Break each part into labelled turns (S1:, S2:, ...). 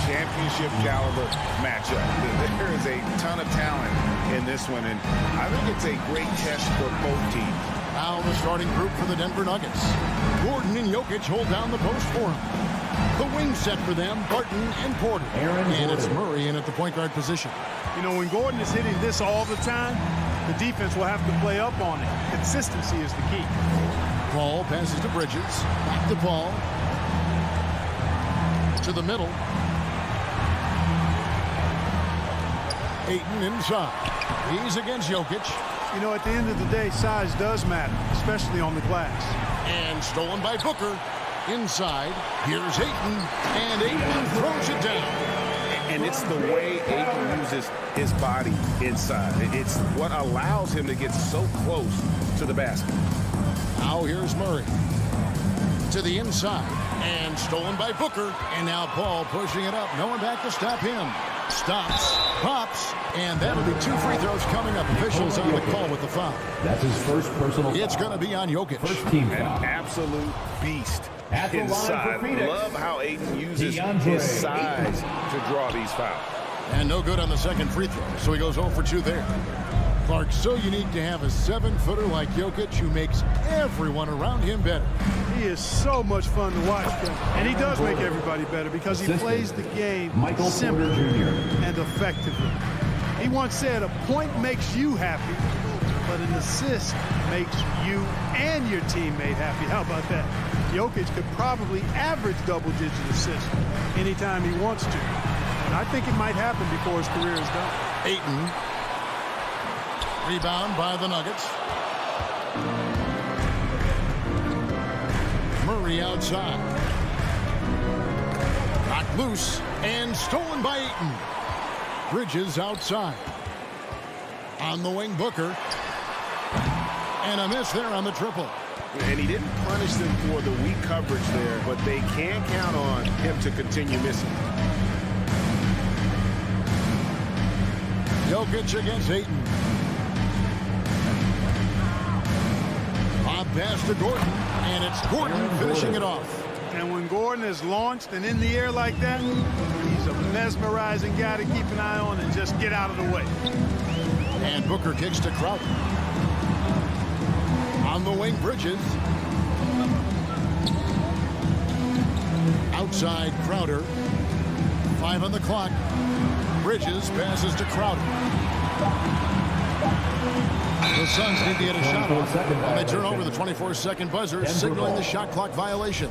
S1: championship caliber matchup. There is a ton of talent in this one, and I think it's a great test for both teams.
S2: Now the starting group for the Denver Nuggets. Gordon and Jokic hold down the post for him. The wing set for them, Barton and Porter. And it's Murray in at the point guard position.
S3: You know, when Gordon is hitting this all the time, the defense will have to play up on it. Consistency is the key.
S2: Paul passes to Bridges. Back to Paul. To the middle. Ayton inside. He's against Jokic.
S3: You know, at the end of the day, size does matter, especially on the glass.
S2: And stolen by Booker. Inside. Here's Ayton. And Ayton throws it down.
S1: And it's the way Ayton uses his body inside. It's what allows him to get so close to the basket.
S2: Now here's Murray. To the inside. And stolen by Booker. And now Paul pushing it up. No one back to stop him. Stops. Pops. And that'll be 2 free throws coming up. Officials on the call with the foul.
S4: That's his first personal foul.
S2: It's going to be on Jokic.
S4: First team foul.
S1: An absolute beast.
S4: At the line for Phoenix.
S1: Love how Ayton uses his size to draw these fouls.
S2: And no good on the second free throw, so he goes 0 for 2 there. Clark, so unique to have a 7-footer like Jokic who makes everyone around him better.
S3: He is so much fun to watch, and he does make everybody better because he plays the game simply and effectively. He once said, a point makes you happy, but an assist makes you and your teammate happy. How about that? Jokic could probably average double-digit assists anytime he wants to. And I think it might happen before his career is done.
S2: Ayton. Rebound by the Nuggets. Murray outside. Knocked loose and stolen by Ayton. Bridges outside. On the wing, Booker. And a miss there on the triple.
S1: And he didn't punish them for the weak coverage there, but they can count on him to continue missing.
S2: Jokic against Ayton. Bob pass to Gordon, and it's Gordon finishing it off.
S3: And when Gordon is launched and in the air like that, he's a mesmerizing guy to keep an eye on and just get out of the way.
S2: And Booker kicks to Crowder. On the wing, Bridges. Outside, Crowder. 5 on the clock. Bridges passes to Crowder. The Suns need to get a shot off, and they turn over the 24-second buzzer, signaling the shot clock violation.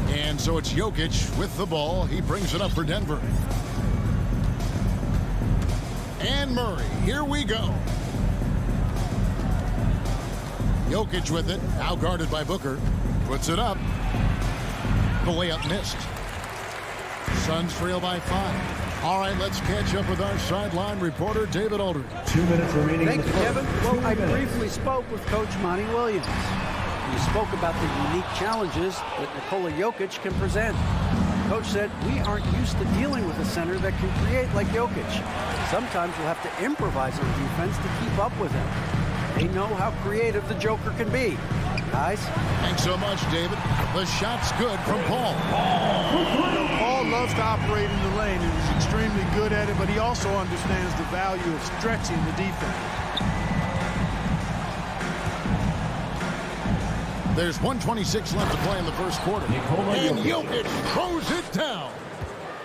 S2: And so it's Jokic with the ball. He brings it up for Denver. And Murray, here we go. Jokic with it, now guarded by Booker. Puts it up. The layup missed. Suns trail by 5. All right, let's catch up with our sideline reporter, David Aldridge.
S4: 2 minutes remaining.
S5: Thank you, Kevin. Well, I briefly spoke with Coach Monty Williams. He spoke about the unique challenges that Nikola Jokic can present. Coach said, we aren't used to dealing with a center that can create like Jokic. Sometimes we'll have to improvise on defense to keep up with him. They know how creative the Joker can be. Guys?
S2: Thanks so much, David. The shot's good from Paul.
S3: Paul loves to operate in the lane and is extremely good at it, but he also understands the value of stretching the defense.
S2: There's 1:26 left to play in the first quarter. And Jokic throws it down.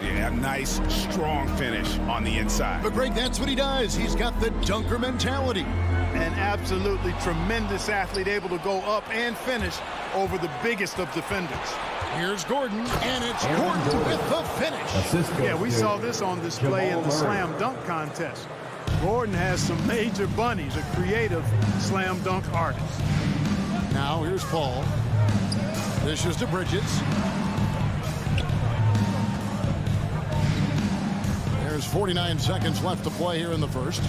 S1: Yeah, nice, strong finish on the inside.
S2: But Greg, that's what he does. He's got the dunker mentality.
S3: An absolutely tremendous athlete, able to go up and finish over the biggest of defenders.
S2: Here's Gordon, and it's Gordon with the finish.
S3: Yeah, we saw this on display in the slam dunk contest. Gordon has some major bunnies, a creative slam dunk artist.
S2: Now here's Paul. Dishes to Bridges. There's 49 seconds left to play here in the first.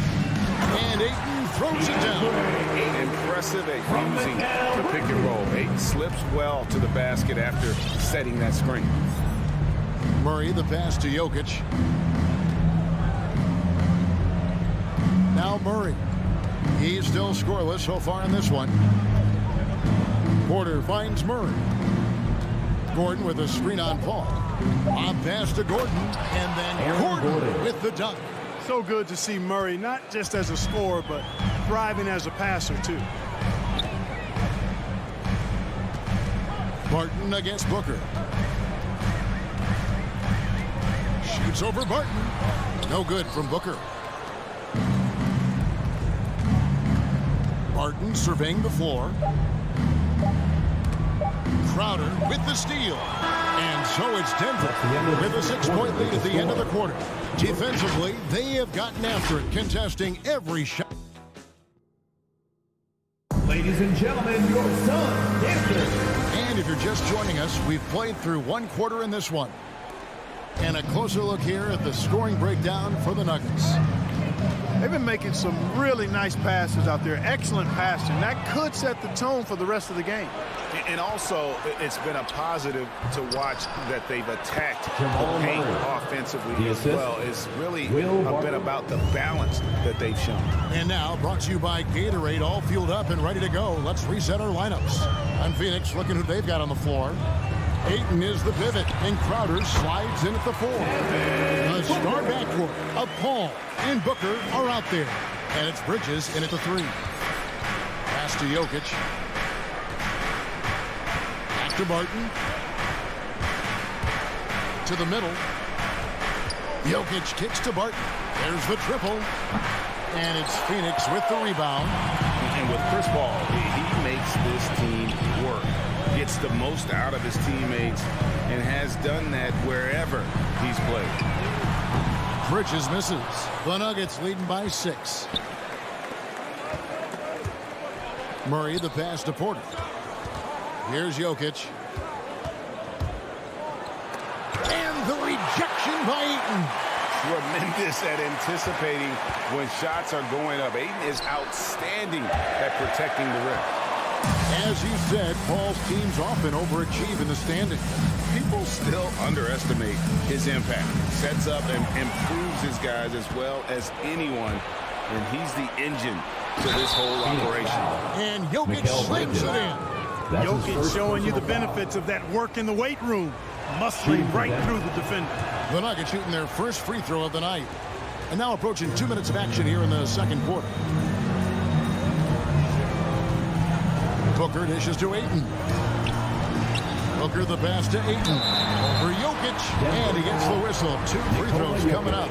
S2: And Ayton throws it down.
S1: Impressive at using the pick and roll. Ayton slips well to the basket after setting that screen.
S2: Murray, the pass to Jokic. Now Murray. He's still scoreless so far in this one. Porter finds Murray. Gordon with a screen on Paul. On pass to Gordon, and then Gordon with the dunk.
S3: So good to see Murray, not just as a scorer, but thriving as a passer, too.
S2: Barton against Booker. Shoots over Barton. No good from Booker. Barton surveying the floor. Crowder with the steal. And so it's Denver with a 6-point lead at the end of the quarter. Defensively, they have gotten after it, contesting every shot.
S4: Ladies and gentlemen, your son, Denver.
S2: And if you're just joining us, we've played through one quarter in this one. And a closer look here at the scoring breakdown for the Nuggets.
S3: They've been making some really nice passes out there. Excellent passing. That could set the tone for the rest of the game.
S1: And also, it's been a positive to watch that they've attacked the paint offensively as well. It's really been about the balance that they've shown.
S2: And now, brought to you by Gatorade, all fueled up and ready to go. Let's reset our lineups. I'm Phoenix, looking who they've got on the floor. Ayton is the pivot, and Crowder slides in at the 4. The star backcourt of Paul and Booker are out there. And it's Bridges in at the 3. Pass to Jokic. Back to Barton. To the middle. Jokic kicks to Barton. There's the triple. And it's Phoenix with the rebound.
S1: And with Chris Paul, he makes this team work. Gets the most out of his teammates and has done that wherever he's played.
S2: Bridges misses. The Nuggets leading by 6. Murray the pass to Porter. Here's Jokic. And the rejection by Ayton.
S1: Tremendous at anticipating when shots are going up. Ayton is outstanding at protecting the rim.
S2: As you said, Paul's teams often overachieve in the standings.
S1: People still underestimate his impact. Sets up and improves his guys as well as anyone. And he's the engine to this whole operation.
S2: And Jokic slams it in.
S3: Jokic showing you the benefits of that work in the weight room. Muscling right through the defender.
S2: The Nuggets shooting their first free throw of the night. And now approaching 2 minutes of action here in the second quarter. Booker dishes to Ayton. Booker the pass to Ayton. Over Jokic. And he gets the whistle. 2 free throws coming up.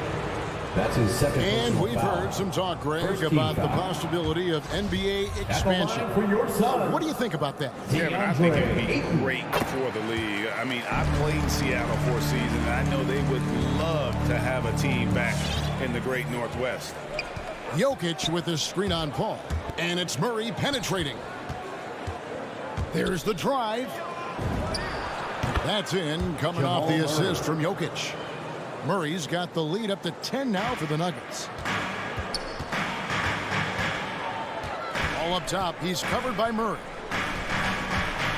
S4: That's his second.
S2: And we've heard some talk, Greg, about the possibility of NBA expansion.
S4: For your son.
S2: What do you think about that?
S1: Yeah, I think it would be great for the league. I mean, I played in Seattle for a season, and I know they would love to have a team back in the great Northwest.
S2: Jokic with his screen on Paul. And it's Murray penetrating. There's the drive. That's in, coming off the assist from Jokic. Murray's got the lead up to 10 now for the Nuggets. All up top, he's covered by Murray.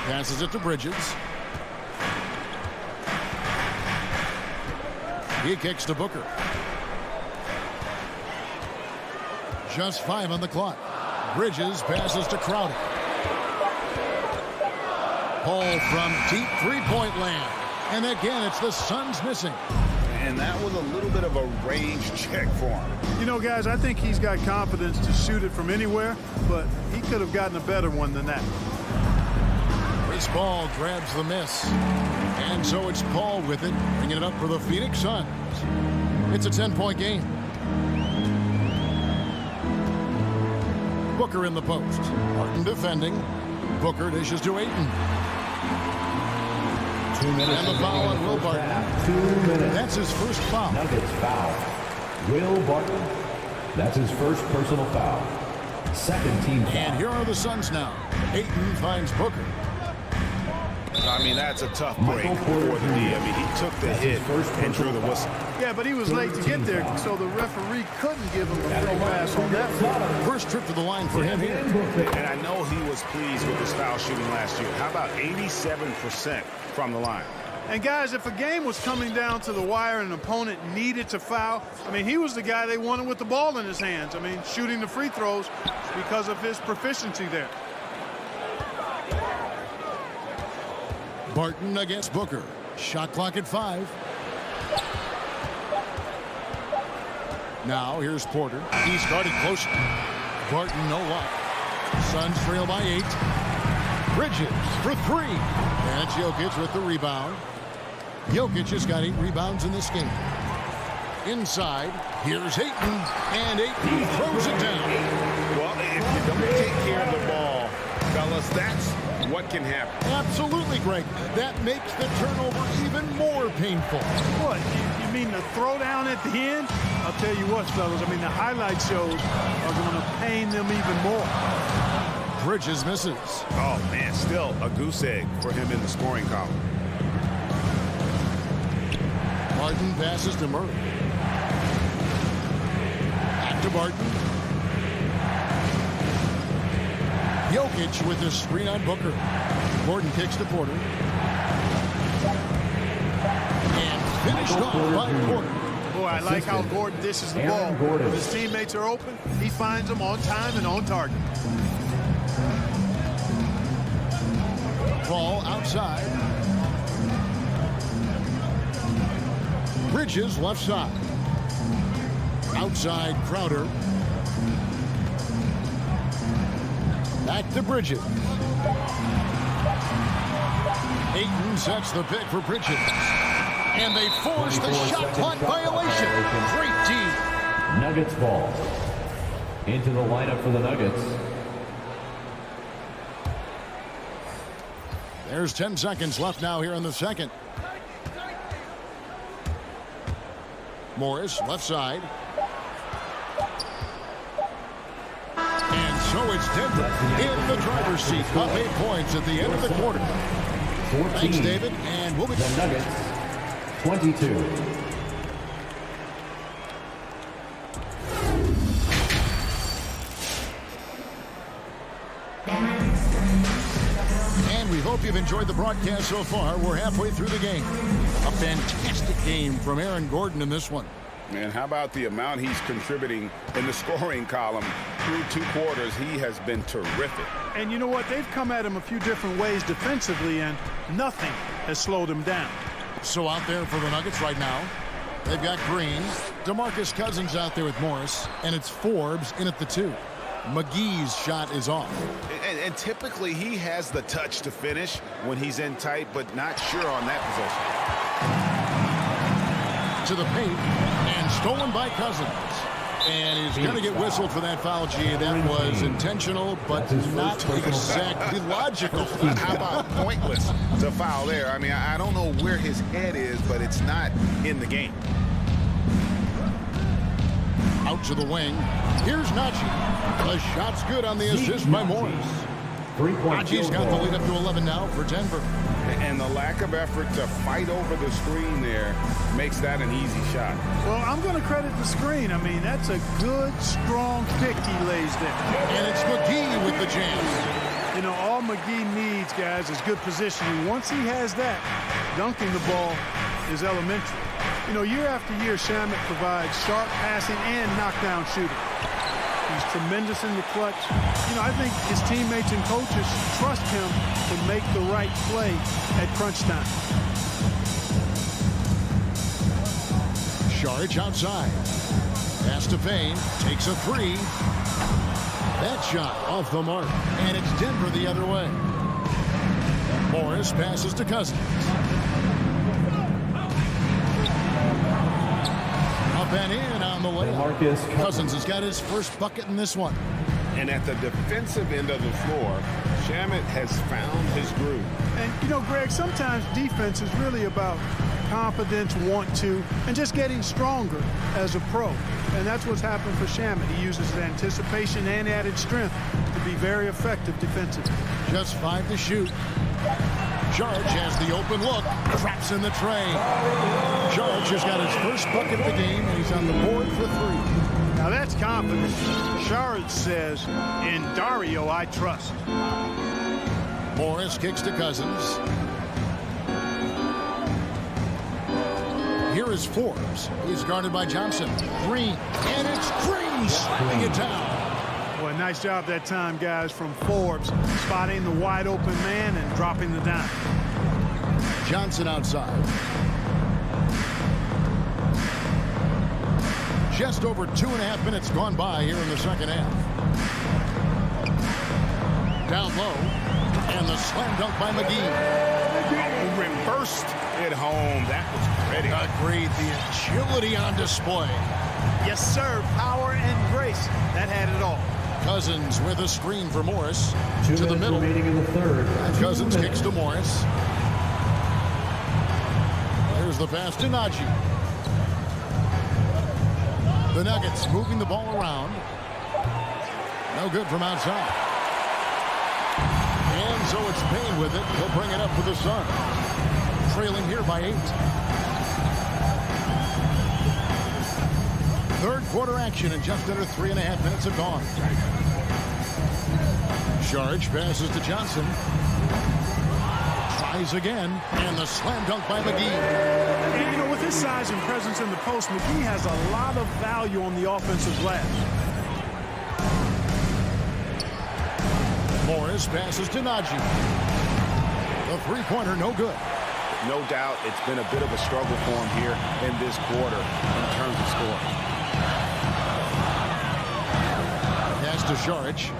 S2: Passes it to Bridges. He kicks to Booker. Just 5 on the clock. Bridges passes to Crowder. Paul from deep three-point land. And again, it's the Suns missing.
S1: And that was a little bit of a range check for him.
S3: You know, guys, I think he's got confidence to shoot it from anywhere, but he could have gotten a better one than that.
S2: Chris Paul grabs the miss. And so it's Paul with it, bringing it up for the Phoenix Suns. It's a 10-point game. Booker in the post. Martin defending. Booker dishes to Ayton.
S4: 2 minutes.
S2: And the foul on Will Barton.
S4: 2 minutes.
S2: That's his first foul.
S4: Nuggets foul. Will Barton. That's his first personal foul. Second team foul.
S2: And here are the Suns now. Ayton finds Booker.
S1: I mean, that's a tough break for the D. I mean, he took the hit and drew the whistle.
S3: Yeah, but he was late to get there, so the referee couldn't give him a free pass on that one.
S2: First trip to the line for him here.
S1: And I know he was pleased with his foul shooting last year. How about 87% from the line?
S3: And guys, if a game was coming down to the wire and an opponent needed to foul, I mean, he was the guy they wanted with the ball in his hands. I mean, shooting the free throws because of his proficiency there.
S2: Barton against Booker. Shot clock at 5. Now here's Porter. He's guarded closely. Barton no luck. Suns trail by 8. Bridges for 3. And Jokic with the rebound. Jokic has got 8 rebounds in this game. Inside, here's Ayton, and Ayton throws it down.
S1: Well, if you don't take care of the ball, fellas, that's what can happen.
S2: Absolutely, Greg. That makes the turnover even more painful.
S3: What, you mean the throwdown at the end? I'll tell you what, fellas, I mean, the highlight shows are going to pain them even more.
S2: Bridges misses.
S1: Oh, man, still a goose egg for him in the scoring column.
S2: Barton passes to Murray. Back to Barton. Jokic with the screen on Booker. Gordon kicks to Porter. And finished off by Porter.
S3: Boy, I like how Gordon dishes the ball. If his teammates are open, he finds them on time and on target.
S2: Ball outside. Bridges left side. Outside Crowder. Back to Bridges. Ayton sets the pick for Bridges. And they force the shot clock violation. Great D.
S4: Nuggets ball. Into the lineup for the Nuggets.
S2: There's 10 seconds left now here in the second. Morris, left side. And so it's Denver in the driver's seat. Up 8 points at the end of the quarter.
S4: 14.
S2: Thanks, David. And we'll be
S4: the Nuggets, 22.
S2: And we hope you've enjoyed the broadcast so far. We're halfway through the game. A fantastic game from Aaron Gordon in this one.
S1: Man, how about the amount he's contributing in the scoring column through 2 quarters? He has been terrific.
S3: And you know what? They've come at him a few different ways defensively, and nothing has slowed him down.
S2: So out there for the Nuggets right now, they've got Green. DeMarcus Cousins out there with Morris, and it's Forbes in at the 2. McGee's shot is off.
S1: And typically he has the touch to finish when he's in tight, but not sure on that possession.
S2: To the paint, and stolen by Cousins. And he's going to get whistled for that foul, G. That was intentional, but not exactly logical.
S1: How about pointless to foul there? I mean, I don't know where his head is, but it's not in the game.
S2: Out to the wing. Here's Najee. The shot's good on the assist by Morris. Najee's got the lead up to 11 now for Denver.
S1: And the lack of effort to fight over the screen there makes that an easy shot.
S3: Well, I'm going to credit the screen. I mean, that's a good, strong pick he lays there.
S2: And it's McGee with the jam.
S3: You know, all McGee needs, guys, is good positioning. Once he has that, dunking the ball is elementary. You know, year after year, Shamet provides sharp passing and knockdown shooting. He's tremendous in the clutch. You know, I think his teammates and coaches trust him to make the right play at crunch time.
S2: Saric outside. Pass to Payne. Takes a 3. That shot off the mark. And it's Denver the other way. Morris passes to Cousins. Up and in on the layup. Cousins has got his first bucket in this one.
S1: And at the defensive end of the floor, Shamet has found his groove.
S3: And, you know, Greg, sometimes defense is really about confidence, want to, and just getting stronger as a pro. And that's what's happened for Shamet. He uses his anticipation and added strength to be very effective defensively.
S2: Just 5 to shoot. Saric has the open look. Traps in the tray. Saric has got his first bucket of the game, and he's on the board for 3.
S3: Now that's confidence. Saric says, in Dario I trust.
S2: Morris kicks to Cousins. Here is Forbes. He's guarded by Johnson. Green. And it's Green slamming it down.
S3: Boy, nice job that time, guys, from Forbes, spotting the wide open man and dropping the dime.
S2: Johnson outside. Just over 2.5 minutes gone by here in the second half. Down low. And the slam dunk by McGee.
S1: Reversed it home. That was pretty.
S2: Agreed. The agility on display.
S3: Yes, sir. Power and grace. That had it all.
S2: Cousins with a screen for Morris.
S4: 2
S2: To the
S4: minutes
S2: middle.
S4: remaining in the third.
S2: Cousins
S4: 2
S2: kicks to Morris. There's the pass to Najee. The Nuggets moving the ball around. No good from outside. And so it's Payne with it. He'll bring it up for the Suns. Trailing here by 8. Third quarter action and just under 3.5 minutes have gone. Charge passes to Johnson. Tries again. And the slam dunk by McGee.
S3: And, you know, with his size and presence in the post, McGee has a lot of value on the offensive glass.
S2: Morris passes to Najee. The three-pointer no good.
S1: No doubt it's been a bit of a struggle for him here in this quarter in terms of scoring.
S2: Pass to Saric.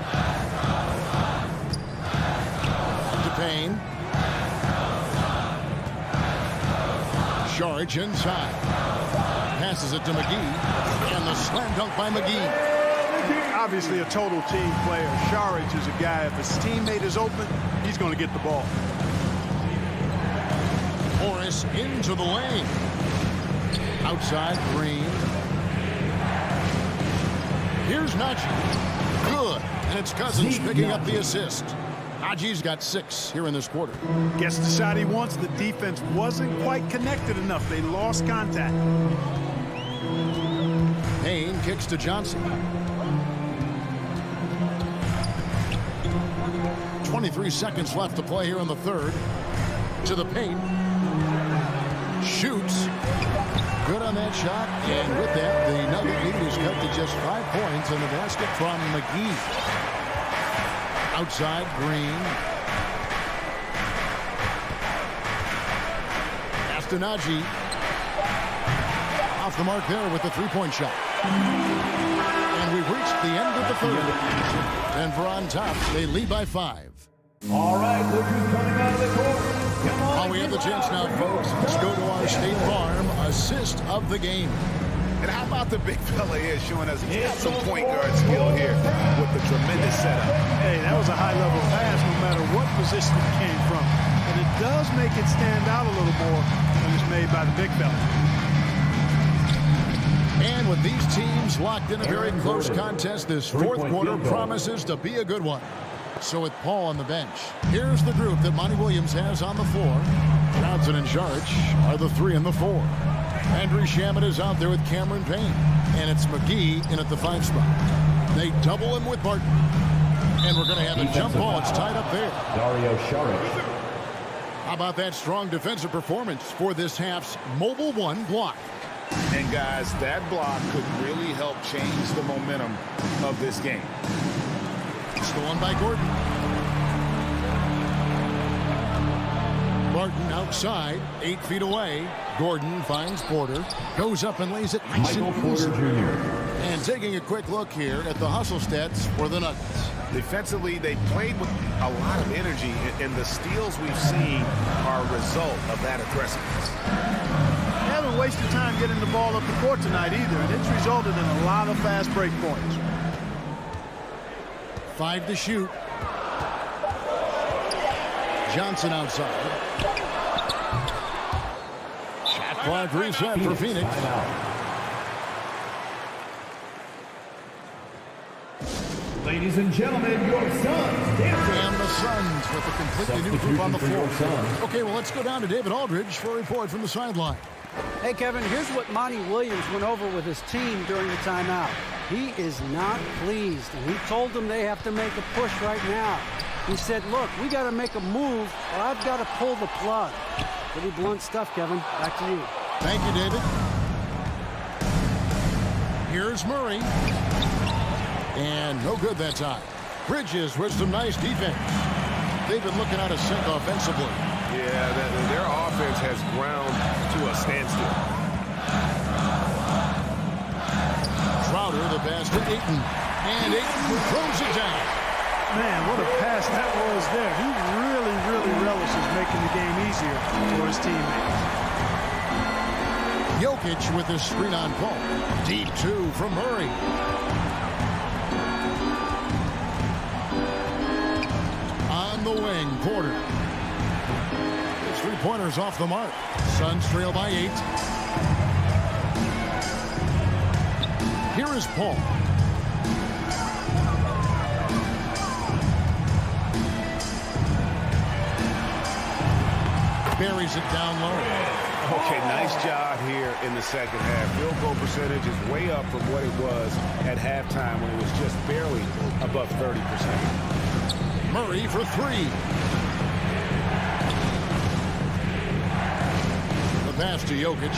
S2: To Payne. Saric inside. Passes it to McGee. And the slam dunk by McGee.
S3: Obviously a total team player. Saric is a guy, if his teammate is open, he's going to get the ball.
S2: Morris into the lane. Outside Green. Here's Najee. Good. And it's Cousins picking up the assist. Najee's got 6 here in this quarter.
S3: Gets the shot he wants. The defense wasn't quite connected enough. They lost contact.
S2: Payne kicks to Johnson. 23 seconds left to play here in the third. To the paint. Shoots. Good on that shot. And with that, the Nugget lead is cut to just 5 points in the basket from McGee. Outside, Green. Pass to Najee. Off the mark there with the three-point shot. And we've reached the end of the third. Denver on top. They lead by 5.
S4: All right, look who's coming out of the court. Come on.
S2: We have the chance now, folks. Let's go to our State Farm assist of the game.
S1: And how about the big fella here showing us he's got some point guard skill here with the tremendous setup.
S3: Hey, that was a high-level pass no matter what position it came from. And it does make it stand out a little more when it's made by the big fella.
S2: And with these teams locked in a very close contest, this fourth quarter promises to be a good one. So with Paul on the bench, here's the group that Monty Williams has on the floor. Johnson and Saric are the 3 and the 4. Andrew Shamet is out there with Cameron Payne. And it's McGee in at the 5 spot. They double him with Barton. And we're going to have a jump ball. It's tied up there.
S4: Dario Saric.
S2: How about that strong defensive performance for this half's Mobile One block?
S1: And guys, that block could really help change the momentum of this game.
S2: Stolen by Gordon. Barton outside, 8 feet away. Gordon finds Porter, goes up and lays it nice
S4: Michael
S2: and
S4: Porter
S2: easy.
S4: Jr.
S2: And taking a quick look here at the hustle stats for the Nuggets.
S1: Defensively, they played with a lot of energy, and the steals we've seen are a result of that aggressiveness.
S3: They haven't wasted time getting the ball up the court tonight either, and it's resulted in a lot of fast break points.
S2: 5 to shoot. Johnson outside. Shot clock reset for Phoenix.
S4: Ladies and gentlemen, your Suns dancing.
S2: And the Suns with a completely new group on the floor.
S4: Suns.
S2: Okay, well, let's go down to David Aldridge for a report from the sideline.
S5: Hey, Kevin, here's what Monty Williams went over with his team during the timeout. He is not pleased, and he told them they have to make a push right now. He said, look, we got to make a move, or I've got to pull the plug. Pretty blunt stuff, Kevin. Back to you.
S2: Thank you, David. Here's Murray. And no good that time. Bridges with some nice defense. They've been looking out of sync offensively.
S1: Yeah, their offense was ground to a standstill.
S2: Crowder, the pass to Ayton. And Ayton throws it down.
S3: Man, what a pass that was there. He really, really relishes making the game easier for his teammates.
S2: Jokic with his screen on Paul. Deep two from Murray. On the wing, Porter. His three-pointers off the mark. Suns trail by 8. Here is Paul. Buries it down low.
S1: Okay, nice job here in the second half. Field goal percentage is way up from what it was at halftime when it was just barely above 30%.
S2: Murray for 3. The pass to Jokic.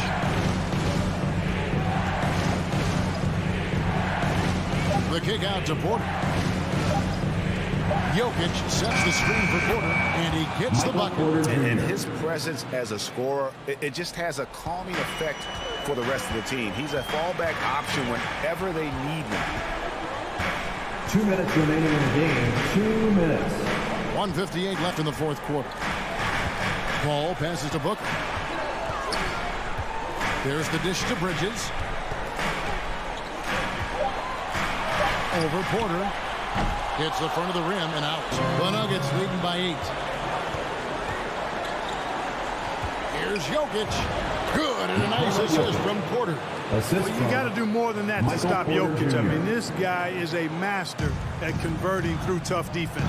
S2: The kick out to Porter. Jokic sets the screen for Porter, and he gets the bucket.
S1: And his presence as a scorer, it just has a calming effect for the rest of the team. He's a fallback option whenever they need him.
S4: 2 minutes remaining in the game. 2 minutes.
S2: 1:58 left in the fourth quarter. Paul passes to Booker. There's the dish to Bridges. Over Porter. Hits the front of the rim and out. The Nuggets leading by 8. Here's Jokic. Good, and a nice assist from Porter.
S3: Well, you got to do more than that to stop Jokic. I mean, this guy is a master at converting through tough defense.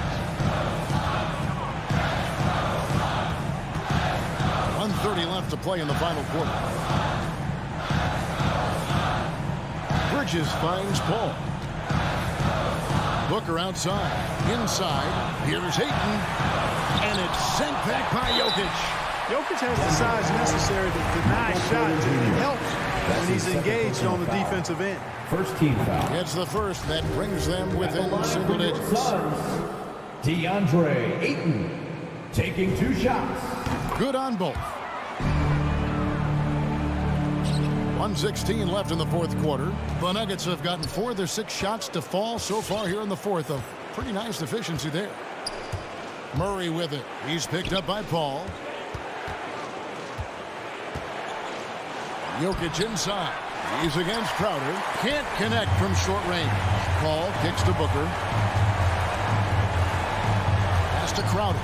S2: 1:30 left to play in the final quarter. Bridges finds Paul. Booker outside. Inside. Here's Ayton. And it's sent back by Jokic.
S3: Jokic has the size necessary to deny shots, and it helps when he's engaged on the defensive end.
S4: First team foul.
S2: It's the first that brings them within single digits.
S4: DeAndre Ayton taking 2 shots.
S2: Good on both. 1:16 left in the fourth quarter. The Nuggets have gotten 4 of their 6 shots to fall so far here in the fourth. A pretty nice efficiency there. Murray with it. He's picked up by Paul. Jokic inside. He's against Crowder. Can't connect from short range. Paul kicks to Booker. Pass to Crowder.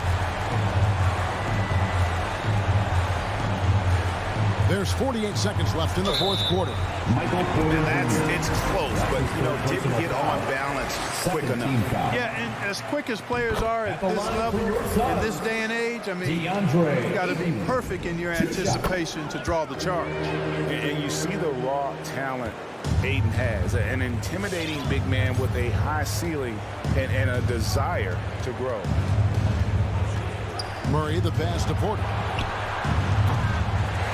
S2: There's 48 seconds left in the fourth quarter.
S1: It's close, but, didn't get on balance quick enough.
S3: Yeah, and as quick as players are at this level, in this day and age, I mean, you've got to be perfect in your anticipation to draw the charge.
S1: And you see the raw talent Ayton has, an intimidating big man with a high ceiling and a desire to grow.
S2: Murray, the pass to Porter.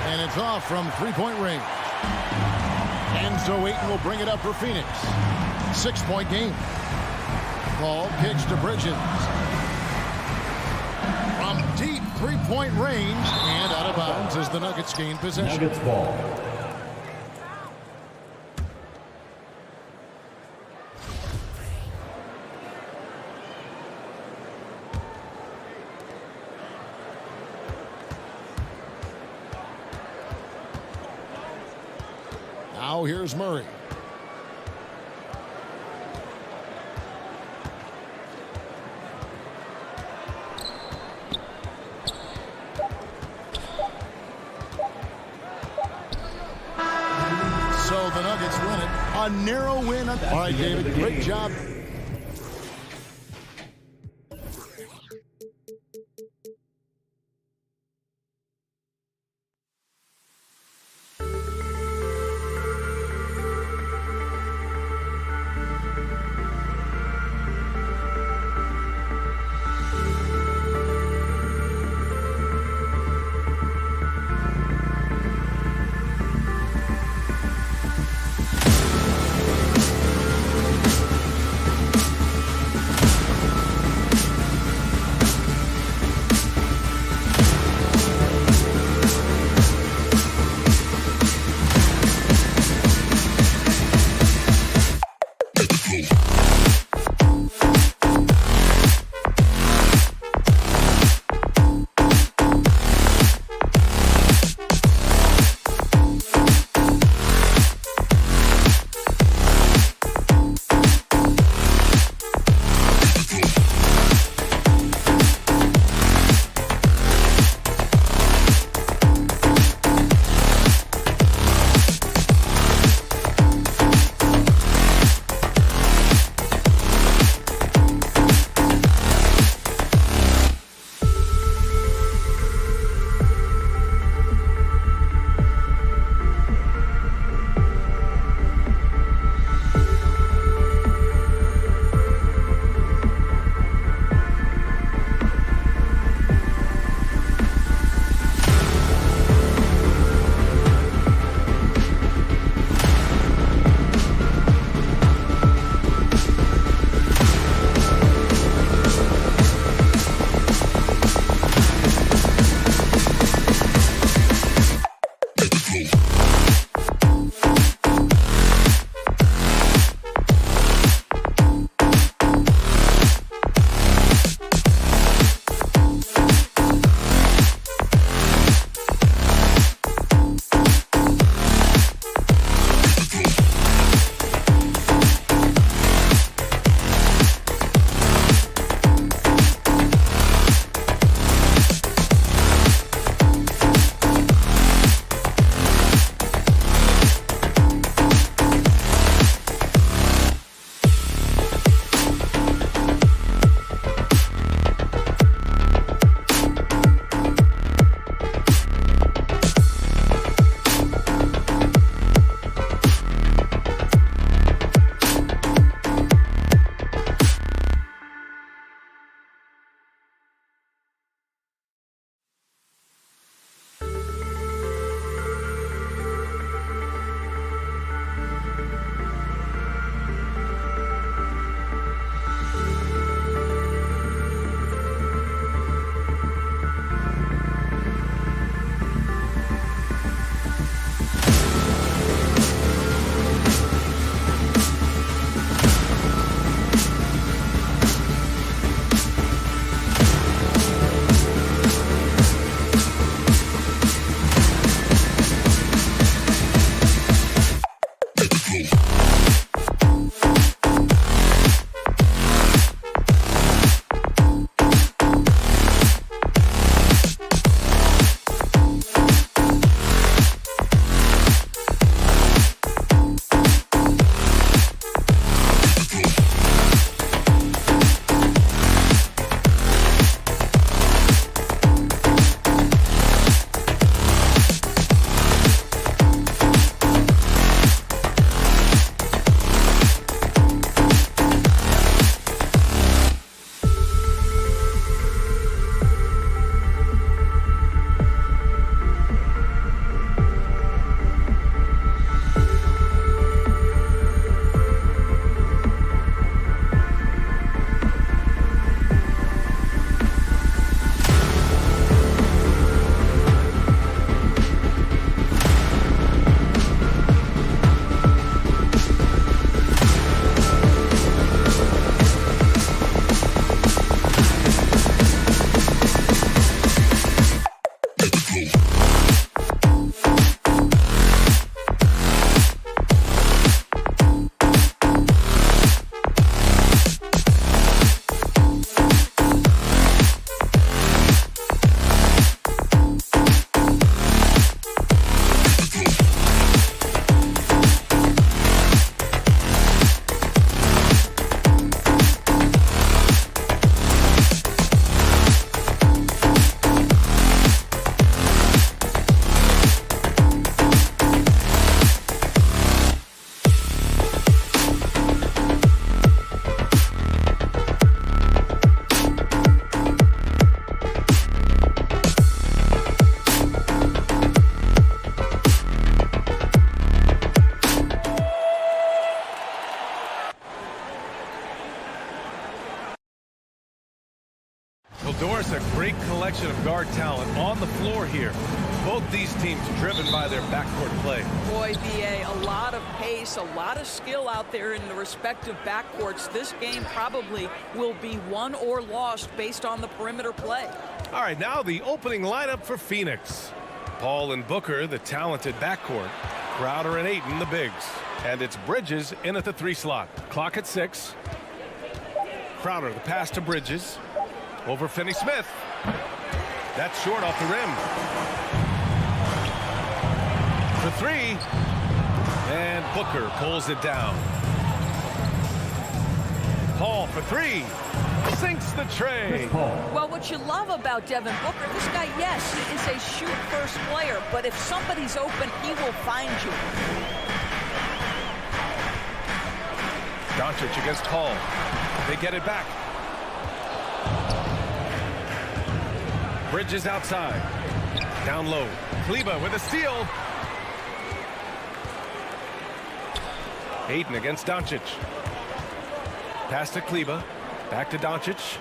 S2: And it's off from three-point range. And so Ayton will bring it up for Phoenix. 6-point game. Paul kicks to Bridges. From deep three-point range and out of bounds as the Nuggets gain possession.
S4: Nuggets ball.
S2: Now here's Murray. So the Nuggets win it. A narrow win. All right, David, great job.
S6: Both these teams driven by their backcourt play.
S7: Boy, BA, a lot of pace, a lot of skill out there in the respective backcourts. This game probably will be won or lost based on the perimeter play.
S6: All right, now the opening lineup for Phoenix. Paul and Booker, the talented backcourt. Crowder and Ayton, the bigs. And it's Bridges in at the 3 slot. Clock at 6. Crowder, the pass to Bridges. Over Finney-Smith. That's short off the rim. For 3. And Booker pulls it down. Paul for 3. Sinks the tray.
S7: Well, what you love about Devin Booker, this guy, yes, he is a shoot-first player, but if somebody's open, he will find you.
S6: Doncic against Paul. They get it back. Bridges outside. Down low. Kleber with a steal. Ayton against Doncic. Pass to Kleber. Back to Doncic.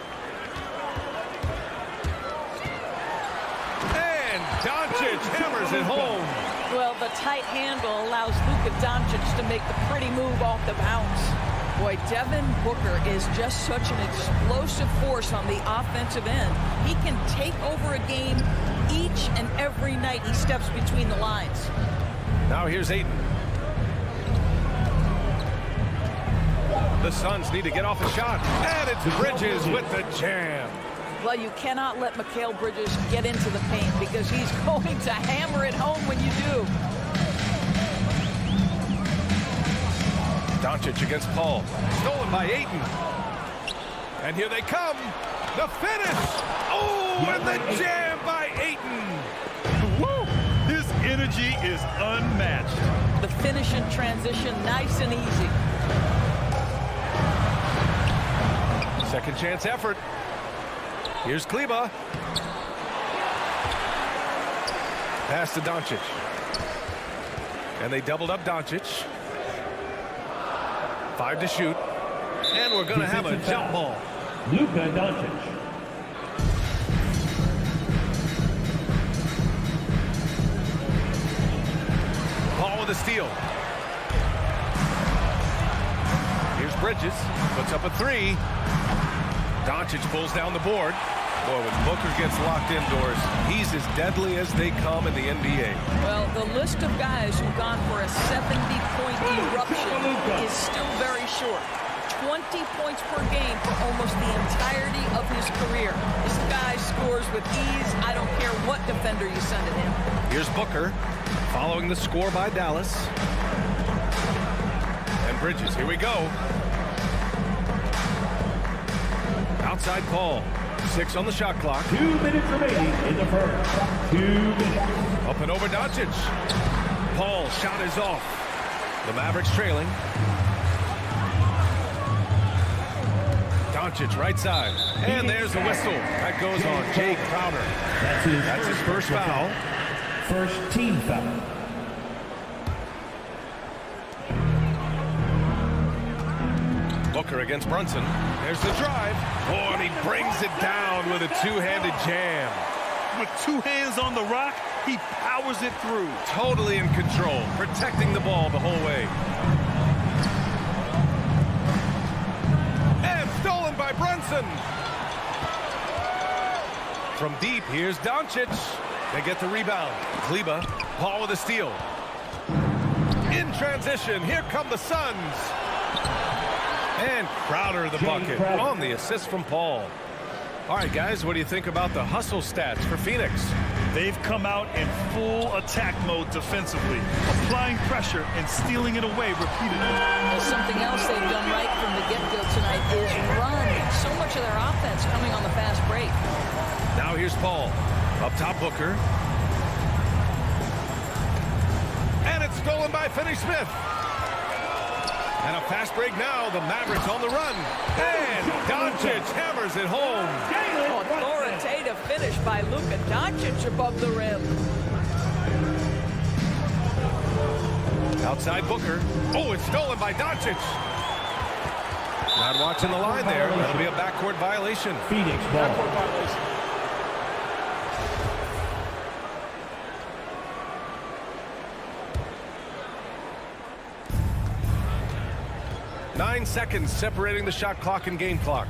S6: And Doncic hammers it home.
S7: Well, the tight handle allows Luka Doncic to make the pretty move off the bounce. Boy, Devin Booker is just such an explosive force on the offensive end. He can take over a game each and every night he steps between the lines.
S6: Now here's Ayton. The Suns need to get off a shot. And it's Bridges with the jam.
S7: Well, you cannot let Mikal Bridges get into the paint because he's going to hammer it home when you do.
S6: Doncic against Paul. Stolen by Ayton. And here they come. The finish. Oh, and the jam by Ayton.
S8: Woo! His energy is unmatched.
S7: The finish in transition, nice and easy.
S6: Second chance effort. Here's Kleber. Pass to Doncic. And they doubled up Doncic. 5 to shoot. And we're going to have a jump ball.
S4: Luka Doncic.
S6: Paul with a steal. Here's Bridges. Puts up a 3. Doncic pulls down the board. Boy, when Booker gets locked indoors, he's as deadly as they come in the NBA.
S7: Well, the list of guys who've gone for a 70-point eruption is still very short. 20 points per game for almost the entirety of his career. This guy scores with ease. I don't care what defender you send at him.
S6: Here's Booker following the score by Dallas. And Bridges, here we go. Outside Paul. 6 on the shot clock.
S4: 2 minutes remaining in the first. 2 minutes.
S6: Up and over Doncic. Paul, shot is off. The Mavericks trailing. Doncic right side. And there's the whistle. That goes on Jay Crowder. That's his first foul.
S4: First team foul.
S6: Booker against Brunson. There's the drive. Oh, and he brings it down with a two-handed jam.
S8: With 2 hands on the rock, he powers it through.
S6: Totally in control, protecting the ball the whole way. And stolen by Brunson. From deep, here's Doncic. They get the rebound. Kleber, Paul with a steal. In transition, here come the Suns. And Crowder the bucket on the assist from Paul. All right, guys, what do you think about the hustle stats for Phoenix?
S8: They've come out in full attack mode defensively, applying pressure and stealing it away repeatedly.
S7: Well, something else they've done right from the get-go tonight is run. So much of their offense coming on the fast break.
S6: Now here's Paul. Up top, Booker. And it's stolen by Finney-Smith. And a fast break now. The Mavericks on the run. And Doncic hammers it home.
S7: Authoritative finish by Luka Doncic above the rim.
S6: Outside Booker. Oh, it's stolen by Doncic. Not watching the line there. That'll be a backcourt violation.
S4: Phoenix ball.
S6: 9 seconds separating the shot clock and game clock.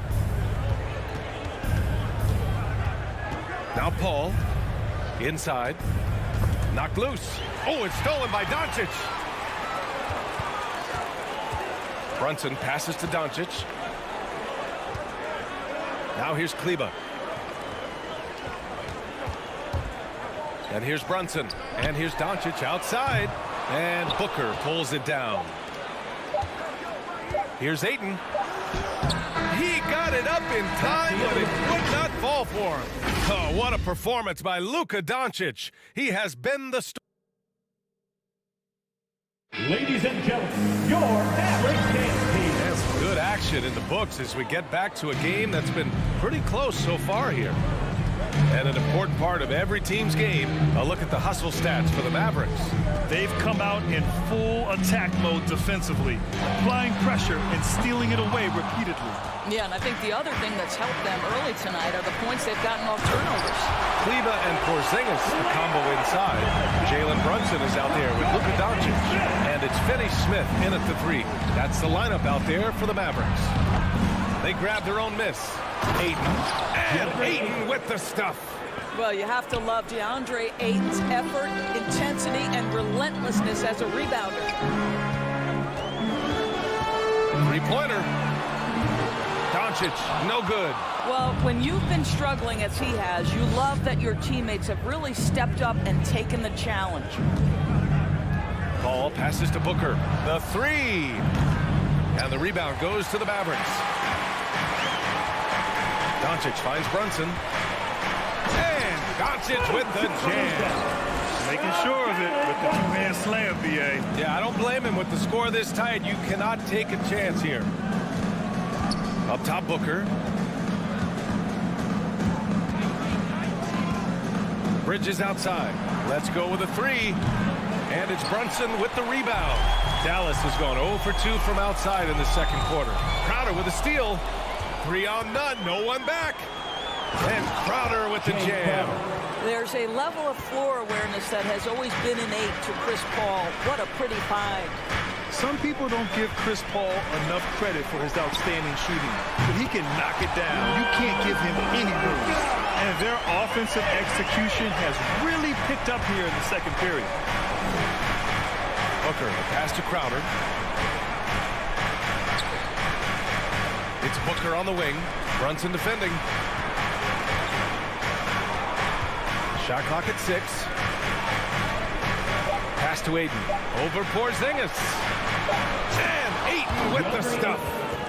S6: Now Paul. Inside. Knocked loose. Oh, it's stolen by Doncic. Brunson passes to Doncic. Now here's Kleber. And here's Brunson. And here's Doncic outside. And Booker pulls it down. Here's Ayton. He got it up in time, but it would not fall for him. Oh, what a performance by Luka Doncic. He has been the star.
S4: Ladies and gentlemen, your average game team.
S6: That's good action in the books as we get back to a game that's been pretty close so far here. And an important part of every team's game, a look at the hustle stats for the Mavericks.
S8: They've come out in full attack mode defensively, applying pressure and stealing it away repeatedly.
S7: Yeah, and I think the other thing that's helped them early tonight are the points they've gotten off turnovers.
S6: Kleber and Porzingis, the combo inside. Jalen Brunson is out there with Luka Doncic. And it's Finney Smith in at the 3. That's the lineup out there for the Mavericks. They grab their own miss. Ayton. And Ayton with the stuff.
S7: Well, you have to love DeAndre Ayton's effort, intensity, and relentlessness as a rebounder.
S6: Three-pointer. Doncic, no good.
S7: Well, when you've been struggling as he has, you love that your teammates have really stepped up and taken the challenge.
S6: Ball passes to Booker. The 3. And the rebound goes to the Mavericks. Doncic finds Brunson. And Doncic with the jam.
S8: Making sure of it with the two-hand slam, B.A.
S6: Yeah, I don't blame him with the score this tight. You cannot take a chance here. Up top, Booker. Bridges outside. Let's go with a 3. And it's Brunson with the rebound. Dallas has gone 0 for 2 from outside in the second quarter. Crowder with a steal. 3 on none. No one back. And Crowder with the jam.
S7: There's a level of floor awareness that has always been innate to Chris Paul. What a pretty find.
S8: Some people don't give Chris Paul enough credit for his outstanding shooting, but he can knock it down. You can't give him any room. And their offensive execution has really picked up here in the second period.
S6: Booker, the pass to Crowder. It's Booker on the wing. Brunson defending. Shot clock at 6. Pass to Ayton. Over Porzingis. And Ayton with the stuff.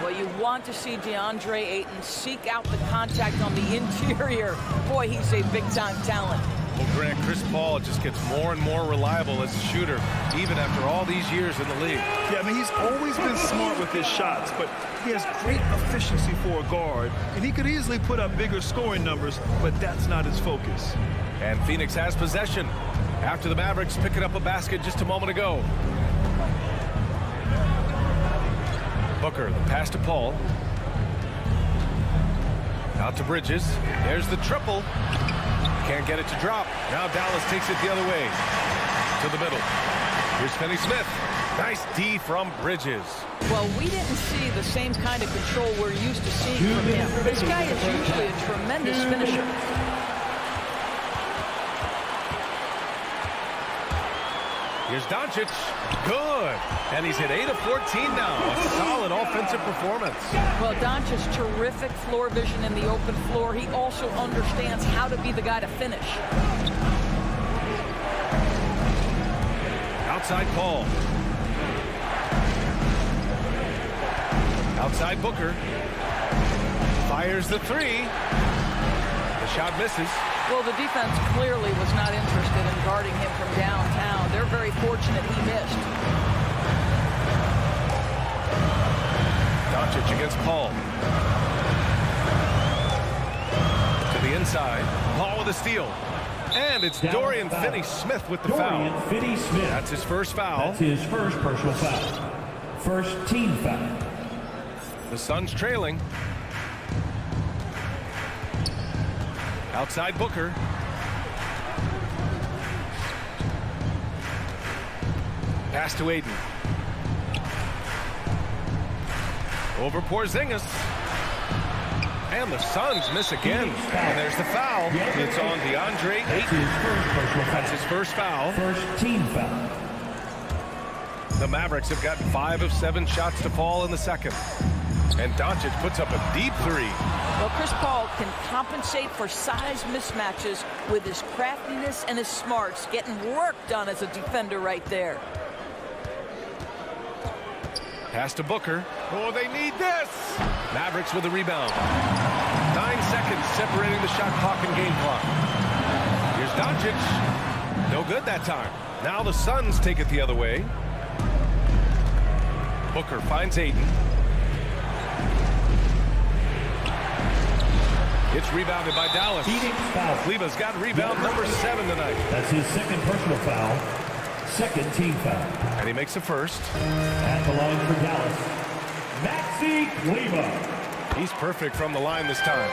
S7: Well, you want to see DeAndre Ayton seek out the contact on the interior. Boy, he's a big-time talent.
S6: Well, Grant, Chris Paul just gets more and more reliable as a shooter, even after all these years in the league.
S8: Yeah, I mean, he's always been smart with his shots, but he has great efficiency for a guard, and he could easily put up bigger scoring numbers, but that's not his focus.
S6: And Phoenix has possession after the Mavericks picking up a basket just a moment ago. Booker, the pass to Paul. Out to Bridges. There's the triple. Can't get it to drop. Now Dallas takes it the other way. To the middle. Here's Finney Smith. Nice D from Bridges.
S7: Well, we didn't see the same kind of control we're used to seeing from him. This guy is usually a tremendous finisher.
S6: Here's Doncic. Good. And he's hit 8 of 14 now. A solid offensive performance.
S7: Well, Doncic's terrific floor vision in the open floor. He also understands how to be the guy to finish.
S6: Outside Paul. Outside Booker. Fires the 3. The shot misses.
S7: Well, the defense clearly was not interested in guarding him from downtown. They're very fortunate he missed.
S6: Doncic against Paul. To the inside. Paul with a steal. And it's Dorian Finney-Smith with the foul.
S4: Dorian Finney-Smith.
S6: That's his first foul.
S4: That's his first personal foul. First team foul.
S6: The Suns trailing. Outside Booker. Pass to Ayton. Over Porzingis. And the Suns miss again. And there's the foul. It's on DeAndre Ayton. That's his first foul.
S4: First team foul.
S6: The Mavericks have gotten 5 of 7 shots to fall in the second. And Doncic puts up a deep three.
S7: Well, Chris Paul can compensate for size mismatches with his craftiness and his smarts, getting work done as a defender right there.
S6: Pass to Booker. Oh, they need this. Mavericks with the rebound. 9 seconds separating the shot clock and game clock. Here's Doncic. No good that time. Now the Suns take it the other way. Booker finds Ayton. It's rebounded by Dallas. Kleber's got rebound number 7 tonight.
S4: That's his second personal foul. Second team foul.
S6: And he makes a first.
S4: At the line for Dallas, Maxi Kleber.
S6: He's perfect from the line this time.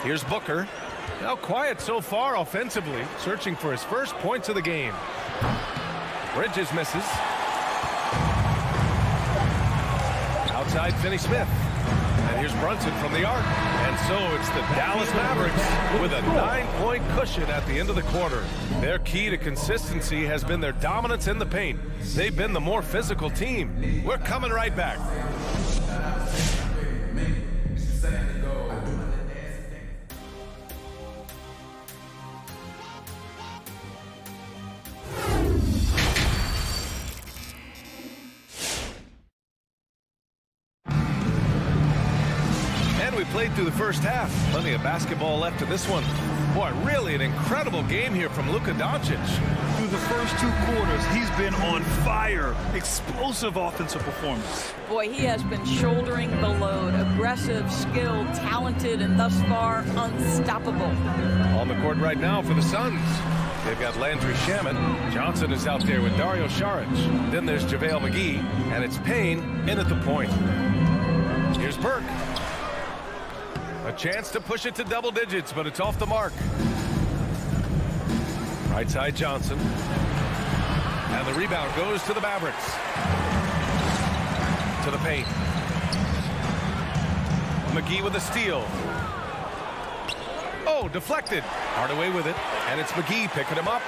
S6: Here's Booker. Now quiet so far offensively, searching for his first points of the game. Bridges misses. Outside Finney-Smith. And here's Brunson from the arc. And so it's the Dallas Mavericks with a 9-point cushion at the end of the quarter. Their key to consistency has been their dominance in the paint. They've been the more physical team. We're coming right back. Played through the first half. Plenty of basketball left in this one. Boy, really an incredible game here from Luka Doncic.
S8: Through the first 2 quarters, he's been on fire. Explosive offensive performance.
S7: Boy, he has been shouldering the load. Aggressive, skilled, talented, and thus far unstoppable.
S6: On the court right now for the Suns. They've got Landry Shamet. Johnson is out there with Dario Saric. Then there's JaVale McGee. And it's Payne in at the point. Here's Burke. A chance to push it to double digits, but it's off the mark. Right side Johnson. And the rebound goes to the Mavericks. To the paint. McGee with a steal. Oh, deflected. Hardaway with it. And it's McGee picking him up.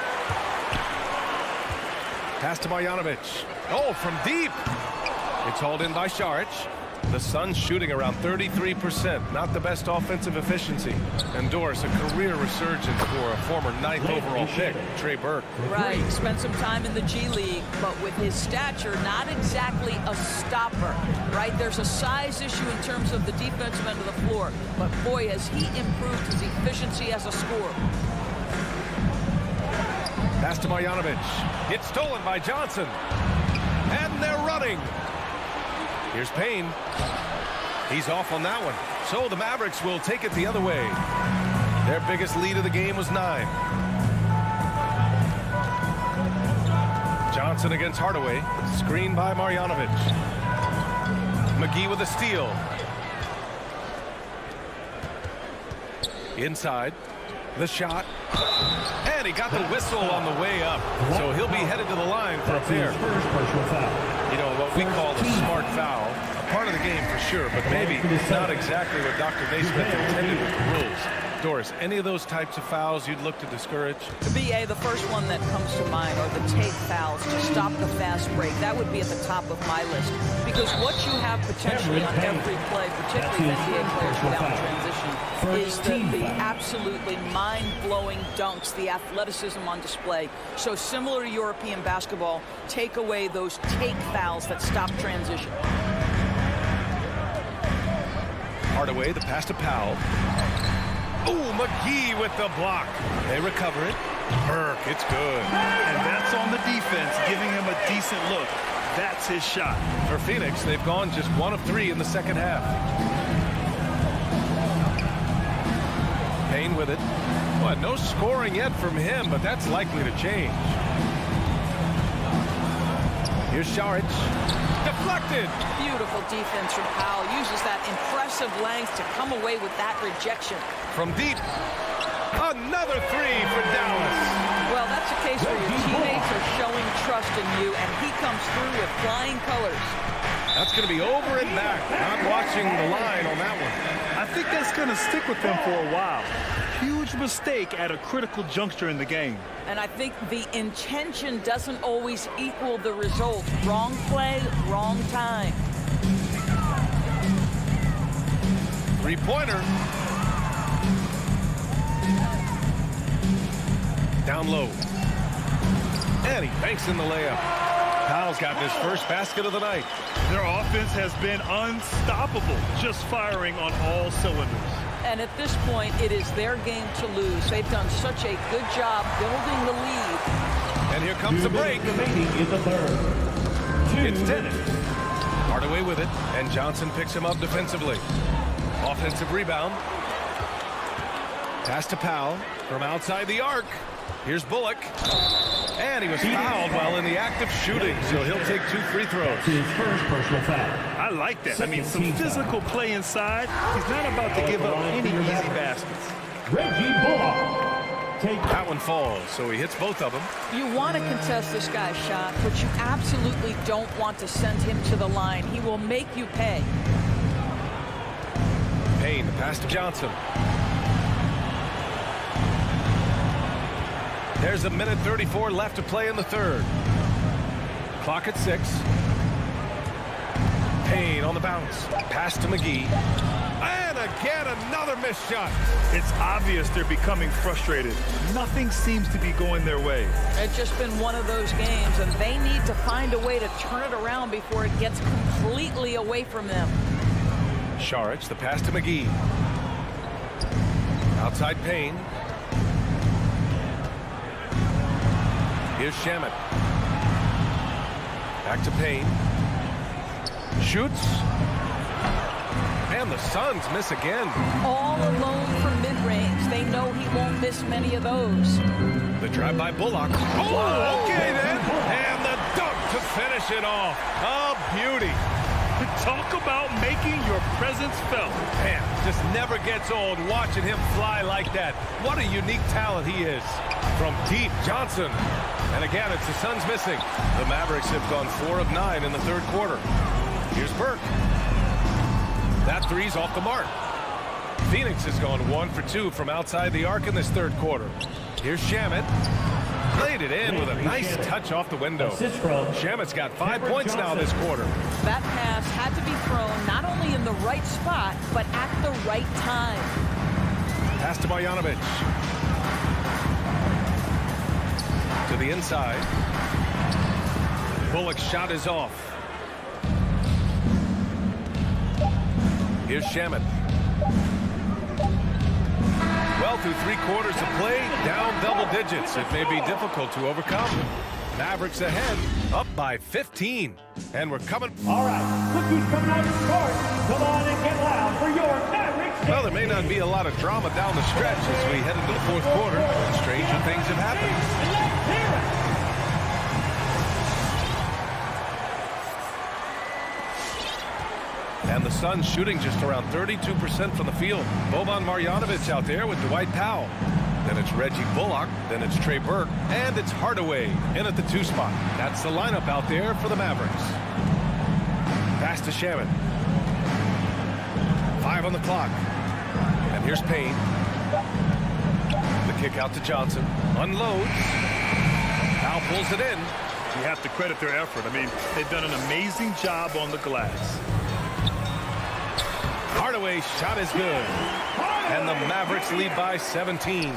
S6: Pass to Marjanovic. Oh, from deep. It's hauled in by Saric. The Suns shooting around 33%. Not the best offensive efficiency. And Doris, a career resurgence for a former 9th overall pick, Trey Burke.
S7: Right, spent some time in the G League, but with his stature, not exactly a stopper, right? There's a size issue in terms of the defensive end of the floor, but boy, has he improved his efficiency as a scorer.
S6: Pass to Marjanovic. It's stolen by Johnson. And they're running. Here's Payne. He's off on that one. So the Mavericks will take it the other way. Their biggest lead of the game was 9. Johnson against Hardaway. Screen by Marjanovic. McGee with a steal. Inside. The shot. And he got the whistle on the way up. So he'll be headed to the line for a pair. You know, what we call a smart foul. A part of the game for sure, but maybe not exactly what Dr. Naismith intended with the rules. Doris, any of those types of fouls you'd look to discourage?
S7: To BA, the first one that comes to mind are the take fouls to stop the fast break. That would be at the top of my list. Because what you have potentially on every play, particularly with NBA players without transition, is the absolutely mind-blowing dunks, the athleticism on display. So similar to European basketball, take away those take fouls that stop transition.
S6: Hardaway, the pass to Powell. Oh, McGee with the block. They recover it. Burke, it's good.
S8: And that's on the defense, giving him a decent look. That's his shot.
S6: For Phoenix, they've gone just 1 of 3 in the second half. Payne with it. Well, no scoring yet from him, but that's likely to change. Here's Saric. Deflected.
S7: Beautiful defense from Powell. Uses that impressive length to come away with that rejection.
S6: From deep. Another 3 for Dallas.
S7: Well, that's a case where your teammates are showing trust in you, and he comes through with flying colors.
S6: That's going to be over and back. Not watching the line on that one.
S8: I think that's going to stick with them for a while. Huge mistake at a critical juncture in the game.
S7: And I think the intention doesn't always equal the result. Wrong play, wrong time.
S6: Three-pointer. Down low. And he banks in the layup. Powell's got his first basket of the night.
S8: Their offense has been unstoppable, just firing on all cylinders.
S7: And at this point, it is their game to lose. They've done such a good job building the lead.
S6: And here comes the break.
S4: Remaining in the third.
S6: It's Dennis. Hardaway with it, and Johnson picks him up defensively. Offensive rebound. Pass to Powell from outside the arc. Here's Bullock. And he was fouled while in the act of shooting, so he'll take 2 free throws.
S4: His first personal foul.
S8: I like that. I mean, some physical play inside. He's not about to give up any easy baskets.
S4: Reggie Bullock.
S6: That one falls, so he hits both of them.
S7: You want to contest this guy's shot, but you absolutely don't want to send him to the line. He will make you pay.
S6: Payne, the pass to Johnson. There's a minute 34 left to play in the third. Clock at 6. Payne on the bounce. Pass to McGee. And again, another missed shot.
S8: It's obvious they're becoming frustrated. Nothing seems to be going their way.
S7: It's just been one of those games, and they need to find a way to turn it around before it gets completely away from them.
S6: Saric, the pass to McGee. Outside Payne. Here's Shamet. Back to Payne. Shoots. And the Suns miss again.
S7: All alone from mid-range. They know he won't miss many of those.
S6: The drive by Bullock. Oh, okay then. And the dunk to finish it off. A beauty.
S8: Talk about making your presence felt.
S6: Man, just never gets old watching him fly like that. What a unique talent he is. From deep, Johnson. And again, it's the Suns missing. The Mavericks have gone 4 of 9 in the third quarter. Here's Burke. That three's off the mark. Phoenix has gone 1 for 2 from outside the arc in this third quarter. Here's Shamet. Laid it in with a nice touch off the window. Shamet's got 5 points now this quarter.
S7: That pass had to be thrown not only in the right spot, but at the right time.
S6: Pass to Marjanovic. To the inside. Bullock's shot is off. Here's Shamet. Well, through 3 quarters of play, down double digits. It may be difficult to overcome. Mavericks ahead, up by 15. And we're coming.
S4: All right, look who's coming out to start. Come on and get loud for your Mavericks.
S6: Well, there may not be a lot of drama down the stretch as we head into the fourth quarter. Stranger things have happened.
S4: Let's hear it.
S6: And the Suns shooting just around 32% from the field. Boban Marjanovic out there with Dwight Powell. Then it's Reggie Bullock. Then it's Trey Burke. And it's Hardaway in at the 2 spot. That's the lineup out there for the Mavericks. Pass to Shamet. 5 on the clock. And here's Payne. The kick out to Johnson. Unloads. Powell pulls it in.
S8: You have to credit their effort. I mean, they've done an amazing job on the glass.
S6: Hardaway's shot is good. And the Mavericks lead by 17.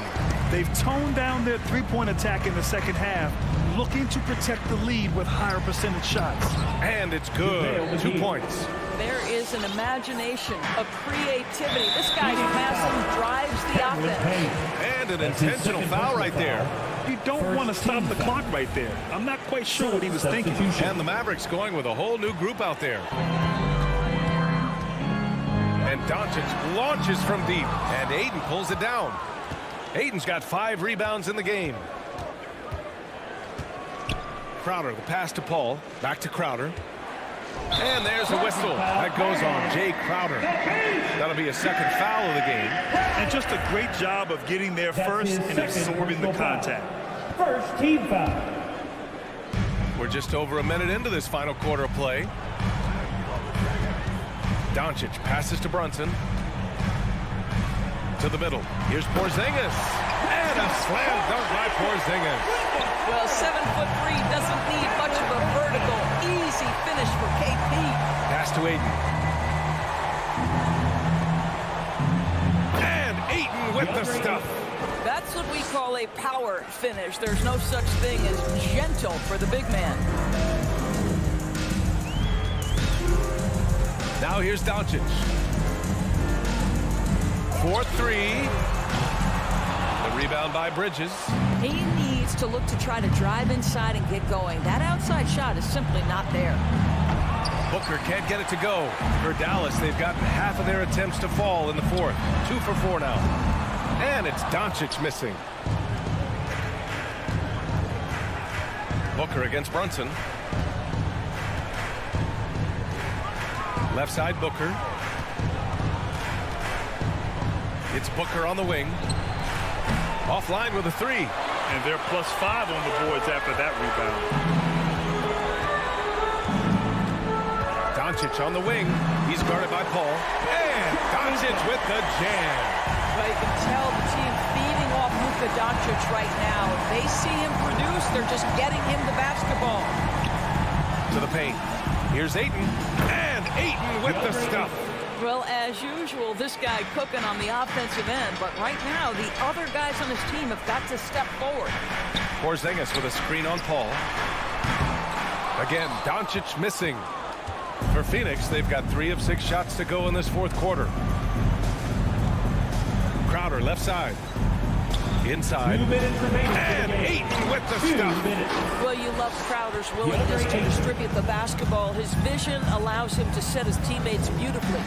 S8: They've toned down their three-point attack in the second half, looking to protect the lead with higher percentage shots.
S6: And it's good. 2 points.
S7: There is an imagination, a creativity. This guy's passing drives the offense.
S6: And an intentional foul right there.
S8: You don't want to stop the clock right there. I'm not quite sure what he was thinking.
S6: And the Mavericks going with a whole new group out there. And Doncic launches from deep. And Ayton pulls it down. Ayton's got 5 rebounds in the game. Crowder, the pass to Paul. Back to Crowder. And there's a whistle. That goes on Jay Crowder. That'll be a second foul of the game.
S8: And just a great job of getting there first and absorbing the contact.
S4: First team foul.
S6: We're just over a minute into this final quarter of play. Doncic passes to Brunson. To the middle. Here's Porzingis. And a slam dunk by Porzingis.
S7: Well, 7'3" doesn't need much of a vertical. Easy finish for KP.
S6: Pass to Ayton. And Ayton with the stuff.
S7: That's what we call a power finish. There's no such thing as gentle for the big man.
S6: Now here's Doncic. 4-3. The rebound by Bridges.
S7: He needs to look to try to drive inside and get going. That outside shot is simply not there.
S6: Booker can't get it to go. For Dallas, they've gotten half of their attempts to fall in the fourth. 2 for 4 now. And it's Doncic missing. Booker against Brunson. Left side Booker. It's Booker on the wing. Offline with a 3.
S8: And they're +5 on the boards after that rebound.
S6: Doncic on the wing. He's guarded by Paul. And Doncic with the jam.
S7: Well, you can tell the team feeding off Luka Doncic right now. If they see him produce, they're just getting him the basketball.
S6: To the paint. Here's Ayton. And Ayton with the stuff.
S7: Well, as usual, this guy cooking on the offensive end. But right now, the other guys on his team have got to step forward.
S6: Porzingis with a screen on Paul. Again, Doncic missing. For Phoenix, they've got 3 of 6 shots to go in this fourth quarter. Crowder left side. Inside. And Ayton with the stuff.
S7: Well, you love Crowder's willingness to distribute the basketball. His vision allows him to set his teammates beautifully.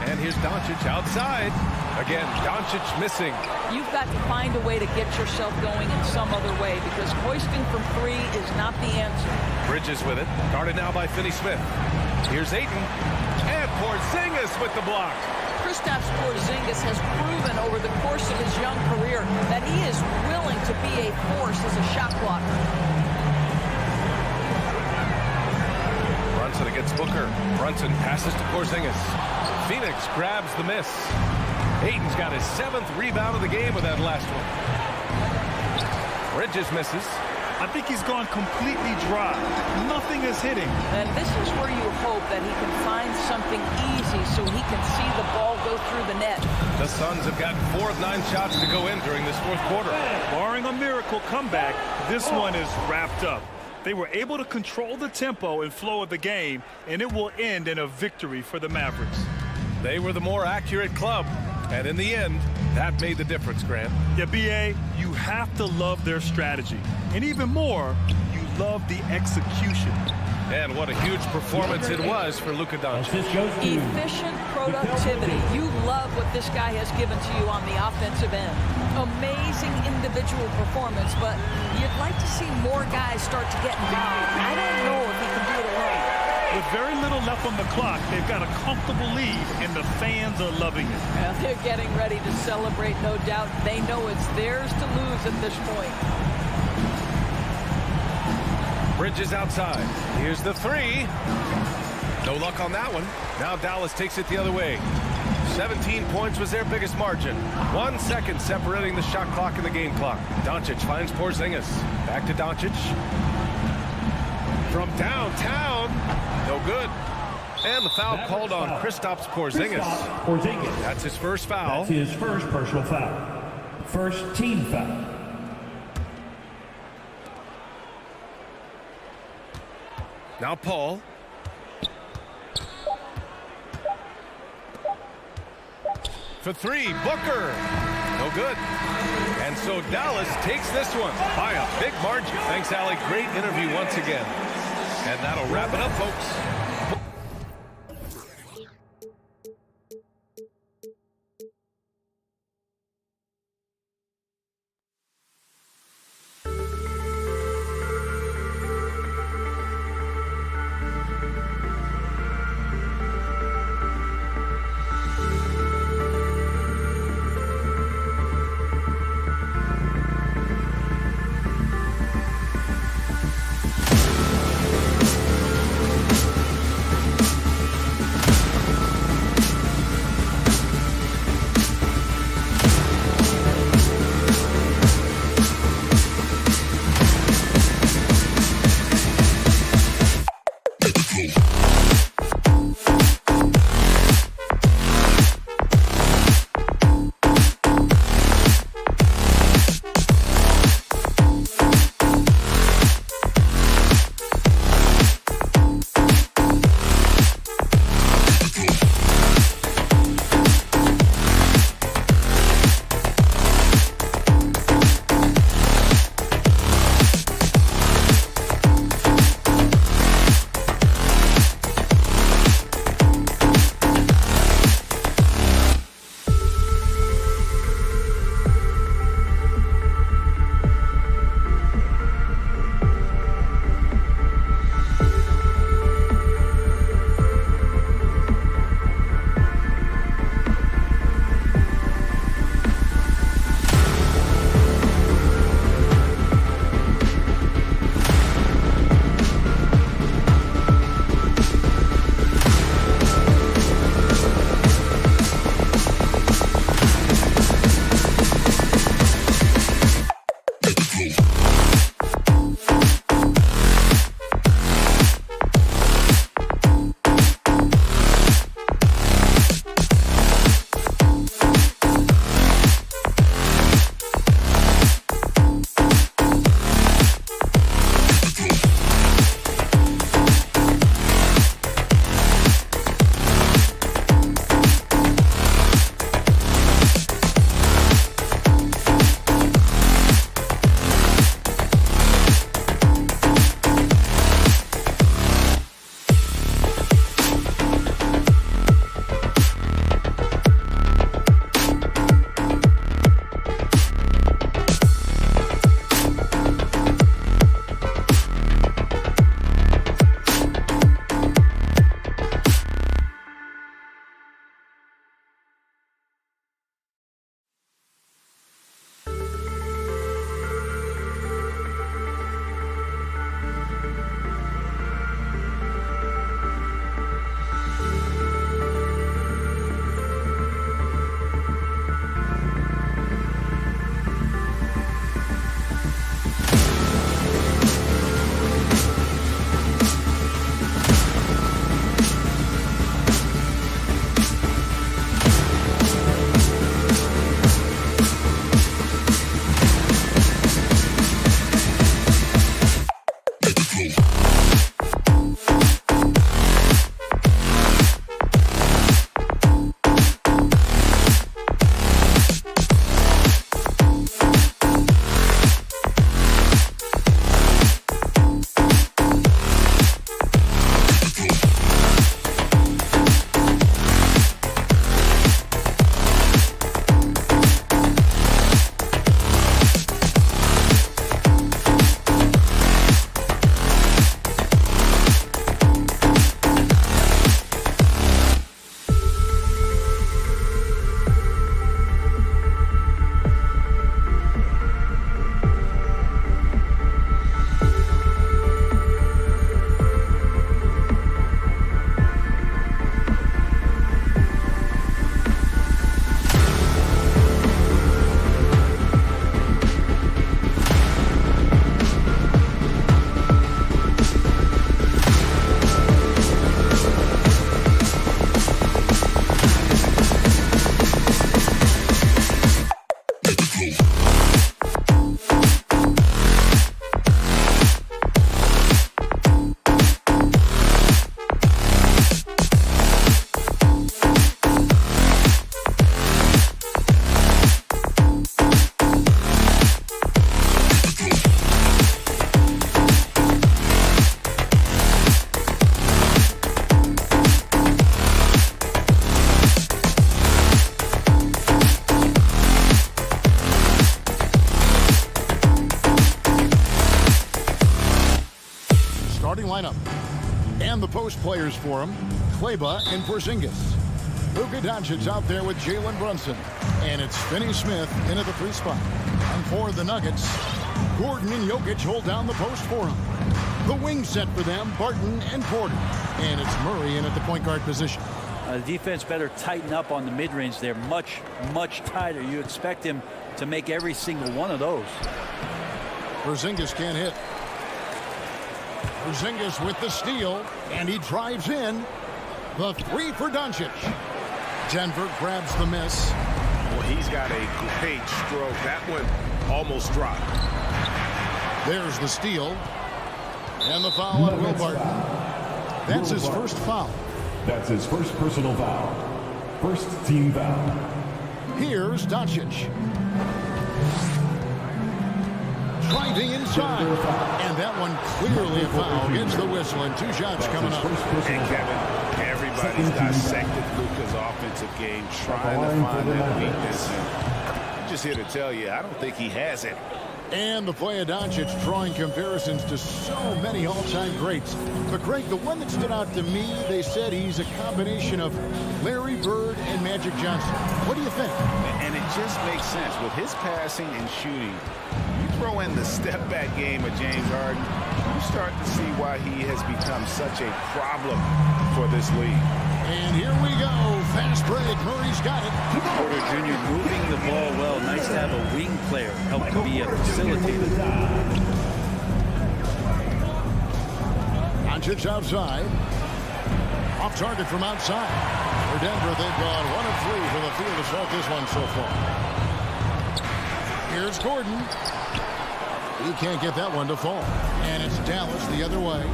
S6: And here's Doncic outside. Again, Doncic missing.
S7: You've got to find a way to get yourself going in some other way because hoisting from 3 is not the answer.
S6: Bridges with it. Guarded now by Finney-Smith. Here's Ayton. And Porzingis with the block.
S7: Kristaps Porzingis has proven over the course of his young career that he is willing to be a force as a shot blocker.
S6: Brunson against Booker. Brunson passes to Porzingis. Phoenix grabs the miss. Ayton's got his 7th rebound of the game with that last one. Bridges misses.
S8: I think he's gone completely dry. Nothing is hitting.
S7: And this is where you hope that he can find something easy so he can see the ball go through the net.
S6: The Suns have gotten 4 of 9 shots to go in during this fourth quarter.
S8: Barring a miracle comeback, this one is wrapped up. They were able to control the tempo and flow of the game, and it will end in a victory for the Mavericks.
S6: They were the more accurate club, and in the end, that made the difference, Grant.
S8: Yeah, B.A., you have to love their strategy. And even more, you love the execution.
S6: And what a huge performance it was for Luka Doncic.
S7: Efficient productivity. You love what this guy has given to you on the offensive end. Amazing individual performance, but you'd like to see more guys start to get involved. I don't know if he can do it alone.
S8: With very little left on the clock, they've got a comfortable lead, and the fans are loving it.
S7: Well, they're getting ready to celebrate, no doubt. They know it's theirs to lose at this point.
S6: Bridges outside. Here's the 3. No luck on that one. Now Dallas takes it the other way. 17 points was their biggest margin. 1 second separating the shot clock and the game clock. Doncic finds Porzingis. Back to Doncic. From downtown. No good. And the foul called on Kristaps Porzingis. That's his first foul.
S4: That's his first personal foul. First team foul.
S6: Now Paul. For 3, Booker. No good. And so Dallas takes this one by a big margin. Thanks, Allie. Great interview once again. And that'll wrap it up, folks.
S2: lineup. And the post players for him, Kleber and Porzingis. Luka Doncic out there with Jalen Brunson. And it's Finney Smith in at the 3 spot. And for the Nuggets, Gordon and Jokic hold down the post for him. The wing set for them, Barton and Porter. And it's Murray in at the point guard position.
S9: The defense better tighten up on the mid-range. They're much, much tighter. You expect him to make every single one of those.
S2: Porzingis can't hit. Porzingis with the steal, and he drives in. The 3 for Doncic. Denver grabs the miss.
S1: Well, he's got a great stroke. That one almost dropped.
S2: There's the steal. And the foul on Will Barton. That's his first foul.
S4: That's his first personal foul. First team foul.
S2: Here's Doncic. Driving inside. And that one clearly a foul. Gets the whistle and 2 shots coming up.
S1: And Kevin, everybody's dissected Luka's offensive game, trying to find that weakness. And I'm just here to tell you, I don't think he has it.
S2: And the play of Doncic drawing comparisons to so many all-time greats. But Greg, the one that stood out to me, they said he's a combination of Larry Bird and Magic Johnson. What do you think?
S1: And it just makes sense. With his passing and shooting, you throw in the step-back game of James Harden, you start to see why he has become such a problem for this league.
S2: And here we go. Fast break. Murray's got it.
S9: Porter Jr. moving the ball well. Nice to have a wing player help to be a facilitator.
S2: Doncic outside. Off target from outside. For Denver, they've gone 1 of 3 for the field assault this one so far. Here's Gordon. He can't get that one to fall. And it's Dallas the other way.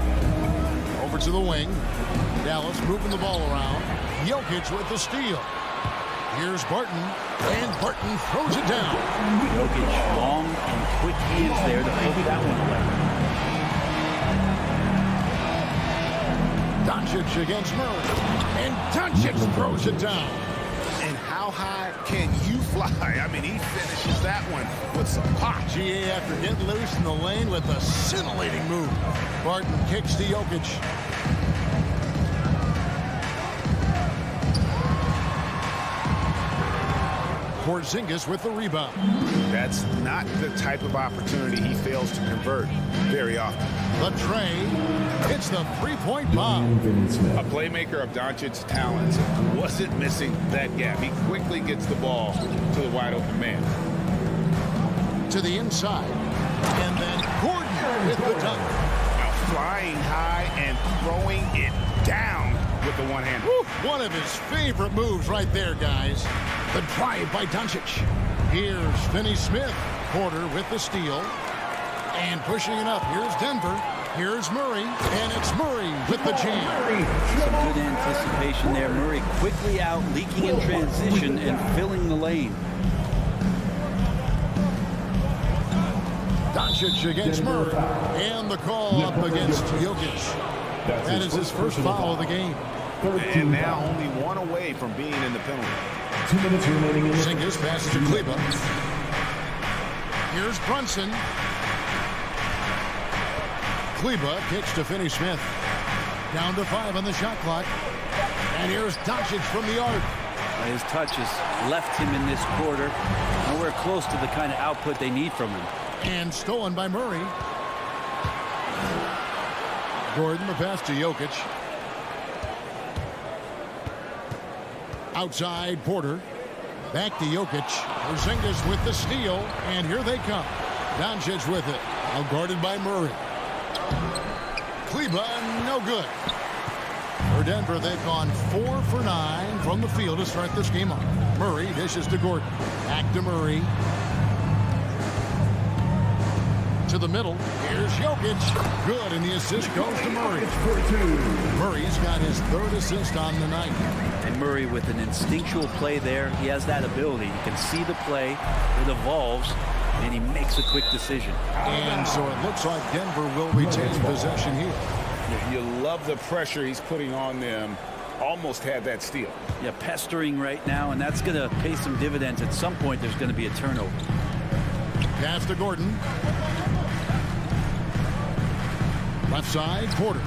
S2: Over to the wing. Dallas moving the ball around. Jokic with the steal. Here's Barton. And Barton throws it down.
S9: Jokic long and quick hands there to poke that one away.
S2: Doncic against Murray. And Doncic throws it down.
S1: And how high can you fly? I mean, he finishes that one with some pop.
S2: GA after getting loose in the lane with a scintillating move. Barton kicks to Jokic. Porzingis with the rebound.
S1: That's not the type of opportunity he fails to convert very often.
S2: The tray hits the 3-point bomb.
S1: A playmaker of Doncic's talents wasn't missing that gap. He quickly gets the ball to the wide open man.
S2: To the inside. And then Gordon with the dunk.
S1: Now flying high and throwing it down with the one hand.
S2: One of his favorite moves right there, guys. The drive by Doncic. Here's Finney Smith. Porter with the steal. And pushing it up. Here's Denver. Here's Murray. And it's Murray with the jam.
S9: Some good anticipation there. Murray quickly out, leaking in transition and filling the lane.
S2: Doncic against Murray. And the call up against Jokic. That is his first foul of the game.
S1: And now only 1 away from being in the penalty.
S4: 2 minutes remaining in the
S2: Porzingis passes to Kleber. Here's Brunson. Kleber kicks to Finney Smith. Down to 5 on the shot clock. And here's Doncic from the arc.
S9: His touch has left him in this quarter. Nowhere close to the kind of output they need from him.
S2: And stolen by Murray. Gordon, the pass to Jokic. Outside, Porter. Back to Jokic. Porzingis with the steal. And here they come. Doncic with it. Now guarded by Murray. Kleber, no good. For Denver, they've gone 4 for 9 from the field to start this game off. Murray dishes to Gordon. Back to Murray. To the middle. Here's Jokic. Good, and the assist goes to Murray. Murray's got his 3rd assist on the night.
S9: And Murray with an instinctual play there. He has that ability. You can see the play. It evolves, and he makes a quick decision.
S2: And so it looks like Denver will retain possession here.
S1: You love the pressure he's putting on them. Almost had that steal.
S9: Yeah, pestering right now, and that's going to pay some dividends. At some point, there's going to be a turnover. Pass
S2: to Gordon. Left side, Porter.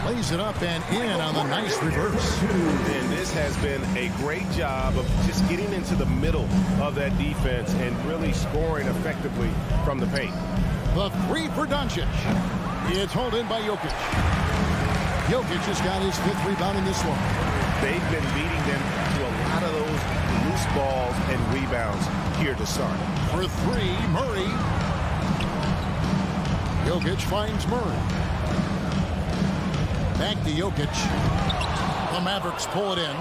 S2: Lays it up and in on the nice reverse.
S1: And this has been a great job of just getting into the middle of that defense and really scoring effectively from the paint.
S2: The three for Doncic. It's hauled in by Jokic. Jokic has got his 5th rebound in this one.
S1: They've been beating them to a lot of those loose balls and rebounds here to start.
S2: For 3, Murray. Jokic finds Murray. Back to Jokic. The Mavericks pull it in.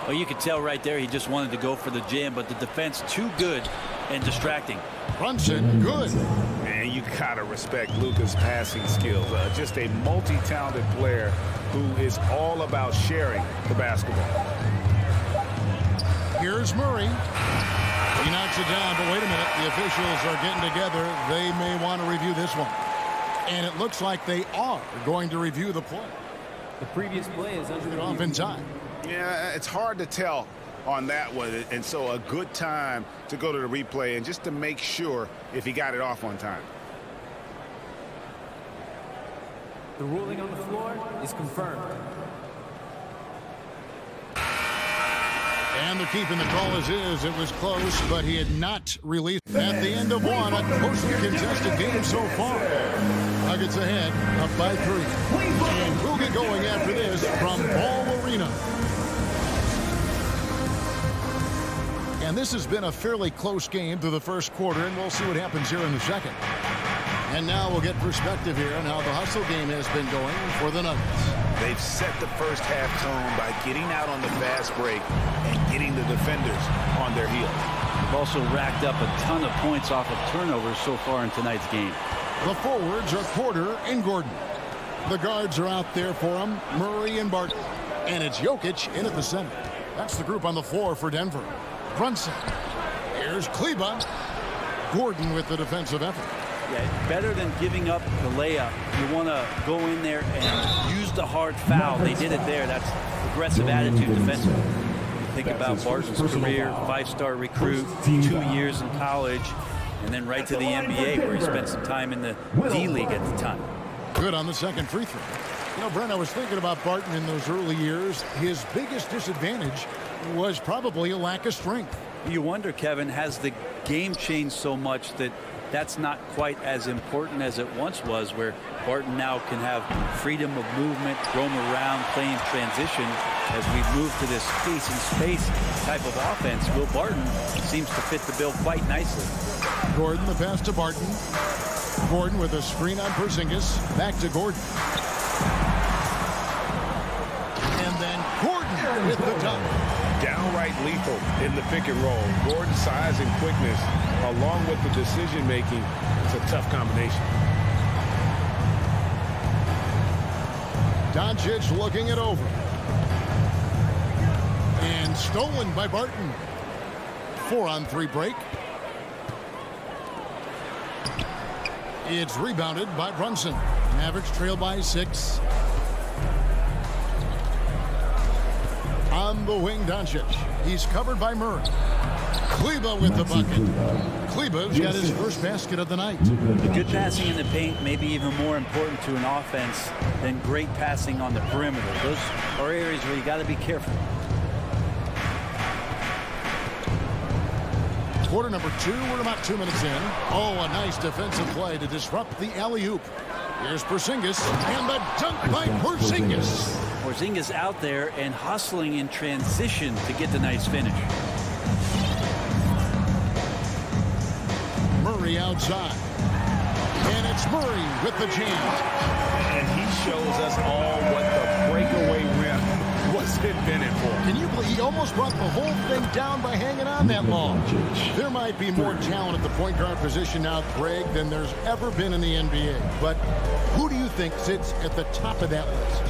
S9: Well, you could tell right there he just wanted to go for the jam, but the defense too good and distracting.
S2: Brunson, good.
S1: And you gotta respect Luka's passing skills. Just a multi-talented player who is all about sharing the basketball.
S2: Here's Murray. He knocks it down, but wait a minute. The officials are getting together. They may want to review this one. And it looks like they are going to review the play.
S10: The previous play is under
S2: off in time.
S1: Yeah, it's hard to tell on that one. And so a good time to go to the replay and just to make sure if he got it off on time.
S10: The ruling on the floor is confirmed.
S2: And they're keeping the call as is. It was close, but he had not released. At the end of one, a closely contested game so far. Nuggets ahead, up by 3. And we'll get going after this from Ball Arena. And this has been a fairly close game through the first quarter, and we'll see what happens here in the second. And now we'll get perspective here on how the hustle game has been going for the Nuggets.
S1: They've set the first half tone by getting out on the fast break and getting the defenders on their heels.
S9: They've also racked up a ton of points off of turnovers so far in tonight's game.
S2: The forwards are Porter and Gordon. The guards are out there for them, Murray and Barton. And it's Jokic in at the center. That's the group on the floor for Denver. Brunson. Here's Kleber. Gordon with the defensive effort.
S9: Yeah, better than giving up the layup. You want to go in there and use the hard foul. They did it there. That's aggressive attitude defensively. Think about Barton's career, 5-star recruit, 2 years in college, and then right to the NBA where he spent some time in the D-League at the time.
S2: Good on the second free throw. You know, Brent, I was thinking about Barton in those early years. His biggest disadvantage was probably a lack of strength.
S9: You wonder, Kevin, has the game changed so much that that's not quite as important as it once was, where Barton now can have freedom of movement, roam around, play in transition. As we move to this space type of offense, Will Barton seems to fit the bill quite nicely.
S2: Gordon, the pass to Barton. Gordon with a screen on Porzingis. Back to Gordon. And then Gordon with the dunk.
S1: Downright lethal in the pick and roll. Gordon's size and quickness, along with the decision making, it's a tough combination.
S2: Doncic looking it over. And stolen by Barton. 4-on-3 break. It's rebounded by Brunson. Mavericks trail by 6. On the wing, Doncic. He's covered by Murray. Kleber with the bucket. Kleber's got his first basket of the night.
S9: The good passing in the paint may be even more important to an offense than great passing on the perimeter. Those are areas where you got to be careful.
S2: Quarter number 2, we're about 2 minutes in. Oh, a nice defensive play to disrupt the alley-oop. Here's Porzingis, and the dunk by Porzingis.
S9: Porzingis out there and hustling in transition to get the nice finish.
S2: Murray outside. And it's Murray with the jam.
S1: And he shows us all what the breakaway rim was invented for.
S2: Can you believe he almost brought the whole thing down by hanging on that long? There might be more talent at the point guard position now, Greg, than there's ever been in the NBA. But who do you think sits at the top of that list?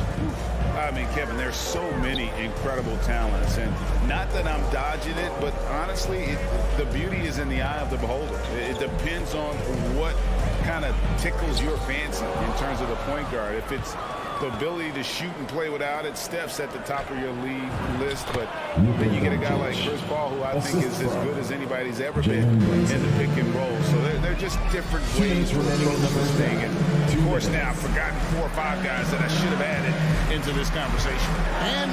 S1: I mean, Kevin, there's so many incredible talents, and not that I'm dodging it, but honestly, the beauty is in the eye of the beholder. It depends on what kind of tickles your fancy in terms of the point guard. If it's the ability to shoot and play without it. Steph's at the top of your league list, but then you get a guy like Chris Paul, who I think is as good as anybody's ever been in the pick and roll. So they're just different ways to approach this thing. And of course, now I've forgotten 4 or 5 guys that I should have added into this conversation.
S2: And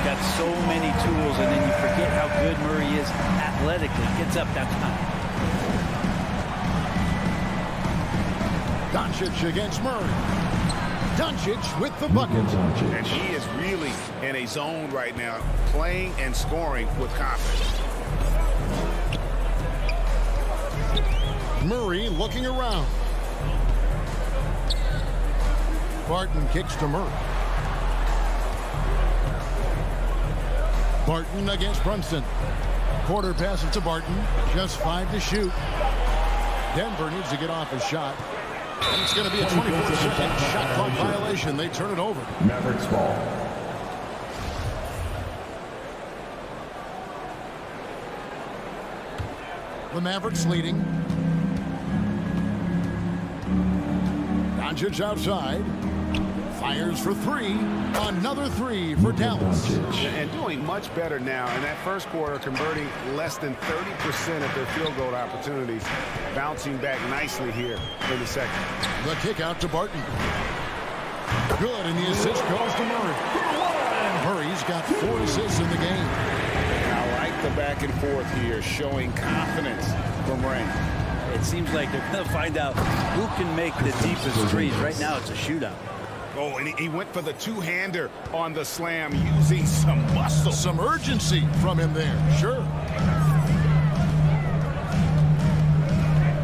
S9: got so many tools, and then you forget how good Murray is athletically. Gets up that time.
S2: Doncic against Murray. Doncic with the bucket.
S1: And he is really in a zone right now, playing and scoring with confidence.
S2: Murray looking around. Barton kicks to Murray. Barton against Brunson. Porter passes to Barton. Just 5 to shoot. Denver needs to get off his shot. And it's going to be a 24-second shot clock violation. They turn it over.
S4: Mavericks ball.
S2: The Mavericks leading. Doncic outside. Fires for 3. Another 3 for Dallas.
S1: And doing much better now in that first quarter, converting less than 30% of their field goal opportunities. Bouncing back nicely here in the second.
S2: The kick out to Barton. Good, and the assist goes to Murray. Murray's got 4 assists in the game.
S1: I like the back and forth here, showing confidence from Ray.
S9: It seems like they're going to find out who can make the deepest threes. Right now, it's a shootout.
S1: Oh, and he went for the two-hander on the slam, using some muscle.
S2: Some urgency from him there, sure.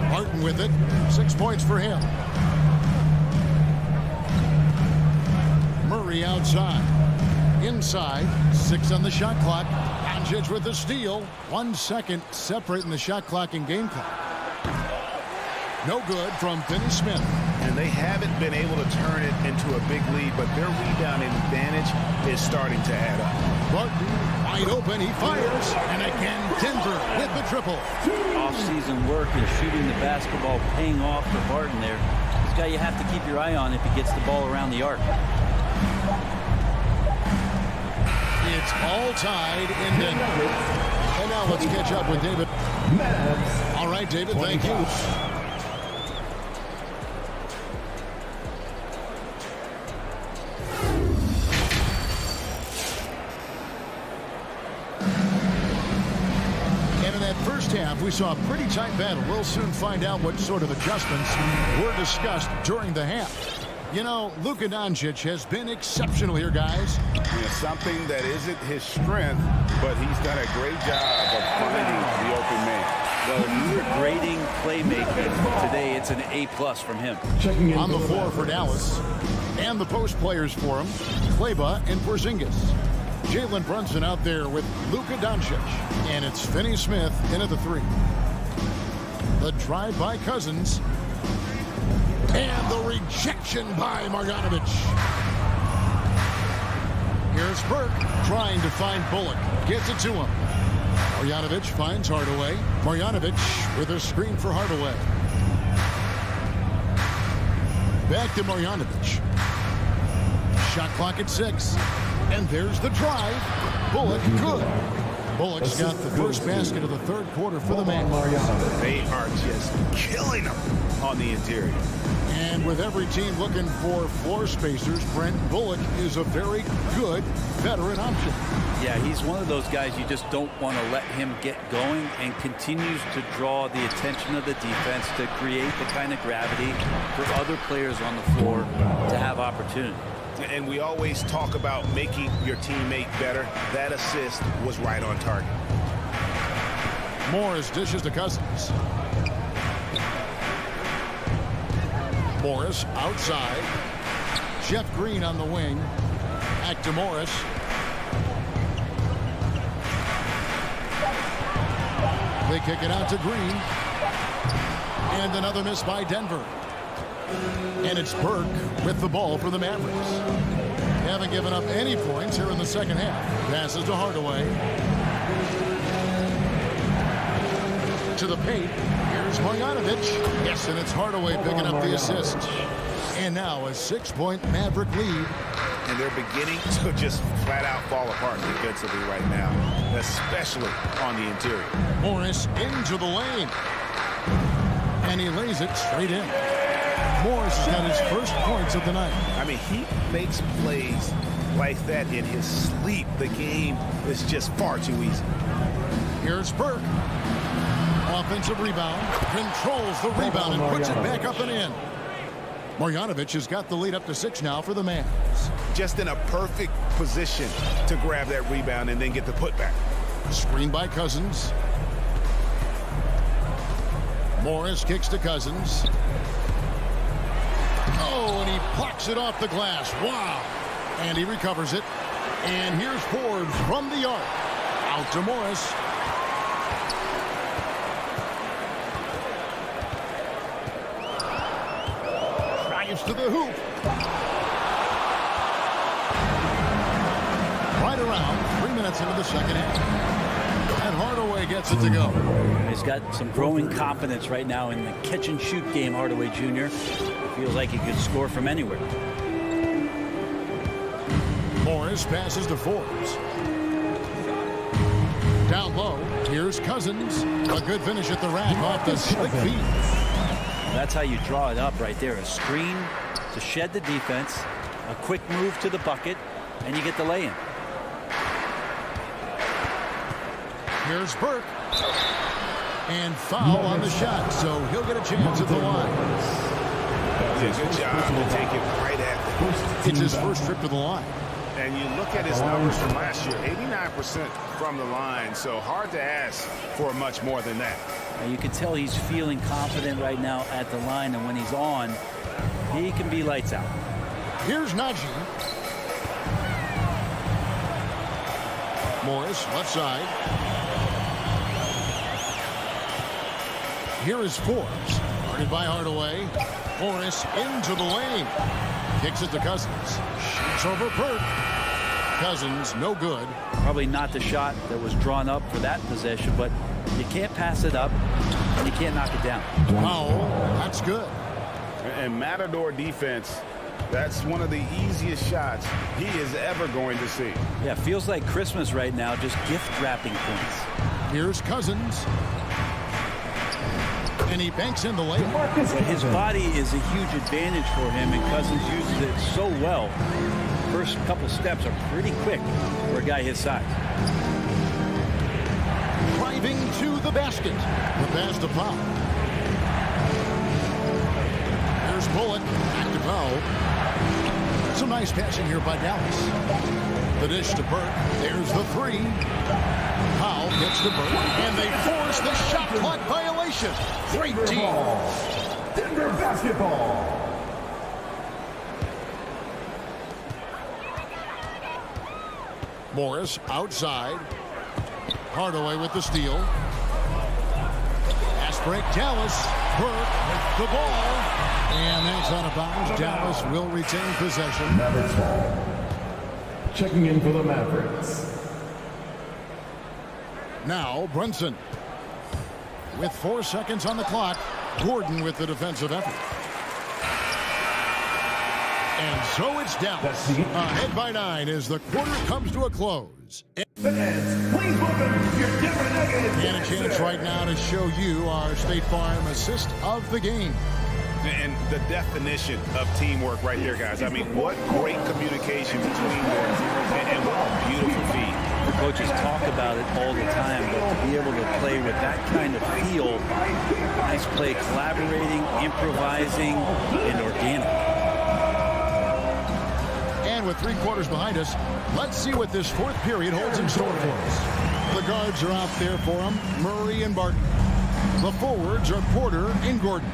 S2: Barton with it. 6 points for him. Murray outside. Inside. 6 on the shot clock. Doncic with the steal. 1 second separating the shot clock and game clock. No good from Finney Smith.
S1: And they haven't been able to turn it into a big lead, but their rebounding advantage is starting to add up.
S2: Barton wide open, he fires, and again Denver with the triple.
S9: Off-season work and shooting the basketball paying off for Barton there. This guy you have to keep your eye on if he gets the ball around the arc.
S2: It's all tied in Denver. And now let's catch up with David. All right, David, thank you. First half, we saw a pretty tight battle. We'll soon find out what sort of adjustments were discussed during the half. You know, Luka Doncic has been exceptional here, guys.
S1: Yeah, something that isn't his strength, but he's done a great job of finding the open man.
S9: Well, if you were grading playmaking today, it's an A+ from him.
S2: On the floor for Dallas, and the post players for him, Kleber and Porzingis. Jalen Brunson out there with Luka Doncic. And it's Finney Smith in at the 3. The drive by Cousins. And the rejection by Marjanovic. Here's Burke trying to find Bullock. Gets it to him. Marjanovic finds Hardaway. Marjanovic with a screen for Hardaway. Back to Marjanovic. Shot clock at 6. And there's the drive. Bullock, good. Bullock's got the first basket of the third quarter for the man.
S1: They are just killing them on the interior.
S2: And with every team looking for floor spacers, Brent, Bullock is a very good veteran option.
S9: Yeah, he's one of those guys you just don't want to let him get going, and continues to draw the attention of the defense to create the kind of gravity for other players on the floor to have opportunity.
S1: And we always talk about making your teammate better. That assist was right on target.
S2: Morris dishes to Cousins. Morris outside. Jeff Green on the wing. Back to Morris. They kick it out to Green. And another miss by Denver. And it's Burke with the ball for the Mavericks. Haven't given up any points here in the second half. Passes to Hardaway. To the paint. Here's Marjanovic. Yes, and it's Hardaway picking up the assist. And now a 6-point Maverick lead.
S1: And they're beginning to just flat out fall apart defensively right now, especially on the interior.
S2: Morris into the lane. And he lays it straight in. Morris has got his first points of the night.
S1: I mean, he makes plays like that in his sleep. The game is just far too easy.
S2: Here's Burke. Offensive rebound. Controls the rebound and puts it back up and in. Marjanovic has got the lead up to 6 now for the Mavs.
S1: Just in a perfect position to grab that rebound and then get the putback.
S2: Screen by Cousins. Morris kicks to Cousins. Oh, and he plucks it off the glass. Wow. And he recovers it. And here's Forbes from the arc. Out to Morris. Drives to the hoop. Right around 3 minutes into the second half. And Hardaway gets it to go.
S9: He's got some growing confidence right now in the catch-and-shoot game, Hardaway Jr. Feels like he could score from anywhere.
S2: Morris passes to Forbes. Down low, here's Cousins. A good finish at the rack off the slick feet.
S9: That's how you draw it up right there. A screen to shed the defense, a quick move to the bucket, and you get the lay-in.
S2: Here's Burke. And foul on the shot, so he'll get a chance at the line.
S1: Good job to take it right at
S2: It's his first trip to the line.
S1: And you look at his numbers from last year, 89% from the line, so hard to ask for much more than that.
S9: And you can tell he's feeling confident right now at the line, and when he's on, he can be lights out.
S2: Here's Najee. Morris, left side. Here is Forbes. Guarded by Hardaway. Morris into the lane. Kicks it to Cousins. Shoots over Burke. Cousins, no good.
S9: Probably not the shot that was drawn up for that possession, but you can't pass it up, and you can't knock it down.
S2: Foul. That's good.
S1: And Matador defense, that's one of the easiest shots he is ever going to see.
S9: Yeah, feels like Christmas right now, just gift wrapping points.
S2: Here's Cousins. And he banks in the layup.
S9: But his body is a huge advantage for him, and Cousins uses it so well. First couple steps are pretty quick for a guy his size.
S2: Driving to the basket. The pass to Powell. Here's Bullock. Back to Powell. Some nice passing here by Dallas. The dish to Burke. There's the three. Powell gets to Burke. And they force the shot clock violation. Great team.
S4: Denver basketball.
S2: Morris outside. Hardaway with the steal. Pass break, Dallas. Burke with the ball. And that's out of bounds. Dallas will retain possession.
S4: Mavericks ball. Checking in for the Mavericks.
S2: Now Brunson. With 4 seconds on the clock. Gordon with the defensive effort. And so it's Dallas. Ahead by 9 as the quarter comes to a close.
S4: Fans, please welcome your Denver Nuggets.
S2: And a chance right now to show you our State Farm assist of the game.
S1: And the definition of teamwork right there, guys. I mean, what great communication between them. And what a beautiful feed.
S9: The coaches talk about it all the time, but to be able to play with that kind of feel, nice play, collaborating, improvising, and organic.
S2: And with 3 quarters behind us, let's see what this fourth period holds in store for us. The guards are out there for them, Murray and Barton. The forwards are Porter and Gordon.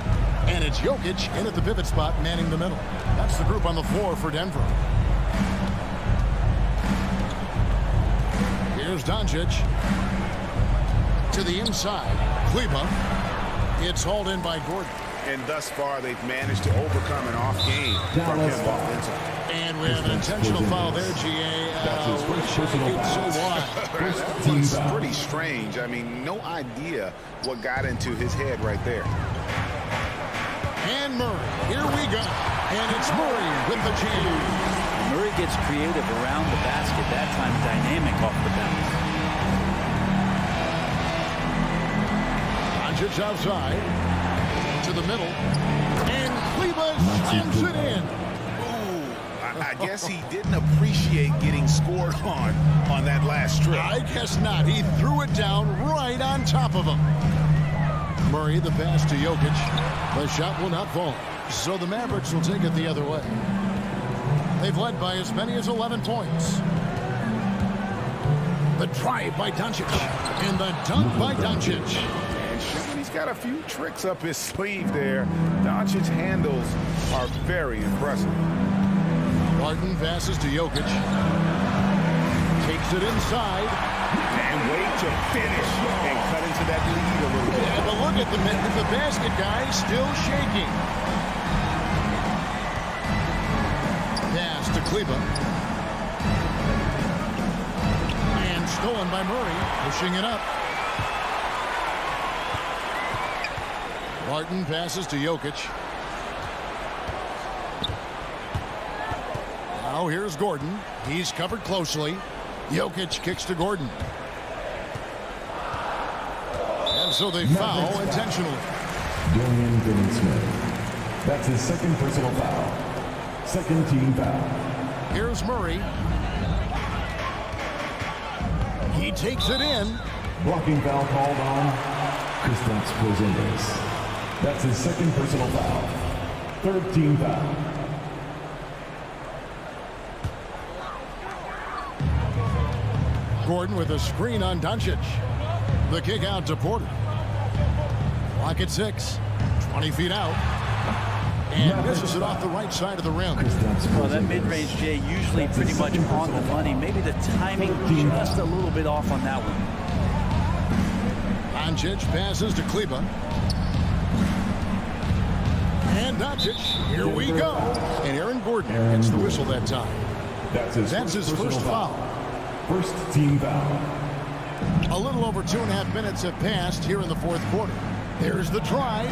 S2: And it's Jokic in at the pivot spot, manning the middle. That's the group on the floor for Denver. Here's Doncic. To the inside. Kleba. It's hauled in by Gordon.
S1: And thus far, they've managed to overcome an off game from him offensively.
S2: And we have an intentional foul there, GA.
S1: That was pretty strange. I mean, no idea what got into his head right there.
S2: And Murray, here we go. And it's Murray with the jam.
S9: Murray gets creative around the basket. That time dynamic off the bounce.
S2: Doncic outside to the middle. And Kleber slams it in.
S1: I guess he didn't appreciate getting scored on that last strip.
S2: I guess not. He threw it down right on top of him. Murray, the pass to Jokic. The shot will not fall. So the Mavericks will take it the other way. They've led by as many as 11 points. The drive by Doncic. And the dunk by Doncic.
S1: And Sean, he's got a few tricks up his sleeve there. Doncic's handles are very impressive.
S2: Barton passes to Jokic. Takes it inside.
S1: And wait to finish and cut into that lead a little bit.
S2: Yeah, but look at the basket guy still shaking. Pass to Kleber. And stolen by Murray. Pushing it up. Barton passes to Jokic. Now here's Gordon. He's covered closely. Jokic kicks to Gordon. And so they foul intentionally.
S4: Dorian Finney-Smith. That's his second personal foul. Second team foul.
S2: Here's Murray. He takes it in.
S4: Blocking foul called on Kristaps Porzingis. That's his second personal foul. Third team foul.
S2: Gordon with a screen on Doncic. The kick out to Porter. Clock at 6. 20 feet out. And misses it off the right side of the rim.
S9: Well, that mid-range, Jay, usually pretty much on the money. Maybe the timing just a little bit off on that one.
S2: Doncic passes to Kleber. And Doncic, here we go. And Aaron Gordon gets the whistle that time. That's his first foul.
S4: First team foul.
S2: A little over 2.5 minutes have passed here in the fourth quarter. There's the drive.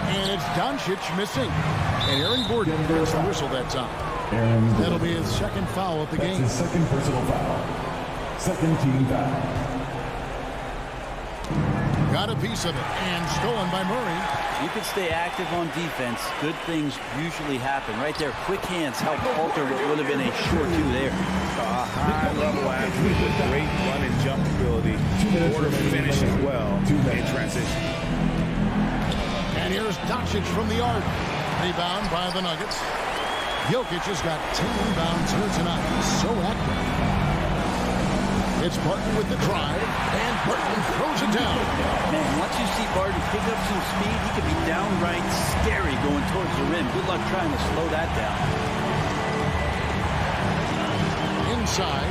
S2: And it's Doncic missing. And Aaron Gordon gets the whistle that time. That'll be his second foul of the game.
S4: That's his second personal foul. Second team foul.
S2: Got a piece of it. And stolen by Murray.
S9: You can stay active on defense. Good things usually happen. Right there, quick hands help alter what would have been a short two there.
S1: A high-level athlete with great run and jump ability. Porter finishes well in transition.
S2: And here's Doncic from the arc. Rebound by the Nuggets. Jokic has got 10 rebounds here tonight. He's so active. It's Barton with the drive, and Barton throws it down.
S9: Man, once you see Barton pick up some speed, he can be downright scary going towards the rim. Good luck trying to slow that down.
S2: Inside,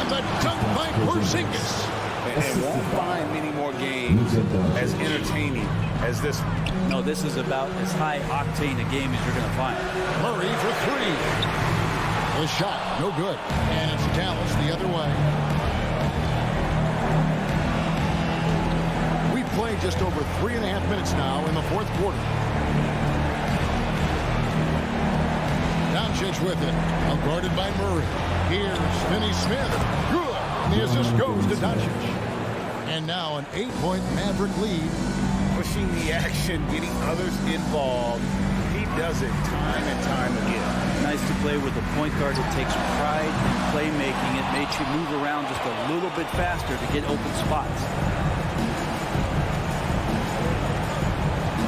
S2: and the dunk by Porzingis.
S1: And won't find many more games as entertaining as this.
S9: No, this is about as high-octane a game as you're going to find.
S2: Murray for three. The shot, no good. And it's Dallas the other way. We've played just over 3.5 minutes now in the fourth quarter. Doncic with it. Now guarded by Murray. Here's Finney-Smith. Good. And the assist goes to Doncic. And now an 8-point Maverick lead.
S1: Pushing the action, getting others involved. He does it time and time again.
S9: Nice to play with a point guard that takes pride in playmaking. It makes you move around just a little bit faster to get open spots.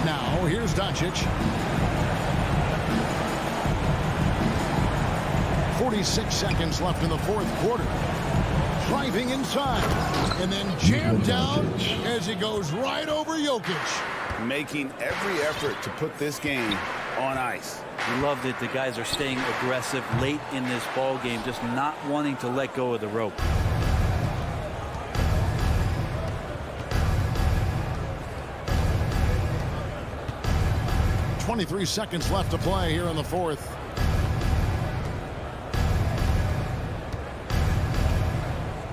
S2: Now, here's Doncic. 46 seconds left in the fourth quarter. Driving inside. And then jammed down as he goes right over Jokic.
S1: Making every effort to put this game on ice.
S9: We love that the guys are staying aggressive late in this ball game, just not wanting to let go of the rope.
S2: .23 seconds left to play here in the fourth.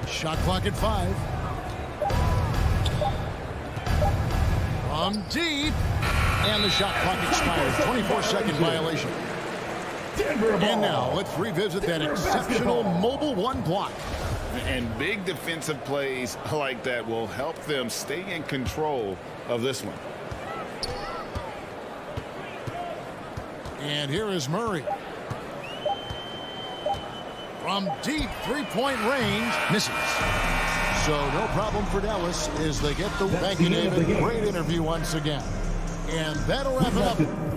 S2: Shot clock at 5. From deep. And the shot clock expires. 24-second violation. And now let's revisit that exceptional Mobile One block.
S1: And big defensive plays like that will help them stay in control of this one.
S2: And here is Murray. From deep three-point range, misses. So no problem for Dallas as they get the thank you, David. Great interview once again. And that'll wrap it up.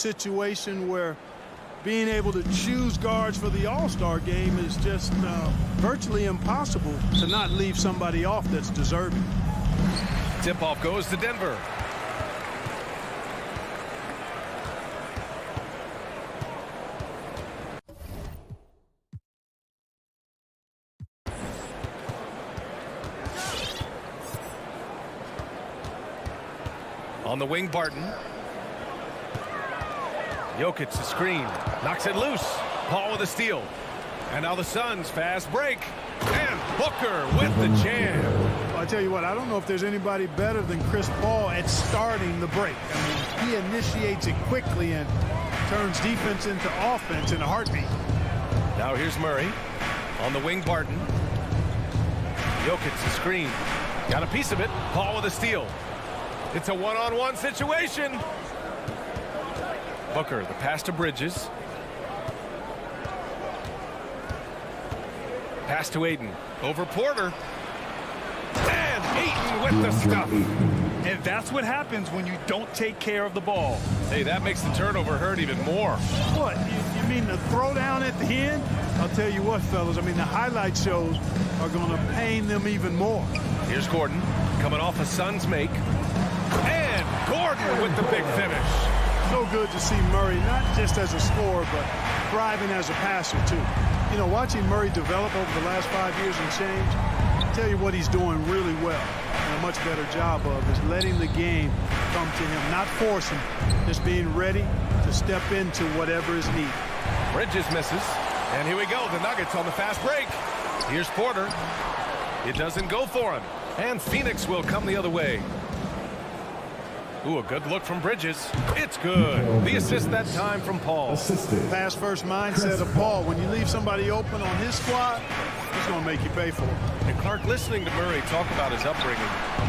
S3: situation where being able to choose guards for the All-Star game is just virtually impossible to not leave somebody off that's deserving.
S6: Tip-off goes to Denver. On the wing, Barton. Jokic the screen. Knocks it loose. Paul with a steal. And now the Suns fast break. And Booker with the jam.
S3: Well, I tell you what, I don't know if there's anybody better than Chris Paul at starting the break. I mean, he initiates it quickly and turns defense into offense in a heartbeat.
S6: Now here's Murray. On the wing, Barton. Jokic the screen. Got a piece of it. Paul with a steal. It's a one-on-one situation. Booker, the pass to Bridges. Pass to Ayton. Over Porter. And Ayton with the stuff.
S8: And that's what happens when you don't take care of the ball.
S6: Hey, that makes the turnover hurt even more.
S3: What, you mean the throwdown at the end? I'll tell you what, fellas, I mean, the highlight shows are going to pain them even more.
S6: Here's Gordon coming off a Suns make. And Gordon with the big finish.
S3: So good to see Murray, not just as a scorer, but thriving as a passer, too. You know, watching Murray develop over the last 5 years and change, I'll tell you what he's doing really well and a much better job of is letting the game come to him, not forcing, just being ready to step into whatever is needed.
S6: Bridges misses. And here we go, the Nuggets on the fast break. Here's Porter. It doesn't go for him. And Phoenix will come the other way. Ooh, a good look from Bridges. It's good. The assist that time from Paul.
S3: Pass first mindset of Paul. When you leave somebody open on his squad, he's going to make you pay for it.
S6: And Clark, listening to Murray talk about his upbringing,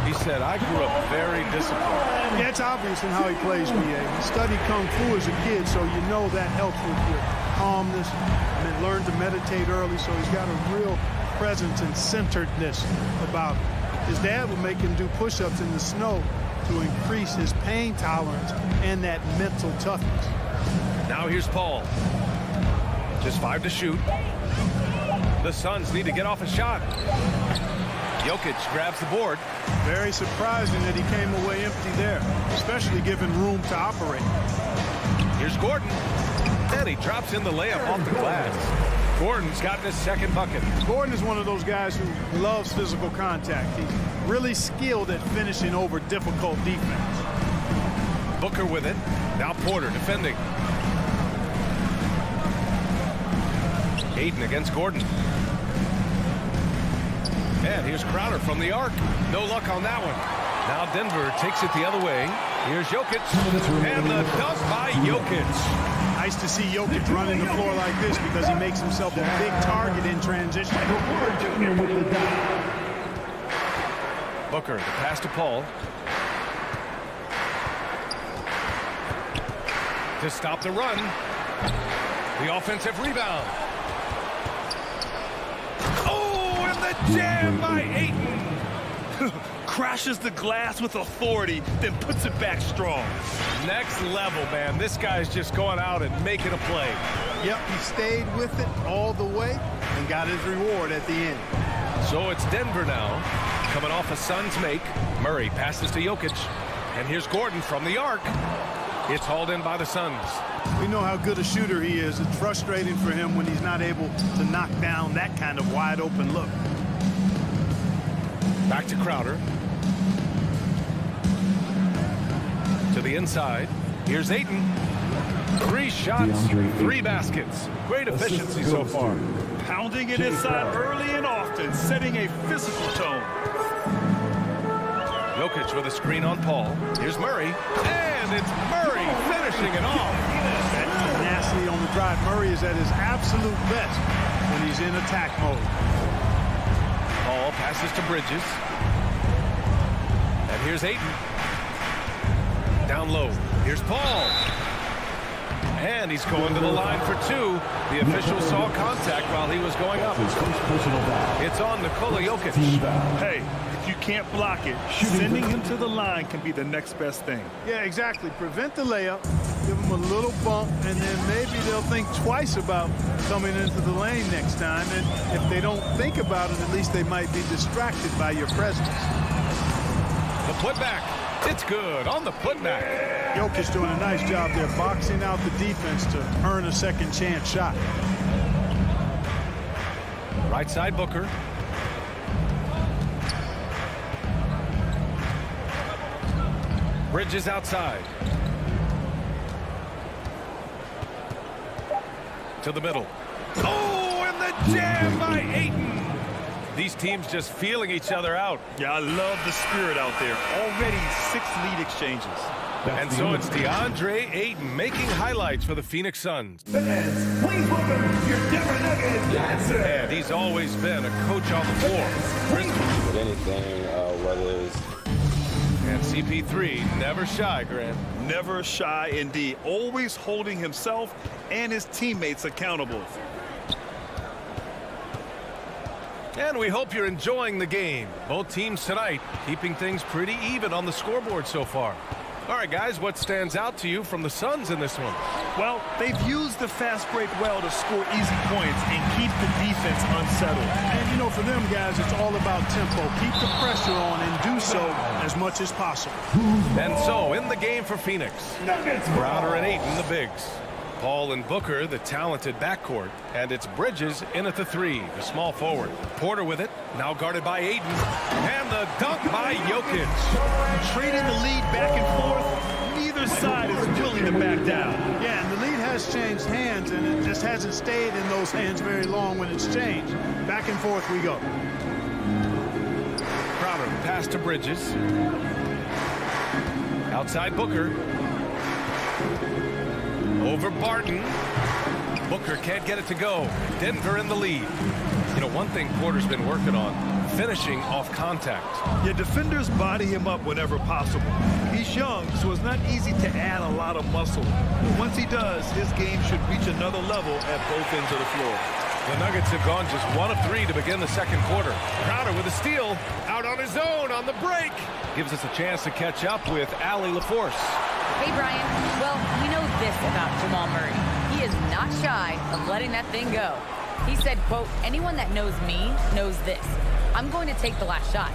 S6: he said, I grew up very disciplined.
S3: Yeah, it's obvious in how he plays, B.A. He studied Kung Fu as a kid, so you know that helps with your calmness. And then learned to meditate early, so he's got a real presence and centeredness about him. His dad would make him do push-ups in the snow to increase his pain tolerance and that mental toughness.
S6: Now here's Paul. Just 5 to shoot. The Suns need to get off a shot. Jokic grabs the board.
S3: Very surprising that he came away empty there, especially given room to operate.
S6: Here's Gordon. And he drops in the layup off the glass. Gordon's gotten his second bucket.
S3: Gordon is one of those guys who loves physical contact. He's really skilled at finishing over difficult defense.
S6: Booker with it. Now Porter defending. Ayton against Gordon. And here's Crowder from the arc. No luck on that one. Now Denver takes it the other way. Here's Jokic. And the dunk by Jokic.
S3: Nice to see Jokic running the floor like this because he makes himself a big target in transition.
S6: Booker, the pass to Paul. To stop the run. The offensive rebound. Oh, and the jam by Ayton.
S8: Crashes the glass with authority, then puts it back strong.
S6: Next level, man. This guy's just going out and making a play.
S3: Yep, he stayed with it all the way and got his reward at the end.
S6: So it's Denver now. Coming off a Suns make. Murray passes to Jokic. And here's Gordon from the arc. It's hauled in by the Suns.
S3: We know how good a shooter he is. It's frustrating for him when he's not able to knock down that kind of wide open look.
S6: Back to Crowder. To the inside. Here's Ayton. 3 shots, 3 baskets. Great efficiency so far.
S8: Pounding it inside early and often, setting a physical tone.
S6: Jokic with a screen on Paul. Here's Murray. And it's Murray finishing it off.
S3: That tenacity on the drive. Murray is at his absolute best when he's in attack mode.
S6: Paul passes to Bridges. And here's Ayton. Down low. Here's Paul. And he's going to the line for two. The official saw contact while he was going up.
S4: His first personal foul.
S6: It's on Nikola Jokic.
S8: Hey, if you can't block it, sending him to the line can be the next best thing.
S3: Yeah, exactly. Prevent the layup, give them a little bump, and then maybe they'll think twice about coming into the lane next time. And if they don't think about it, at least they might be distracted by your presence.
S6: The putback. It's good on the putback.
S3: Jokic doing a nice job there, boxing out the defense to earn a second chance shot.
S6: Right side Booker. Bridges outside. To the middle. Oh, and the jam by Ayton. These teams just feeling each other out.
S8: Yeah, I love the spirit out there. Already 6 lead exchanges.
S6: And so it's DeAndre Ayton making highlights for the Phoenix Suns.
S4: Fans, please welcome your Denver Nuggets dancer.
S6: And he's always been a coach on the floor.
S11: With anything, whether it's...
S6: And CP3, never shy, Grant.
S8: Never shy indeed. Always holding himself and his teammates accountable.
S6: And we hope you're enjoying the game. Both teams tonight keeping things pretty even on the scoreboard so far. All right, guys, what stands out to you from the Suns in this one?
S8: Well, they've used the fast break well to score easy points and keep the defense unsettled.
S3: And, you know, for them guys, it's all about tempo. Keep the pressure on and do so as much as possible.
S6: And so, in the game for Phoenix, Crowder and Ayton, the bigs. Paul and Booker, the talented backcourt. And it's Bridges in at the 3, the small forward. Porter with it, now guarded by Ayton. And the dunk by Jokic.
S8: Trading the lead back and forth, neither side is willing to back down.
S3: Yeah, and the lead has changed hands, and it just hasn't stayed in those hands very long when it's changed. Back and forth we go.
S6: Crowder, pass to Bridges. Outside Booker. Over Barton. Booker can't get it to go. Denver in the lead. You know, one thing Porter's been working on, finishing off contact.
S8: Yeah, defenders body him up whenever possible. He's young, so it's not easy to add a lot of muscle. But once he does, his game should reach another level at both ends of the floor.
S6: The Nuggets have gone just 1 of 3 to begin the second quarter. Crowder with a steal, out on his own on the break. Gives us a chance to catch up with Allie LaForce.
S12: Hey, Brian. Well, we know this about Jamal Murray. He is not shy of letting that thing go. He said, quote, anyone that knows me knows this. I'm going to take the last shot.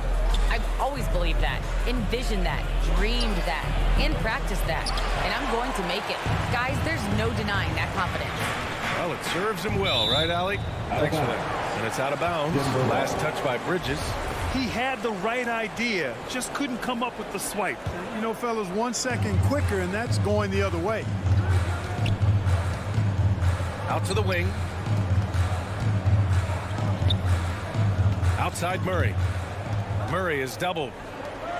S12: I've always believed that, envisioned that, dreamed that, and practiced that. And I'm going to make it. Guys, there's no denying that confidence.
S6: Well, it serves him well, right, Allie? Thanks for that. And it's out of bounds. Last touch by Bridges.
S8: He had the right idea, just couldn't come up with the swipe.
S3: You know, fellas, 1 second quicker, and that's going the other way.
S6: Out to the wing. Outside Murray. Murray is doubled.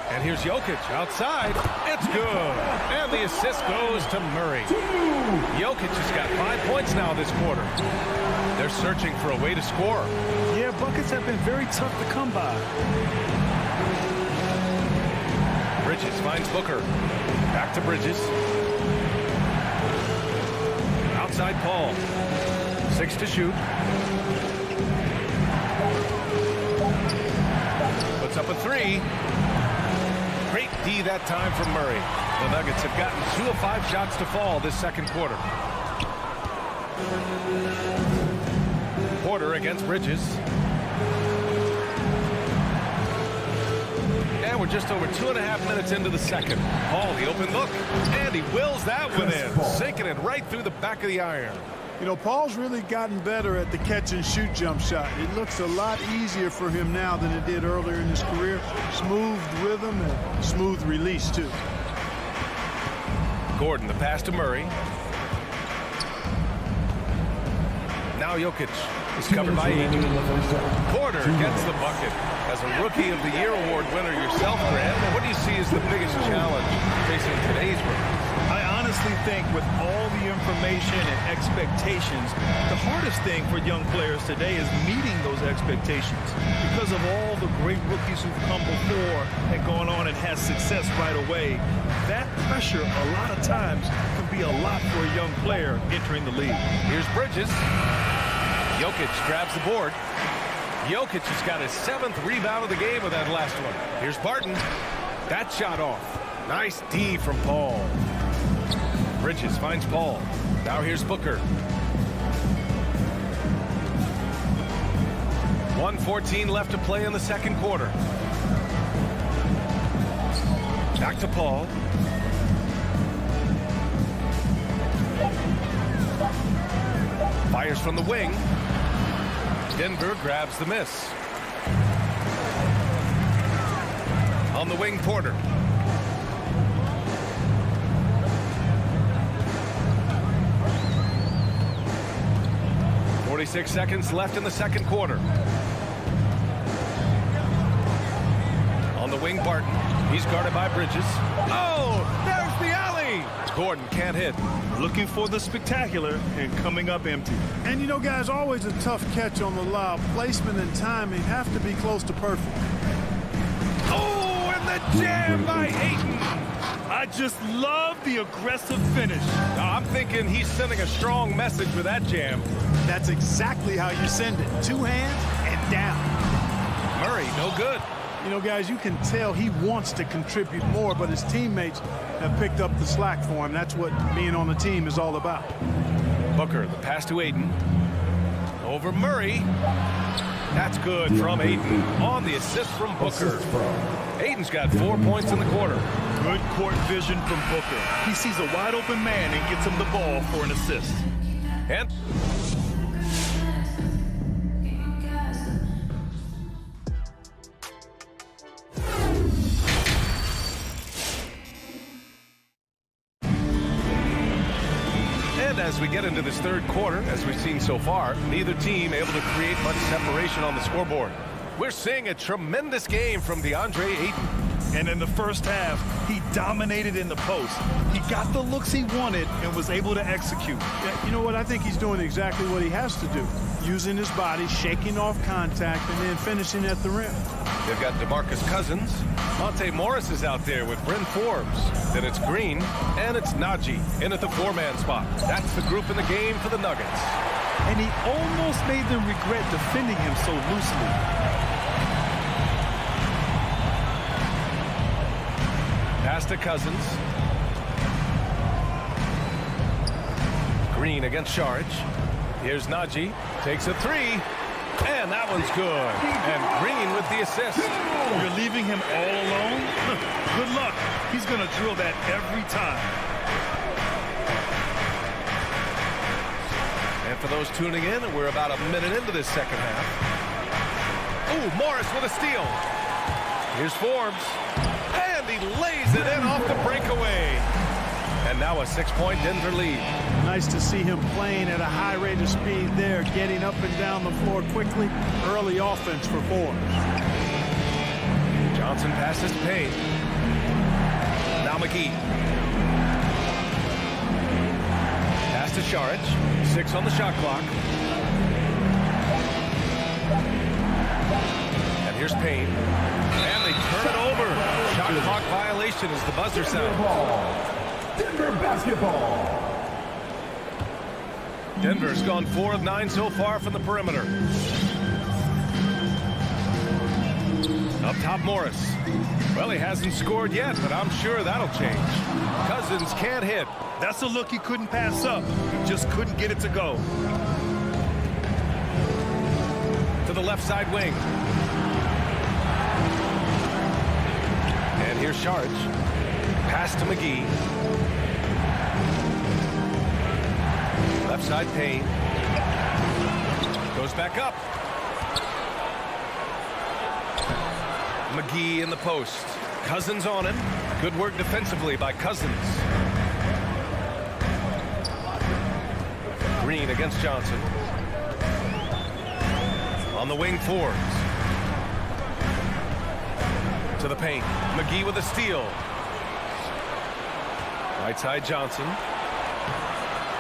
S6: And here's Jokic outside. It's good. And the assist goes to Murray. Jokic has got 5 points now this quarter. They're searching for a way to score.
S8: Yeah, buckets have been very tough to come by.
S6: Bridges finds Booker. Back to Bridges. Outside Paul. 6 to shoot. Puts up a 3. Great D that time from Murray. The Nuggets have gotten 2 of 5 shots to fall this second quarter. Porter against Bridges. And we're just over 2.5 minutes into the second. Paul, the open look, and he wills that one in, sinking it right through the back of the iron.
S3: You know, Paul's really gotten better at the catch-and-shoot jump shot. It looks a lot easier for him now than it did earlier in his career. Smooth rhythm and smooth release, too.
S6: Gordon, the pass to Murray. Now Jokic is covered by Ayton. Porter gets the bucket. As a Rookie of the Year award winner yourself, Grant, what do you see as the biggest challenge facing today's rookies?
S8: I honestly think with all the information and expectations, the hardest thing for young players today is meeting those expectations. Because of all the great rookies who've come before and gone on and had success right away, that pressure a lot of times can be a lot for a young player entering the league.
S6: Here's Bridges. Jokic grabs the board. Jokic has got his 7th rebound of the game with that last one. Here's Barton. That shot off. Nice D from Paul. Bridges finds Paul. Now here's Booker. 1:14 left to play in the second quarter. Back to Paul. Fires from the wing. Denver grabs the miss. On the wing, Porter. .46 seconds left in the second quarter. On the wing, Barton. He's guarded by Bridges. Oh, there's the alley. Gordon can't hit.
S8: Looking for the spectacular and coming up empty.
S3: And you know, guys, always a tough catch on the lob. Placement and timing have to be close to perfect.
S6: Oh, and the jam by Ayton.
S8: I just love the aggressive finish.
S6: I'm thinking he's sending a strong message with that jam.
S3: That's exactly how you send it. 2 hands and down.
S6: Murray, no good.
S3: You know, guys, you can tell he wants to contribute more, but his teammates have picked up the slack for him. That's what being on the team is all about.
S6: Booker, the pass to Ayton. Over Murray. That's good from Ayton on the assist from Booker. Ayton's got 4 points in the quarter.
S8: Good court vision from Booker. He sees a wide open man and gets him the ball for an assist.
S6: And as we get into this third quarter, as we've seen so far, neither team able to create much separation on the scoreboard. We're seeing a tremendous game from DeAndre Ayton.
S8: And in the first half, he dominated in the post. He got the looks he wanted and was able to execute.
S3: Yeah, you know what? I think he's doing exactly what he has to do. Using his body, shaking off contact, and then finishing at the rim.
S6: They've got DeMarcus Cousins. Monte Morris is out there with Bryn Forbes. Then it's Green, and it's Najee in at the 4-man spot. That's the group in the game for the Nuggets.
S8: And he almost made them regret defending him so loosely.
S6: Pass to Cousins. Green against Sharge. Here's Najee. Takes a 3. And that one's good. And Green with the assist.
S8: You're leaving him all alone? Good luck. He's going to drill that every time.
S6: And for those tuning in, we're about a minute into this second half. Ooh, Morris with a steal. Here's Forbes. And he lays it in off the breakaway. And now a 6-point Denver lead.
S3: Nice to see him playing at a high rate of speed there, getting up and down the floor quickly. Early offense for Forbes.
S6: Johnson passes to Payne. Now McGee. Pass to Saric. 6 on the shot clock. And here's Payne. And they turn it over. Shot clock violation as the buzzer sounds.
S4: Denver basketball.
S6: Denver's gone 4 of 9 so far from the perimeter. Up top, Morris. Well, he hasn't scored yet, but I'm sure that'll change. Cousins can't hit.
S8: That's a look he couldn't pass up. He just couldn't get it to go.
S6: To the left side wing. And here's Sharge. Pass to McGee. Left side Payne. Goes back up. McGee in the post. Cousins on him. Good work defensively by Cousins. Green against Johnson. On the wing, Forbes. To the paint. McGee with a steal. Right side Johnson.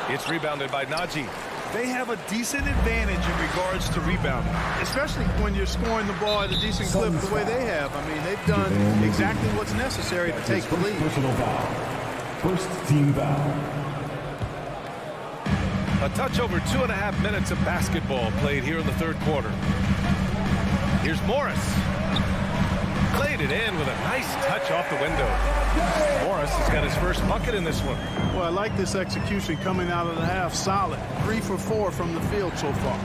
S6: It's rebounded by Najee.
S8: They have a decent advantage in regards to rebounding.
S3: Especially when you're scoring the ball at a decent clip the way they have. I mean, they've done exactly what's necessary to take the lead.
S4: Personal foul. First team foul.
S6: A touch over 2.5 minutes of basketball played here in the third quarter. Here's Morris. Played it in with a nice touch off the window. Morris has got his first bucket in this one.
S3: Well, I like this execution coming out of the half. Solid. 3 for 4 from the field so far.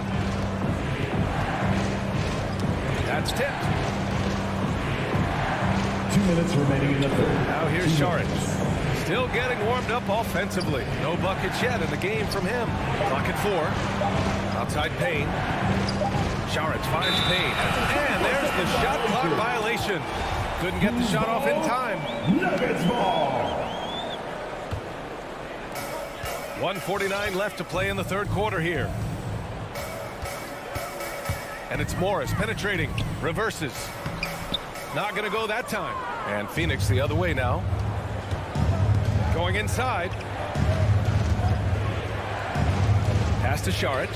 S6: That's tipped.
S4: 2 minutes remaining in the third.
S6: Now here's Šarić. Still getting warmed up offensively. No buckets yet in the game from him. Clock at 4. Outside Payne. Šarić finds Payne. And there's the shot clock violation. Couldn't get the shot off in time.
S4: Nuggets ball.
S6: 1:49 left to play in the third quarter here. And it's Morris penetrating. Reverses. Not going to go that time. And Phoenix the other way now. Going inside. Pass to Šarić.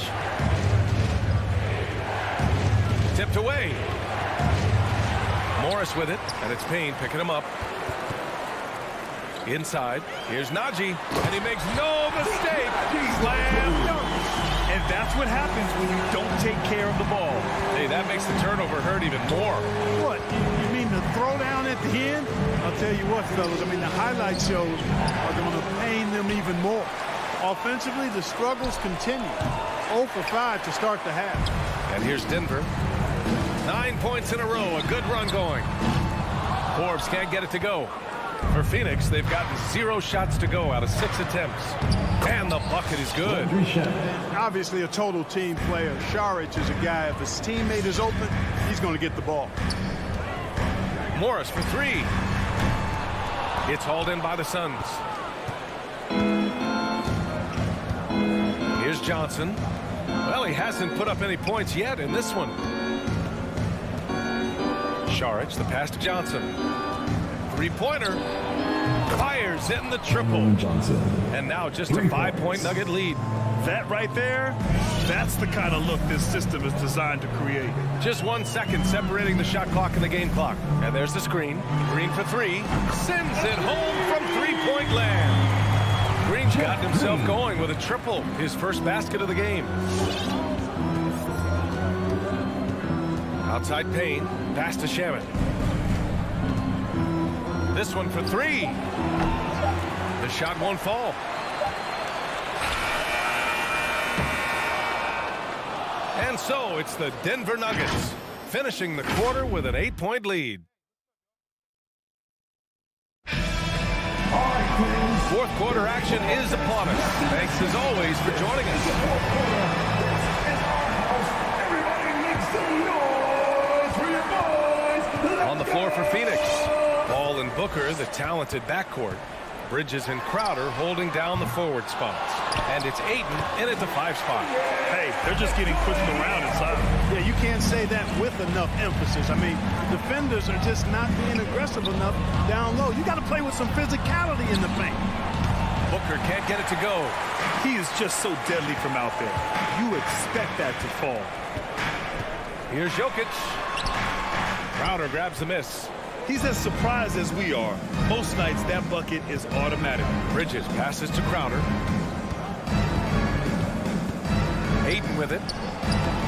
S6: Tipped away. Morris with it, and it's Payne picking him up. Inside. Here's Naji, and he makes no mistake. Slam dunk.
S8: And that's what happens when you don't take care of the ball.
S6: Hey, that makes the turnover hurt even more.
S3: What? You mean the throwdown at the end? I'll tell you what, fellas. I mean, the highlight shows are going to pain them even more. Offensively, the struggles continue. 0 for 5 to start the half.
S6: And here's Denver. 9 points in a row. A good run going. Forbes can't get it to go. For Phoenix, they've gotten 0 shots to go out of 6 attempts. And the bucket is good.
S3: Obviously a total team player. Šarić is a guy, if his teammate is open, he's going to get the ball.
S6: Morris for 3. It's hauled in by the Suns. Here's Johnson. Well, he hasn't put up any points yet in this one. Šarić, the pass to Johnson. 3-pointer. Fires in the triple. And now just a 5-point Nugget lead.
S8: That right there, that's the kind of look this system is designed to create.
S6: Just 1 second separating the shot clock and the game clock. And there's the screen. Green for 3. Sends it home from 3-point land. Green's got himself going with a triple. His first basket of the game. Outside Payne. Pass to Shamet. This one for 3. The shot won't fall. And so it's the Denver Nuggets finishing the quarter with an 8-point lead. Fourth quarter action is upon us. Thanks as always for joining us. On the floor for Phoenix. Ball and Booker, the talented backcourt. Bridges and Crowder holding down the forward spots. And it's Ayton in at the 5 spot.
S8: Hey, they're just getting pushed around inside.
S3: Yeah, you can't say that with enough emphasis. I mean, defenders are just not being aggressive enough down low. You got to play with some physicality in the paint.
S6: Booker can't get it to go.
S8: He is just so deadly from out there. You expect that to fall.
S6: Here's Jokic. Crowder grabs the miss.
S8: He's as surprised as we are. Most nights, that bucket is automatic.
S6: Bridges passes to Crowder. Ayton with it.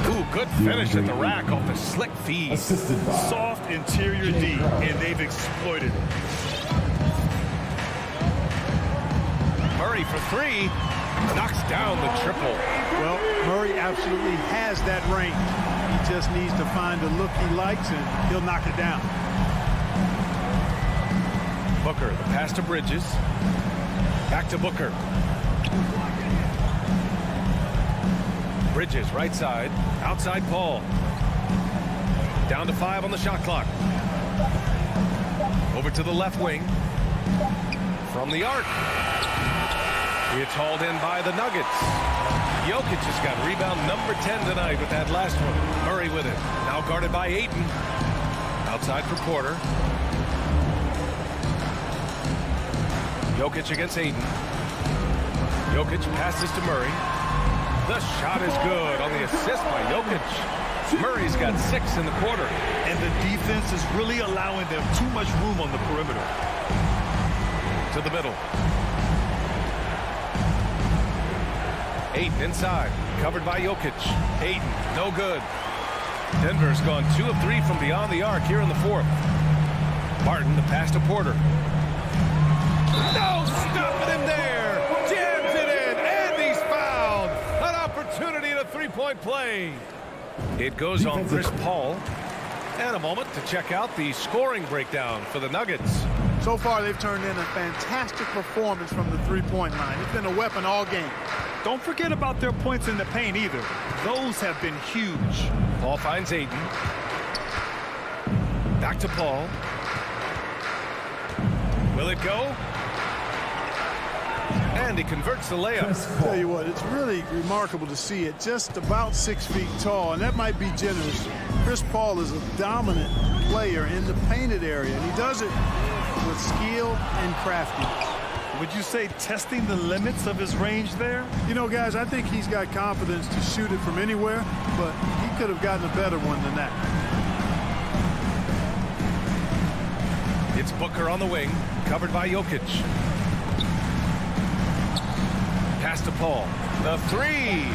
S6: Ooh, good finish at the rack off the slick feed.
S8: Soft interior D, and they've exploited it.
S6: Murray for 3. Knocks down the triple.
S3: Well, Murray absolutely has that range. He just needs to find a look he likes, and he'll knock it down.
S6: Booker, the pass to Bridges. Back to Booker. Bridges, right side. Outside Paul. Down to 5 on the shot clock. Over to the left wing. From the arc. It's hauled in by the Nuggets. Jokic has got rebound number 10 tonight with that last one. Murray with it. Now guarded by Ayton. Outside for Porter. Jokic against Ayton. Jokic passes to Murray. The shot is good on the assist by Jokic. Murray's got 6 in the quarter.
S8: And the defense is really allowing them too much room on the perimeter.
S6: To the middle. Ayton inside, covered by Jokic. Ayton, no good. Denver's gone 2 of 3 from beyond the arc here in the fourth. Barton, the pass to Porter. No, stopping him there. Jams it in, and he's fouled. An opportunity at a three-point play. It goes on Chris Paul. And a moment to check out the scoring breakdown for the Nuggets.
S3: So far, they've turned in a fantastic performance from the three-point line. It's been a weapon all game.
S8: Don't forget about their points in the paint either. Those have been huge.
S6: Paul finds Ayton. Back to Paul. Will it go? And he converts the layup.
S3: Tell you what, it's really remarkable to see it. Just about 6 feet tall, and that might be generous. Chris Paul is a dominant player in the painted area, and he does it with skill and craftiness.
S8: Would you say testing the limits of his range there?
S3: You know, guys, I think he's got confidence to shoot it from anywhere, but he could have gotten a better one than that.
S6: It's Booker on the wing, covered by Jokic. Pass to Paul. The three.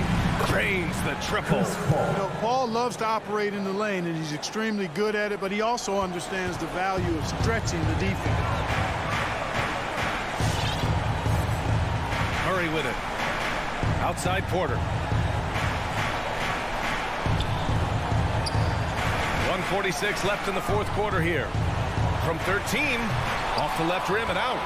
S6: Drains the triple.
S3: You know, Paul loves to operate in the lane, and he's extremely good at it, but he also understands the value of stretching the defense.
S6: Murray with it. Outside Porter. 1:46 left in the fourth quarter here. From 13, off the left rim and out.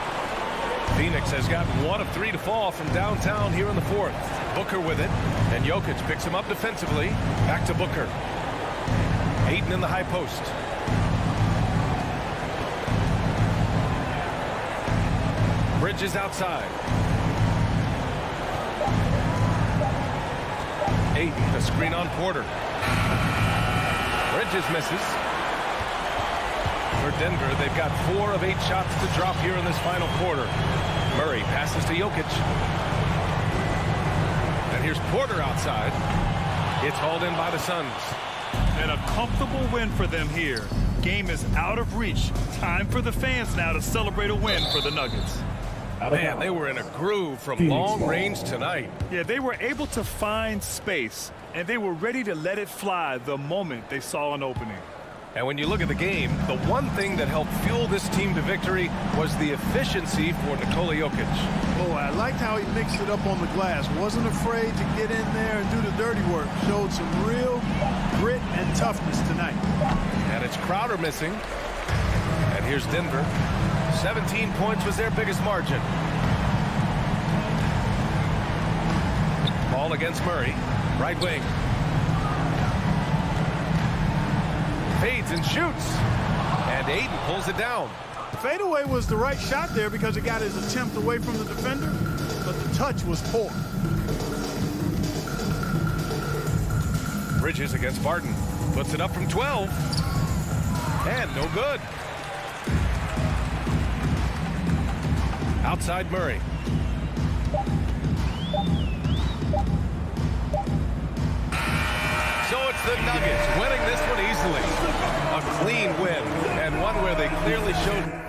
S6: Phoenix has gotten 1 of 3 to fall from downtown here in the fourth. Booker with it, and Jokic picks him up defensively. Back to Booker. Ayton in the high post. Bridges outside. Ayton, the screen on Porter. Bridges misses. For Denver, they've got 4 of 8 shots to drop here in this final quarter. Murray passes to Jokic. And here's Porter outside. It's hauled in by the Suns.
S8: And a comfortable win for them here. Game is out of reach. Time for the fans now to celebrate a win for the Nuggets.
S6: Man, they were in a groove from long range tonight.
S8: Yeah, they were able to find space, and they were ready to let it fly the moment they saw an opening.
S6: And when you look at the game, the one thing that helped fuel this team to victory was the efficiency for Nikola Jokic.
S3: Oh, I liked how he mixed it up on the glass. Wasn't afraid to get in there and do the dirty work. Showed some real grit and toughness tonight.
S6: And it's Crowder missing. And here's Denver. 17 points was their biggest margin. Ball against Murray. Right wing. Fades and shoots. And Ayton pulls it down.
S3: Fadeaway was the right shot there because it got his attempt away from the defender, but the touch was poor.
S6: Bridges against Barton. Puts it up from 12. And no good. Outside Murray. So it's the Nuggets winning this one easily. A clean win, and one where they clearly showed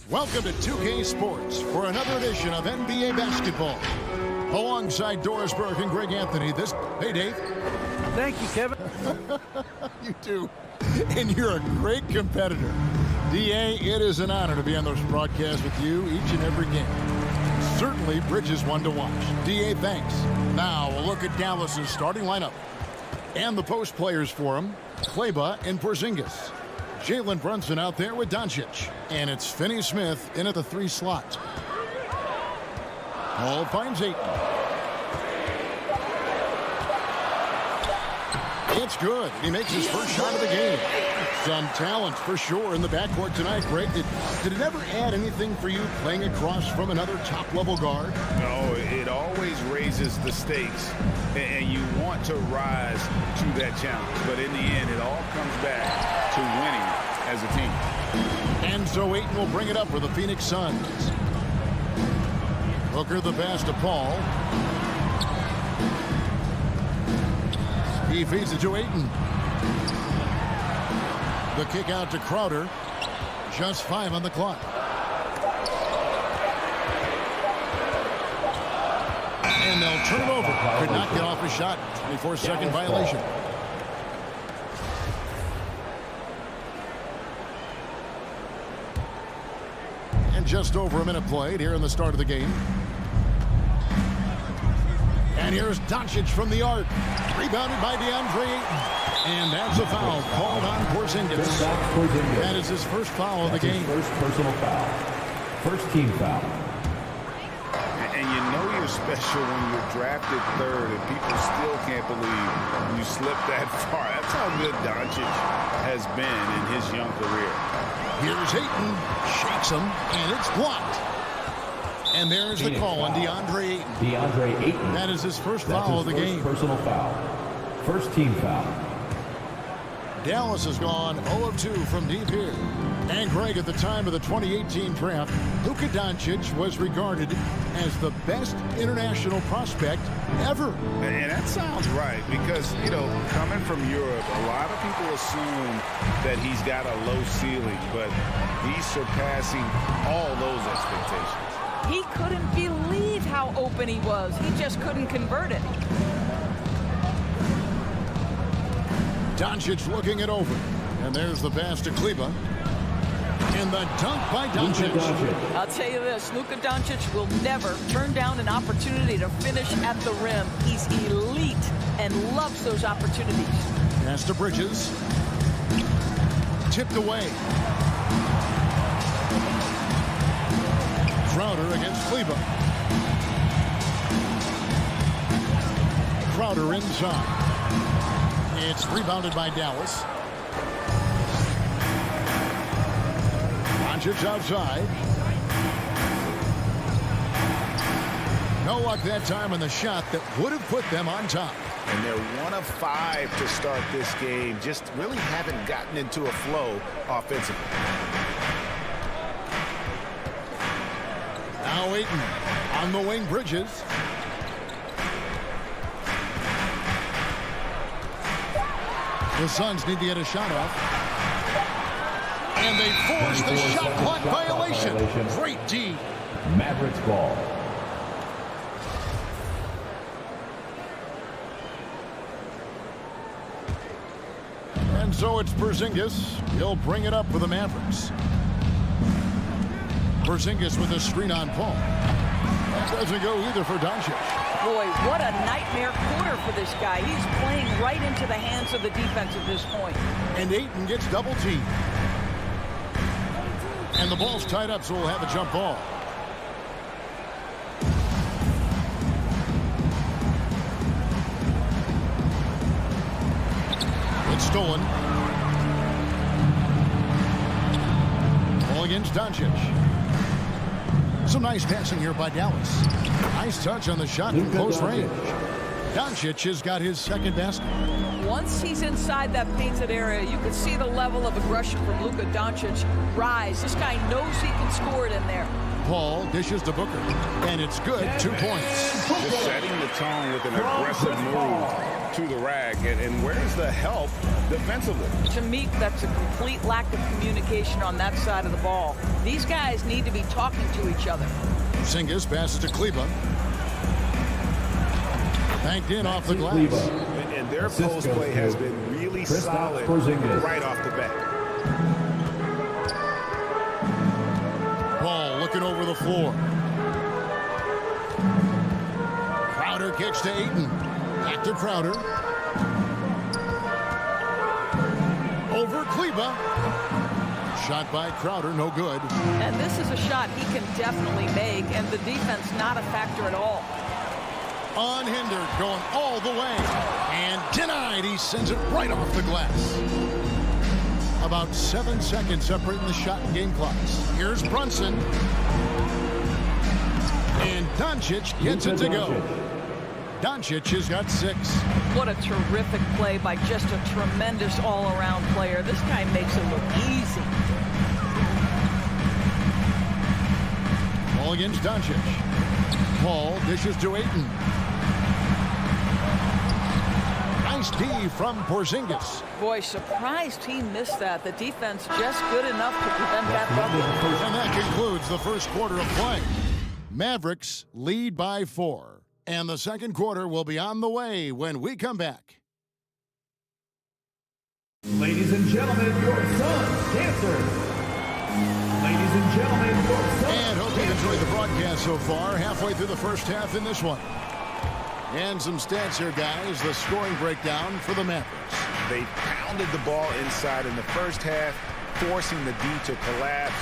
S2: Welcome to 2K Sports for another edition of NBA basketball. Alongside Doris Burke and Greg Anthony, hey, Dave.
S5: Thank you, Kevin.
S2: You do. And you're a great competitor. D.A., it is an honor to be on those broadcasts with you each and every game. Certainly, Bridges one to watch. D.A., thanks. Now, we'll look at Dallas's starting lineup. And the post players for him, Kleber and Porzingis. Jalen Brunson out there with Doncic. And it's Finney Smith in at the 3 slot. Paul finds Ayton. It's good. He makes his first shot of the game. Some talent for sure in the backcourt tonight, Greg. Did it ever add anything for you playing across from another top-level guard?
S1: No, it always raises the stakes, and you want to rise to that challenge. But in the end, it all comes back to winning as a team.
S2: And so Ayton will bring it up for the Phoenix Suns. Booker the pass to Paul. He feeds it to Ayton. The kick out to Crowder. Just 5 on the clock. And they'll turn it over. Could not get off a shot. 24-second violation. And just over a minute played here in the start of the game. And here's Doncic from the arc. Rebounded by DeAndre Ayton. And that's a foul called on Porzingis. That is his first foul of the game.
S4: First personal foul. First team foul.
S1: And you know you're special when you're drafted 3rd and people still can't believe you slipped that far. That's how good Doncic has been in his young career.
S2: Here's Ayton. Shakes him, and it's blocked. And there's the call on DeAndre Ayton.
S4: DeAndre Ayton.
S2: That is his first foul of the game.
S4: Personal foul. First team foul.
S2: Dallas has gone 0 of 2 from deep here. And Greg, at the time of the 2018 draft, Luka Doncic was regarded as the best international prospect ever.
S1: And that sounds right because, you know, coming from Europe, a lot of people assume that he's got a low ceiling, but he's surpassing all those expectations.
S7: He couldn't believe how open he was. He just couldn't convert it.
S2: Doncic looking it over. And there's the pass to Kleber. And the dunk by Doncic.
S7: I'll tell you this, Luka Doncic will never turn down an opportunity to finish at the rim. He's elite and loves those opportunities.
S2: Pass to Bridges. Tipped away. Crowder against Kleber. Crowder inside. It's rebounded by Dallas. Doncic outside. No luck that time on the shot that would have put them on top.
S1: And they're 1 of 5 to start this game. Just really haven't gotten into a flow offensively.
S2: Now Ayton on the wing, Bridges. The Suns need to get a shot off. And they force the shot clock violation. Great D.
S4: Mavericks ball.
S2: And so it's Porzingis. He'll bring it up for the Mavericks. Porzingis with a screen on Paul. That doesn't go either for Doncic.
S7: Boy, what a nightmare quarter for this guy. He's playing right into the hands of the defense at this point.
S2: And Ayton gets double teamed. And the ball's tied up, so we'll have a jump ball. It's stolen. Ball against Doncic. Some nice passing here by Dallas. Nice touch on the shot from close range. Doncic has got his second basket.
S7: Once he's inside that painted area, you can see the level of aggression from Luka Doncic rise. This guy knows he can score it in there.
S2: Paul dishes to Booker, and it's good. 2 points.
S1: Just setting the tone with an aggressive move to the rack. And where's the help defensively?
S7: To me, that's a complete lack of communication on that side of the ball. These guys need to be talking to each other.
S2: Porzingis passes to Kleber. Banked in off the glass.
S1: And And their post play has been really solid right off the bat.
S2: Ball looking over the floor. Crowder kicks to Ayton. Back to Crowder. Over Kleber. Shot by Crowder, no good.
S7: And this is a shot he can definitely make, and the defense not a factor at all.
S2: Unhindered, going all the way. And denied. He sends it right off the glass. About 7 seconds separating the shot and game clocks. Here's Brunson. And Doncic gets it to go. Doncic has got 6.
S7: What a terrific play by just a tremendous all-around player. This guy makes it look easy.
S2: Ball against Doncic. Paul dishes to Ayton. Nice D from Porzingis.
S7: Boy, surprised he missed that. The defense just good enough to prevent that bubble.
S2: And that concludes the first quarter of play. Mavericks lead by 4. And the second quarter will be on the way when we come back.
S4: Ladies and gentlemen, your Suns dancers. Ladies and gentlemen, your Suns.
S2: And hope you enjoyed the broadcast so far. Halfway through the first half in this one. And some stats here, guys. The scoring breakdown for the Mavericks.
S1: They pounded the ball inside in the first half, forcing the D to collapse,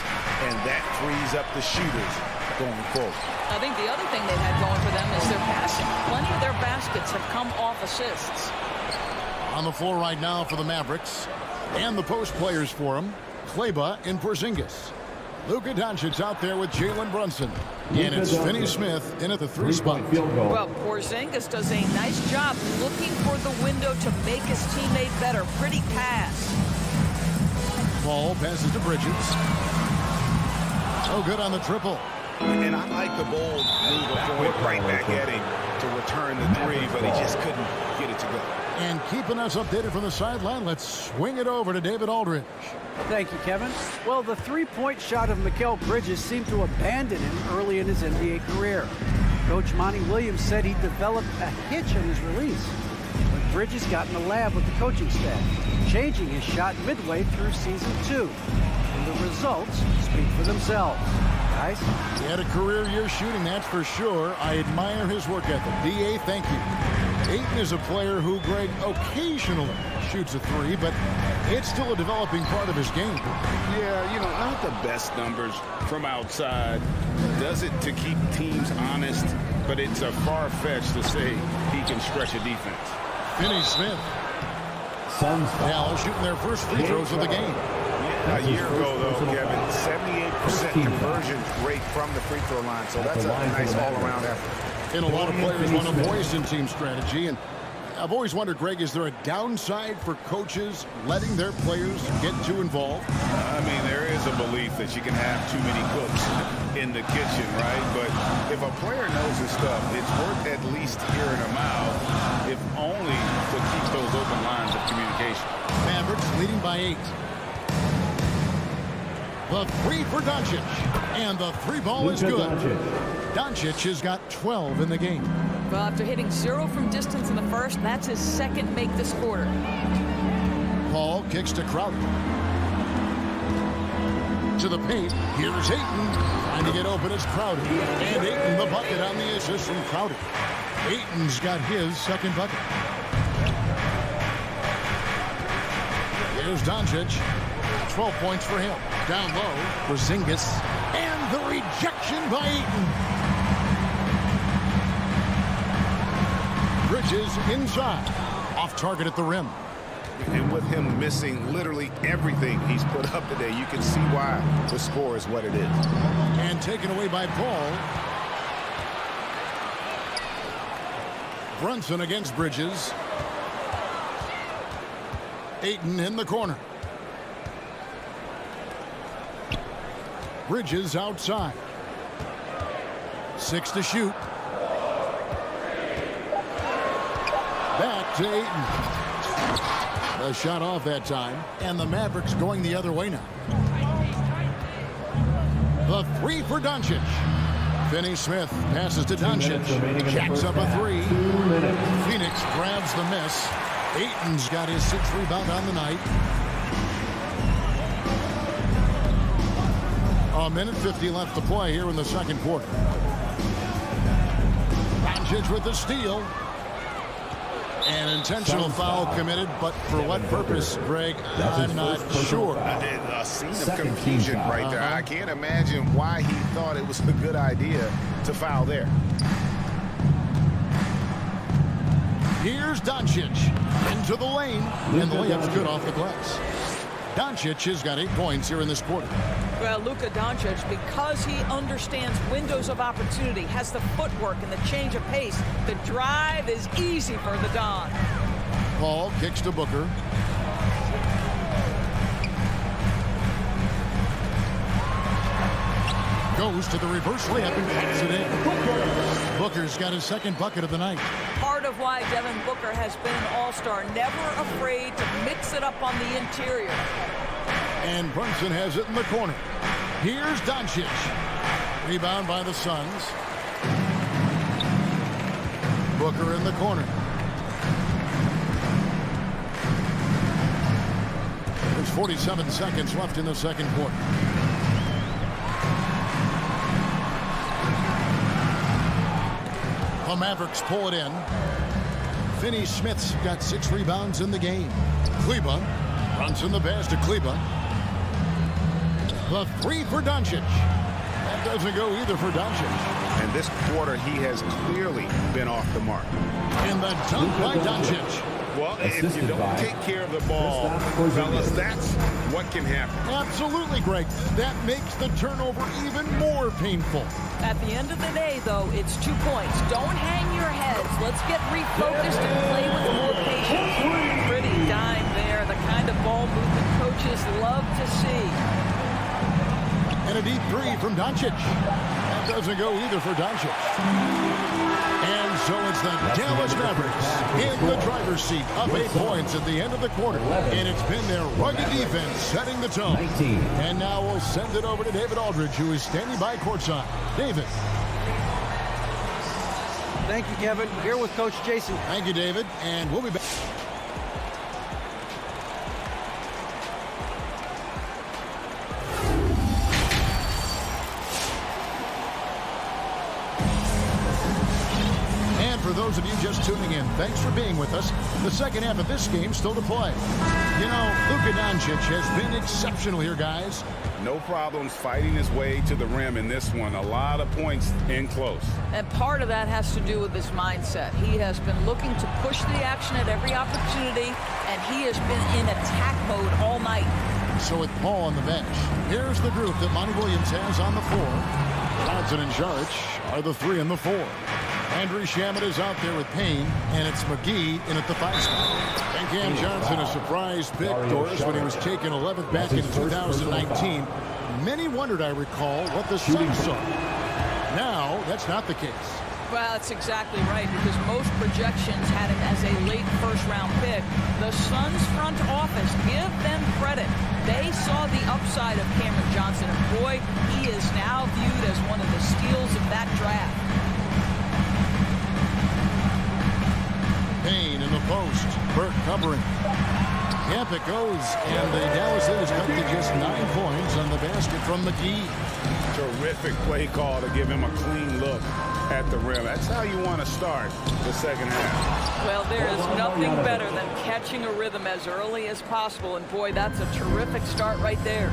S1: and that frees up the shooters going forward.
S7: I think the other thing they've had going for them is their passing. Plenty of their baskets have come off assists.
S2: On the floor right now for the Mavericks, and the post players for them, Kleber and Porzingis. Luka Doncic out there with Jalen Brunson. And it's Finney Smith in at the 3 spot.
S7: Well, Porzingis does a nice job looking for the window to make his teammate better. Pretty pass.
S2: Paul passes to Bridges. So good on the triple.
S1: And I like the bold move of going right back at him to return the 3, but he just couldn't get it to go.
S2: And keeping us updated from the sideline, let's swing it over to David Aldridge.
S5: Thank you, Kevin. Well, the three-point shot of Mikal Bridges seemed to abandon him early in his NBA career. Coach Monty Williams said he developed a hitch in his release. But Bridges got in the lab with the coaching staff, changing his shot midway through season 2. And the results speak for themselves. Guys?
S2: He had a career year shooting, that's for sure. I admire his work ethic. D.A., thank you. Ayton is a player who, Greg, occasionally shoots a 3, but it's still a developing part of his game.
S1: Yeah, you know, not the best numbers from outside. Does it to keep teams honest, but it's a far-fetched to say he can stretch a defense.
S2: Finney Smith. Dallas shooting their first free throws of the game.
S1: A year ago, though, Kevin, 78% conversion rate from the free throw line, so that's a nice all-around effort.
S2: And a lot of players want a voice in team strategy, and I've always wondered, Greg, is there a downside for coaches letting their players get too involved?
S1: I mean, there is a belief that you can have too many cooks in the kitchen, right? But if a player knows his stuff, it's worth at least hearing him out, if only to keep those open lines of communication.
S2: Mavericks leading by 8. The 3 for Doncic, and the 3 ball is good. Doncic has got 12 in the game.
S7: Well, after hitting 0 from distance in the first, that's his second make this quarter.
S2: Paul kicks to Crowder. To the paint, here's Ayton. Trying to get open is Crowder. And Ayton the bucket on the assist from Crowder. Ayton's got his second bucket. Here's Doncic. 12 points for him. Down low, Porzingis. And the rejection by Ayton. Bridges inside. Off target at the rim.
S1: And with him missing literally everything he's put up today, you can see why the score is what it is.
S2: And taken away by Paul. Brunson against Bridges. Ayton in the corner. Bridges outside. 6 to shoot. Back to Ayton. A shot off that time. And the Mavericks going the other way now. The 3 for Doncic. Finney Smith passes to Doncic. Jacks up a 3. Phoenix grabs the miss. Ayton's got his 6th rebound on the night. A minute 50 left to play here in the second quarter. Doncic with the steal. An intentional foul committed, but for what purpose, Greg? I'm not sure.
S1: A scene of confusion right there. I can't imagine why he thought it was a good idea to foul there.
S2: Here's Doncic into the lane, and the layup's good off the glass. Doncic has got 8 points here in this quarter.
S7: Well, Luka Doncic, because he understands windows of opportunity, has the footwork and the change of pace, the drive is easy for the Don.
S2: Paul kicks to Booker. Goes to the reverse layup and puts it in. Booker's got his 2nd bucket of the night.
S7: Part of why Devin Booker has been an all-star, never afraid to mix it up on the interior.
S2: And Brunson has it in the corner. Here's Doncic. Rebound by the Suns. Booker in the corner. There's 47 seconds left in the second quarter. The Mavericks pull it in. Finney-Smith's got 6 rebounds in the game. Kleber runs in the pass to Kleber. The 3 for Doncic. That doesn't go either for Doncic.
S1: And this quarter, he has clearly been off the mark.
S2: And the dunk by Doncic.
S1: Well, if you don't take care of the ball, fellas, that's what can happen.
S2: Absolutely, Greg. That makes the turnover even more painful.
S7: At the end of the day, though, it's 2 points. Don't hang your heads. Let's get refocused and play with more patience. Pretty dime there, the kind of ball movement coaches love to see.
S2: And a deep 3 from Doncic. That doesn't go either for Doncic. And so it's the Dallas Mavericks in the driver's seat, up 8 points at the end of the quarter. And it's been their rugged defense setting the tone. And now we'll send it over to David Aldridge, who is standing by courtside. David.
S5: Thank you, Kevin. Here with Coach Jason.
S2: Thank you, David. And we'll be back. For those of you just tuning in, thanks for being with us. The second half of this game still to play. You know, Luka Doncic has been exceptional here, guys.
S1: No problems fighting his way to the rim in this one. A lot of points in close.
S7: And part of that has to do with his mindset. He has been looking to push the action at every opportunity, and he has been in attack mode all night.
S2: So with Paul on the bench, here's the group that Monty Williams has on the floor. Johnson and Saric are the 3 and the 4. Andrew Shamet is out there with Payne, and it's McGee in at the 5 spot. And Cam Johnson, a surprise pick, Doris, when he was taken 11th back in 2019. Many wondered, I recall, what the Suns saw. Now, that's not the case.
S7: Well, that's exactly right, because most projections had him as a late first-round pick. The Suns front office, give them credit. They saw the upside of Cameron Johnson, and boy, he is now viewed as one of the steals of that draft.
S2: Payne in the post. Burke covering. Yep, it goes. And the Dallas Leaders cut to just 9 points on the basket from McGee.
S1: Terrific play call to give him a clean look at the rim. That's how you want to start the second half.
S7: Well, there is nothing better than catching a rhythm as early as possible. And boy, that's a terrific start right there.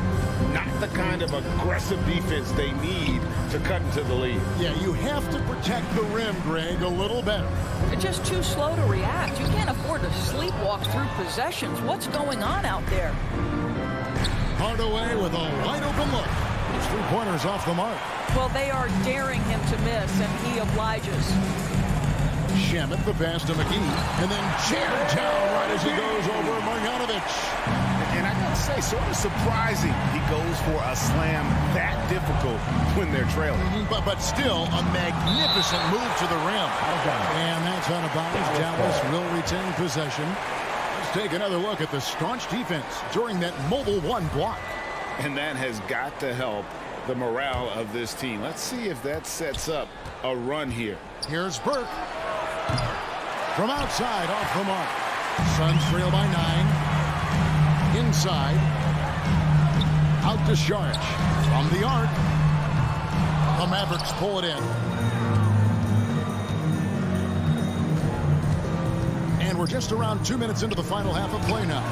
S1: Not the kind of aggressive defense they need to cut into the lead.
S2: Yeah, you have to protect the rim, Greg, a little better.
S7: They're just too slow to react. You can't afford to sleepwalk through possessions. What's going on out there?
S2: Hardaway with a wide open look. His 3-pointers off the mark.
S7: Well, they are daring him to miss, and he obliges.
S2: Shamet the pass to McGee, and then jammed down right as he goes over Marjanovic.
S1: And I gotta say, sort of surprising he goes for a slam that difficult when they're trailing.
S2: But still a magnificent move to the rim. And that's out of bounds. Dallas will retain possession. Let's take another look at the staunch defense during that mobile 1 block.
S1: And that has got to help the morale of this team. Let's see if that sets up a run here.
S2: Here's Burke. From outside, off the mark. Suns trail by 9. Inside. Out to Saric. From the arc. The Mavericks pull it in. And we're just around 2 minutes into the final half of play now.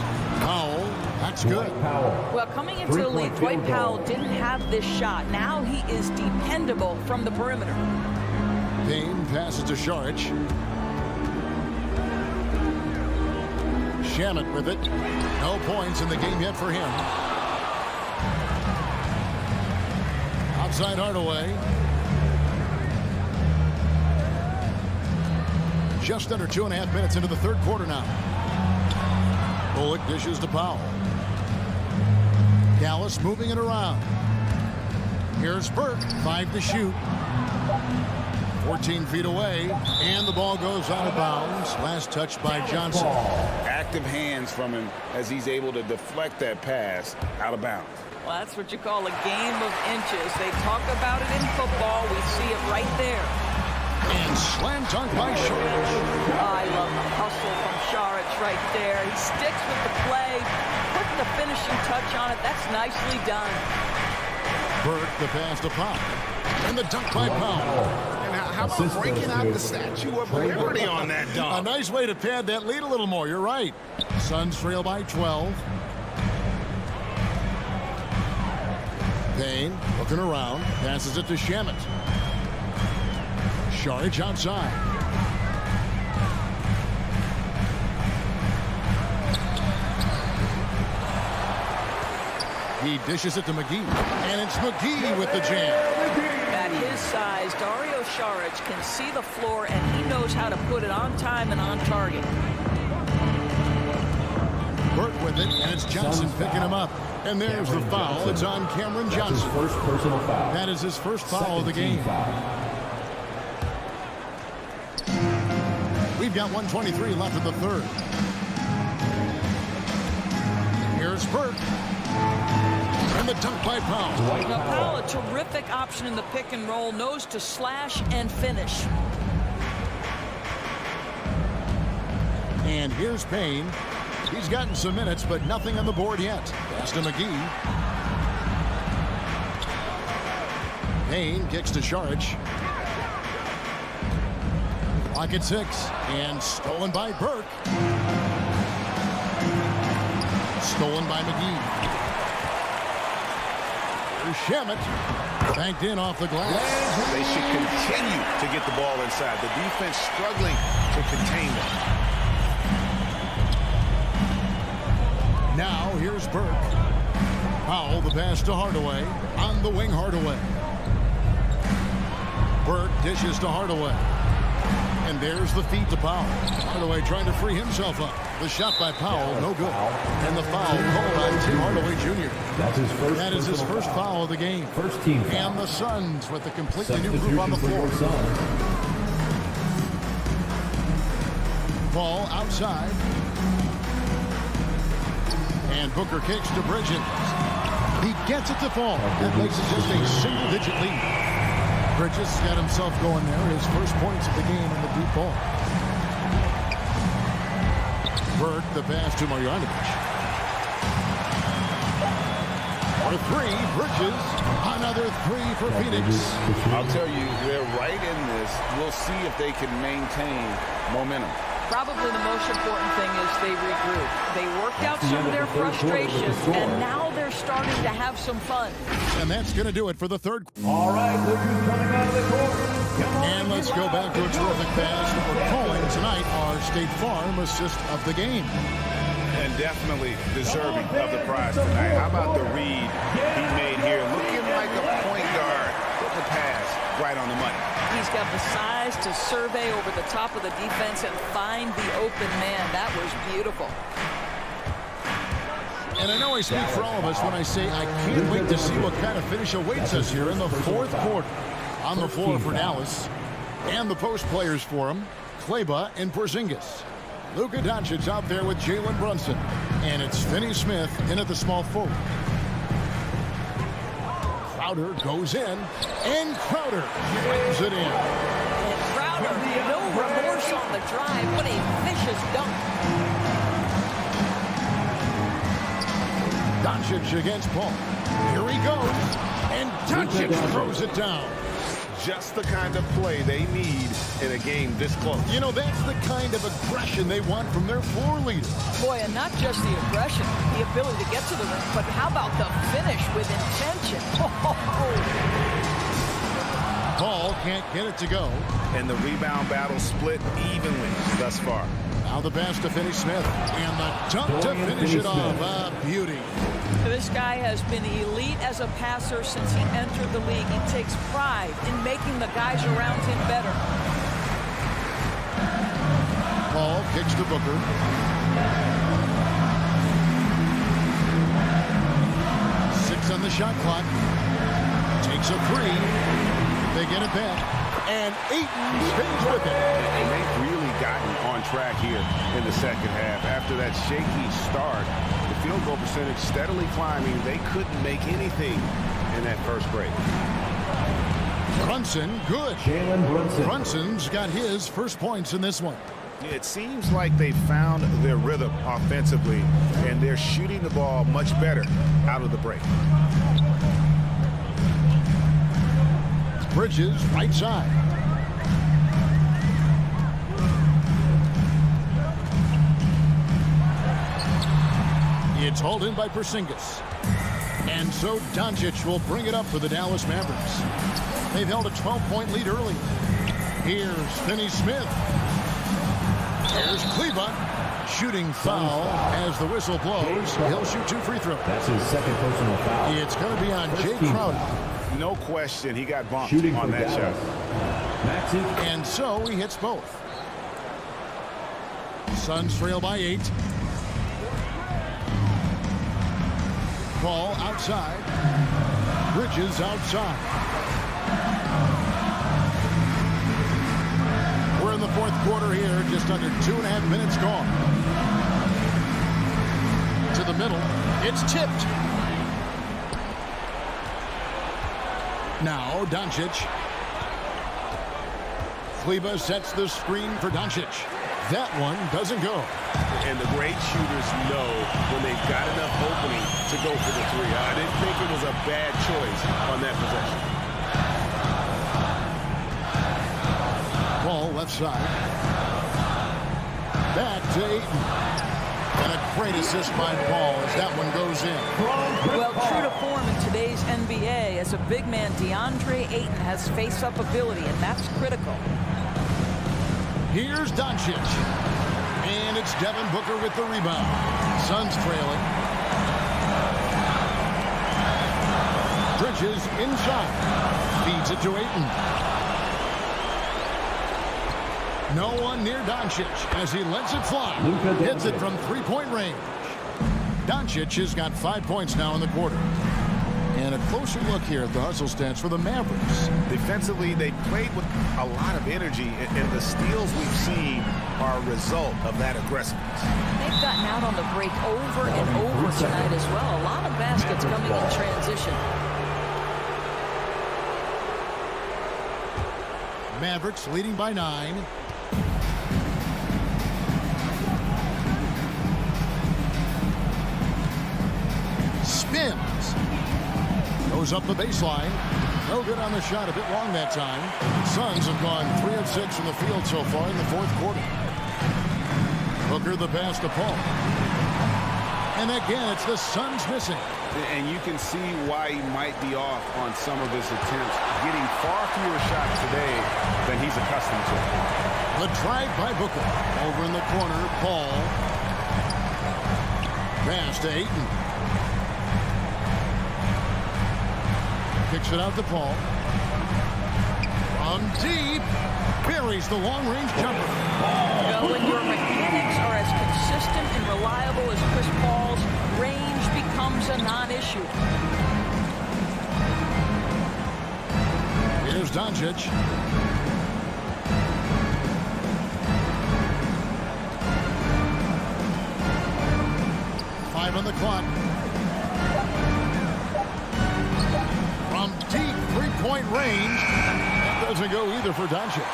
S2: Powell, that's good.
S7: Well, coming into the league, Dwight Powell didn't have this shot. Now he is dependable from the perimeter.
S2: Payne passes to Saric. Shamet with it. No points in the game yet for him. Outside Hardaway. Just under 2.5 minutes into the third quarter now. Bullock dishes to Powell. Dallas moving it around. Here's Burke, 5 to shoot. 14 feet away, and the ball goes out of bounds. Last touch by Johnson.
S1: Active hands from him as he's able to deflect that pass out of bounds.
S7: Well, that's what you call a game of inches. They talk about it in football. We see it right there.
S2: And slam dunk by Saric.
S7: I love the hustle from Saric right there. He sticks with the play, puts the finishing touch on it. That's nicely done.
S2: Burke the pass to Powell. And the dunk by Powell.
S1: And how about breaking out the Statue of Liberty on that dunk?
S2: A nice way to pad that lead a little more. You're right. Suns trail by 12. Payne looking around. Passes it to Shamet. Saric outside. He dishes it to McGee. And it's McGee with the jam.
S7: At his size, Dario Saric can see the floor, and he knows how to put it on time and on target.
S2: Burke with it, and it's Johnson picking him up. And there's the foul. It's on Cameron Johnson.
S4: First personal foul.
S2: That is his first foul of the game. We've got 1:23 left in the third. Here's Burke. And the dunk by Powell.
S7: Now, Powell, a terrific option in the pick and roll, knows to slash and finish.
S2: And here's Payne. He's gotten some minutes, but nothing on the board yet. Pass to McGee. Payne kicks to Saric. Clock at 6. And stolen by Burke. Stolen by McGee. Here's Shamet. Banked in off the glass.
S1: They should continue to get the ball inside. The defense struggling to contain them.
S2: Now here's Burke. Powell the pass to Hardaway. On the wing, Hardaway. Burke dishes to Hardaway. And there's the feed to Powell. Hardaway trying to free himself up. The shot by Powell, no good. And the foul called on Tim Hardaway Jr. That is his first foul of the game.
S4: First team foul.
S2: And the Suns with a completely new group on the floor. Ball outside. And Booker kicks to Bridges. He gets it to fall. That makes it just a single-digit lead. Bridges got himself going there. His first points of the game in the deep ball. Burke the pass to Marjanovic. For 3, Bridges. Another 3 for Phoenix.
S1: I'll tell you, they're right in this. We'll see if they can maintain momentum.
S7: Probably the most important thing is they regroup. They worked out some of their frustrations, and now they're starting to have some fun.
S2: And that's going to do it for the third.
S4: All right, Lakers coming out of the court.
S2: And let's go back to a terrific pass that we're calling tonight our State Farm assist of the game.
S1: And definitely deserving of the prize tonight. How about the read he made here? Looking like a point guard. Put the pass right on the money.
S7: He's got the size to survey over the top of the defense and find the open man. That was beautiful.
S2: And I know I speak for all of us when I say I can't wait to see what kind of finish awaits us here in the fourth quarter. On the floor for Dallas. And the post players for him, Kleber and Porzingis. Luka Doncic out there with Jalen Brunson. And it's Finney Smith in at the small forward. Crowder goes in, and Crowder brings it in.
S7: And Crowder Butler, no remorse on the drive. What a vicious dunk.
S2: Doncic against Paul. Here he goes. And Doncic throws it down.
S1: Just the kind of play they need in a game this close.
S2: You know, that's the kind of aggression they want from their floor leader.
S7: Boy, and not just the aggression, the ability to get to the rim, but how about the finish with intention?
S2: Paul can't get it to go.
S1: And the rebound battle split evenly thus far.
S2: Now the pass to Finney Smith. And the dunk to finish it off. A beauty.
S7: This guy has been elite as a passer since he entered the league. He takes pride in making the guys around him better.
S2: Paul kicks to Booker. Six on the shot clock. Takes a three. They get it back. And Ayton stays with it.
S1: And they've really gotten on track here in the second half. After that shaky start, the field goal percentage steadily climbing. They couldn't make anything in that first break.
S2: Brunson, good.
S4: Jalen Brunson.
S2: Brunson's got his first points in this one.
S1: It seems like they found their rhythm offensively, and they're shooting the ball much better out of the break.
S2: Bridges, right side. It's hauled in by Porzingis. And so Doncic will bring it up for the Dallas Mavericks. They've held a 12-point lead early. Here's Finney Smith. Here's Kleber. Shooting foul as the whistle blows. He'll shoot 2 free throws.
S4: That's his second personal foul.
S2: It's going to be on Jay Crowder.
S1: No question, he got bumped
S4: Shooting
S1: on that shot.
S2: And so he hits both. Suns trail by 8. Paul outside. Bridges outside. We're in the fourth quarter here, just under 2.5 minutes gone. To the middle. It's tipped. Now Doncic. Kleber sets the screen for Doncic. That one doesn't go.
S1: And the great shooters know when they've got enough opening to go for the three. I didn't think it was a bad choice on that possession.
S2: Ball left side. Back to Ayton. And a great assist by Paul as that one goes in.
S7: Well, true to form in today's NBA, as a big man, DeAndre Ayton has face-up ability, and that's critical.
S2: Here's Doncic. And it's Devin Booker with the rebound. Suns trailing. Bridges inside. Feeds it to Ayton. No one near Doncic as he lets it fly. Hits it from 3-point range. Doncic has got 5 points now in the quarter. And a closer look here at the hustle stats for the Mavericks.
S1: Defensively, they played with a lot of energy, and the steals we've seen are a result of that aggressiveness.
S7: They've gotten out on the break over and over tonight as well. A lot of baskets coming in transition.
S2: Mavericks leading by 9. Spins. Goes up the baseline. No good on the shot. A bit long that time. Suns have gone 3 of 6 from the field so far in the fourth quarter. Booker the pass to Paul. And again, it's the Suns missing.
S1: And you can see why he might be off on some of his attempts, getting far fewer shots today than he's accustomed to.
S2: The drive by Booker. Over in the corner, Paul. Pass to Ayton. Kicks it out to Paul. From deep. Buries the long-range jumper.
S7: When your mechanics are as consistent and reliable as Chris Paul's, range becomes a non-issue.
S2: Here's Doncic. Five on the clock. From deep 3-point range. That doesn't go either for Doncic.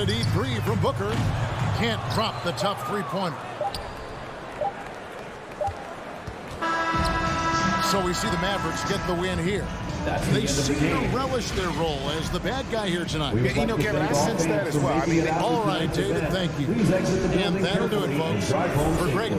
S2: a deep three from Booker. Can't drop the tough three-pointer. So we see the Mavericks get the win here. They seem to relish their role as the bad guy here tonight.
S1: Yeah, you know, Kevin, I sense that as well. I mean,
S2: all right, David, thank you. And that'll do it, folks, for Greg.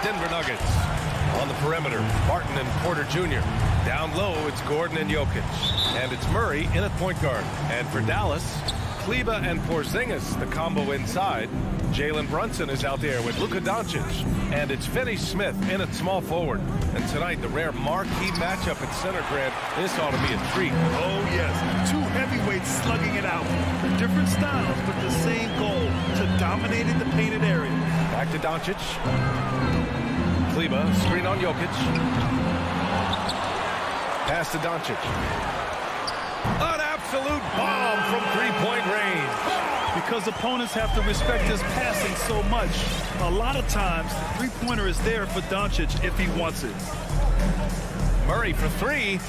S6: Denver Nuggets. On the perimeter, Martin and Porter Jr. Down low, it's Gordon and Jokic. And it's Murray in at point guard. And for Dallas, Kleber and Porzingis, the combo inside. Jalen Brunson is out there with Luka Doncic. And it's Finney Smith in at small forward. And tonight, the rare marquee matchup at center, Grant. This ought to be a treat.
S8: Oh, yes. Two heavyweights slugging it out. Different styles, but the same goal, to dominate in the painted area.
S6: Back to Doncic. Kleber, screen on Jokic. Pass to Doncic. An absolute bomb from three-point range.
S8: Because opponents have to respect his passing so much, a lot of times, the three-pointer is there for Doncic if he wants it.
S6: Murray for three.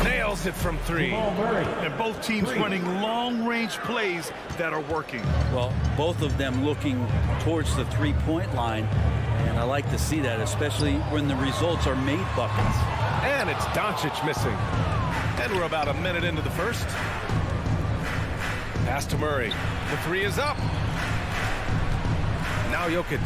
S6: Nails it from three.
S8: And both teams running long-range plays that are working.
S9: Well, both of them looking towards the three-point line. And I like to see that, especially when the results are made buckets.
S6: And it's Doncic missing. And we're about a minute into the first. Pass to Murray. The three is up. Now Jokic.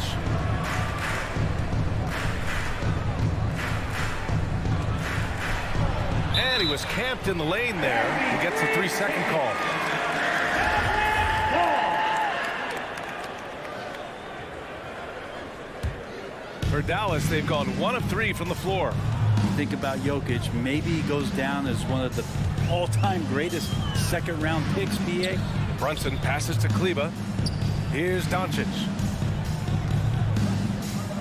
S6: And he was camped in the lane there. He gets a 3-second call. For Dallas, they've gone 1 of 3 from the floor.
S9: Think about Jokic. Maybe he goes down as one of the all-time greatest second-round picks, BA.
S6: Brunson passes to Kleber. Here's Doncic.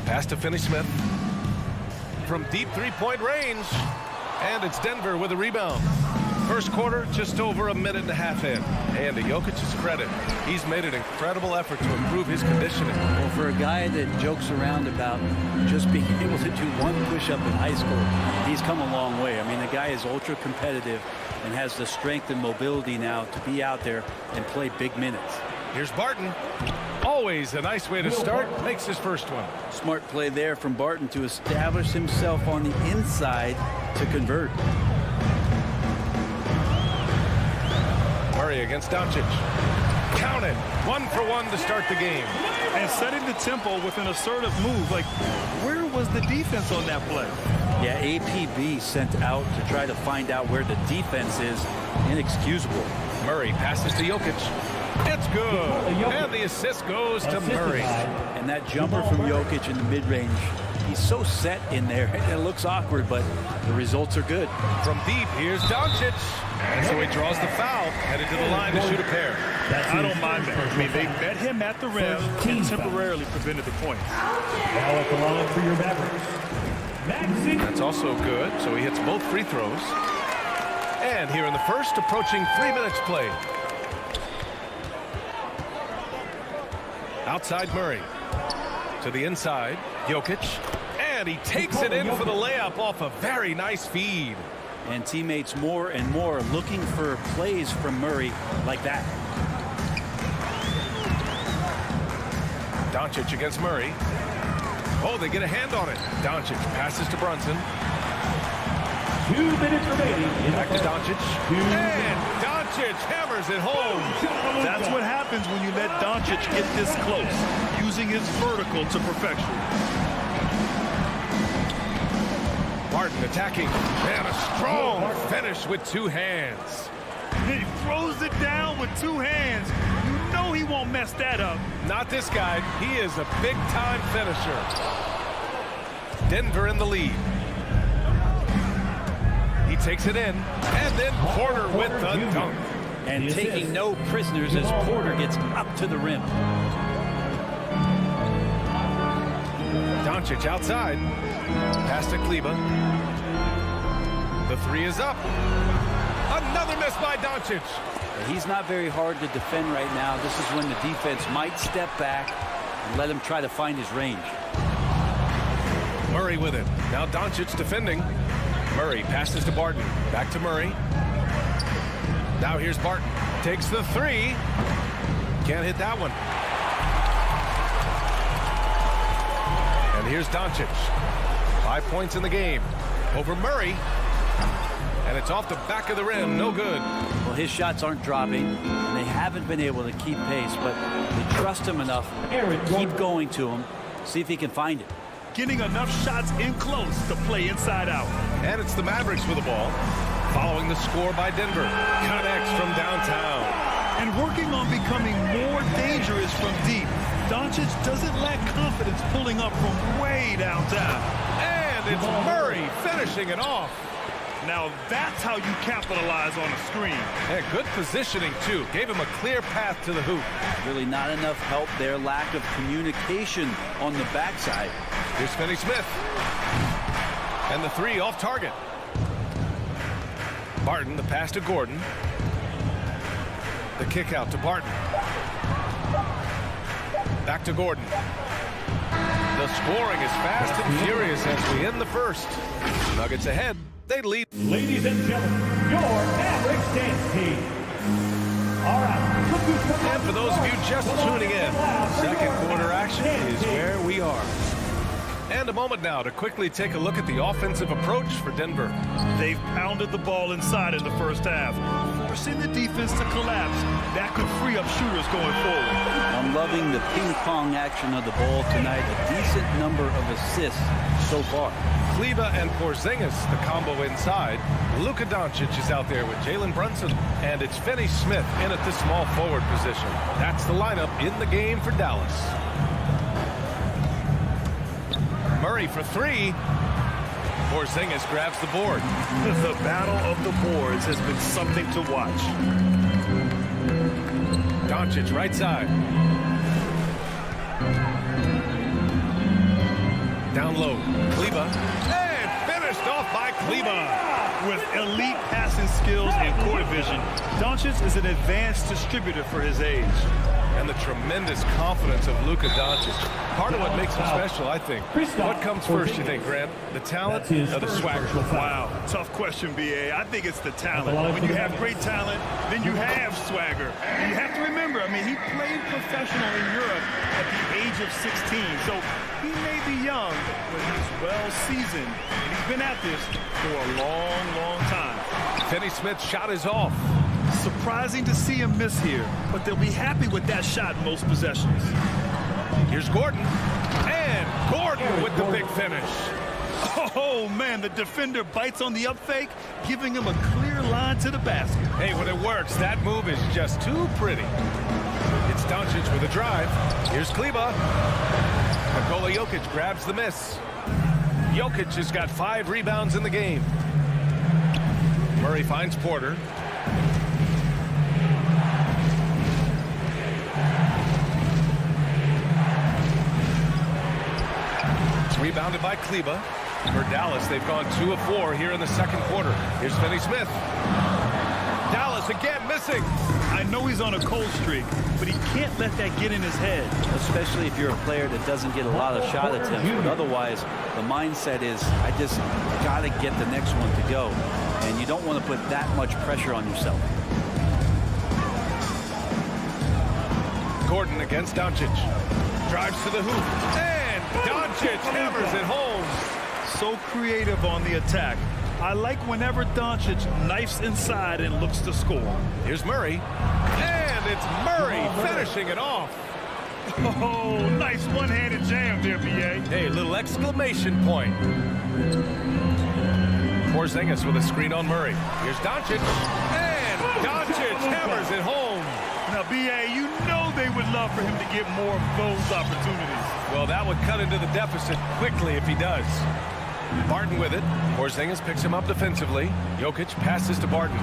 S6: Pass to Finney Smith. From deep three-point range. And it's Denver with a rebound. First quarter, just over a minute and a half in. And to Jokic's credit, he's made an incredible effort to improve his conditioning.
S9: Well, for a guy that jokes around about just being able to do one push-up in high school, he's come a long way. I mean, the guy is ultra competitive and has the strength and mobility now to be out there and play big minutes.
S6: Here's Barton. Always a nice way to start. Makes his first one.
S9: Smart play there from Barton to establish himself on the inside to convert.
S6: Murray against Doncic. Counted. 1 for 1 to start the game.
S8: And setting the tempo with an assertive move. Like, where was the defense on that play?
S9: Yeah, APB sent out to try to find out where the defense is. Inexcusable.
S6: Murray passes to Jokic. It's good. And the assist goes to Murray.
S9: And that jumper from Jokic in the mid-range, he's so set in there. It looks awkward, but the results are good.
S6: From deep, here's Doncic. And so he draws the foul, headed to the line to shoot a pair.
S8: I don't mind that. I mean, they met him at the rim and temporarily prevented the point.
S4: Now at the line for your Mavericks.
S6: That's also good, so he hits both free throws. And here in the first, approaching 3 minutes played. Outside Murray. To the inside, Jokic. And he takes it in for the layup off a very nice feed.
S9: And teammates more and more looking for plays from Murray like that.
S6: Doncic against Murray. Oh, they get a hand on it. Doncic passes to Brunson.
S4: 2 minutes remaining.
S6: Back to Doncic. And Doncic hammers it home.
S8: That's what happens when you let Doncic get this close, using his vertical to perfection.
S6: Barton attacking. And a strong finish with 2 hands.
S8: He throws it down with 2 hands. You know he won't mess that up.
S6: Not this guy. He is a big-time finisher. Denver in the lead. He takes it in. And then Porter with the dunk.
S9: And taking no prisoners as Porter gets up to the rim.
S6: Doncic outside. Pass to Kleber. The 3 is up. Another miss by Doncic.
S9: He's not very hard to defend right now. This is when the defense might step back and let him try to find his range.
S6: Murray with it. Now Doncic defending. Murray passes to Barton. Back to Murray. Now here's Barton. Takes the 3. Can't hit that one. And here's Doncic. 5 points in the game. Over Murray. And it's off the back of the rim. No good.
S9: Well, his shots aren't dropping. And they haven't been able to keep pace. But they trust him enough. Keep going to him. See if he can find it.
S8: getting enough shots in close to play inside out.
S6: And it's the Mavericks with the ball, following the score by Denver. Connects from downtown.
S8: And working on becoming more dangerous from deep. Doncic doesn't lack confidence pulling up from way downtown.
S6: And it's Murray finishing it off.
S8: Now that's how you capitalize on a screen.
S6: And good positioning, too. Gave him a clear path to the hoop.
S9: Really not enough help there. Lack of communication on the backside.
S6: Here's Finney-Smith. And the three off target. Barton, the pass to Gordon. The kick out to Barton. Back to Gordon. The scoring is fast and furious as we end the first. Nuggets ahead. They lead.
S4: Ladies and gentlemen, your Mavericks dance team. All right.
S6: And for those of you just tuning in, second quarter action is where we are. And a moment now to quickly take a look at the offensive approach for Denver.
S8: They've pounded the ball inside in the first half, forcing the defense to collapse. That could free up shooters going forward.
S9: I'm loving the ping-pong action of the ball tonight. A decent number of assists so far.
S6: Kleber and Porzingis, the combo inside. Luka Doncic is out there with Jalen Brunson. And it's Finney-Smith in at the small forward position. That's the lineup in the game for Dallas. Murray for three. Porzingis grabs the board.
S8: The battle of the boards has been something to watch.
S6: Doncic right side. Down low. Kleber. And finished off by Kleber.
S8: With elite passing skills and court vision, Doncic is an advanced distributor for his age.
S6: And the tremendous confidence of Luka Doncic. Part of what makes him special, I think. What comes first, you think, Grant? The talent or the swagger?
S8: Wow, tough question, B.A. I think it's the talent. When you have great talent, then you have swagger. And you have to remember, I mean, he played professional in Europe at the age of 16. So he may be young, but he's well-seasoned. And he's been at this for a long, long time.
S6: Finney-Smith's shot is off.
S8: Surprising to see him miss here, but they'll be happy with that shot in most possessions.
S6: Here's Gordon. And Gordon with the big finish.
S8: Oh, man, the defender bites on the up fake, giving him a clear line to the basket.
S6: Hey, when it works, that move is just too pretty. It's Doncic with a drive. Here's Kleber. Nikola Jokic grabs the miss. Jokic has got 5 rebounds in the game. Murray finds Porter. Rebounded by Kleber. For Dallas, they've gone 2 of 4 here in the second quarter. Here's Finney-Smith. Dallas again missing.
S8: I know he's on a cold streak, but he can't let that get in his head.
S9: Especially if you're a player that doesn't get a lot of shot attempts. But otherwise, the mindset is, I just got to get the next one to go. And you don't want to put that much pressure on yourself.
S6: Gordon against Doncic. Drives to the hoop. And Doncic hammers it home.
S8: So creative on the attack. I like whenever Doncic knifes inside and looks to score.
S6: Here's Murray. And it's Murray finishing it off.
S8: Oh, nice one-handed jam there, B.A.
S6: Hey, little exclamation point. Porzingis with a screen on Murray. Here's Doncic. And Doncic hammers it home.
S8: Now, B.A., you know they would love for him to get more of those opportunities.
S6: Well, that would cut into the deficit quickly if he does. Barton with it. Porzingis picks him up defensively. Jokic passes to Barton.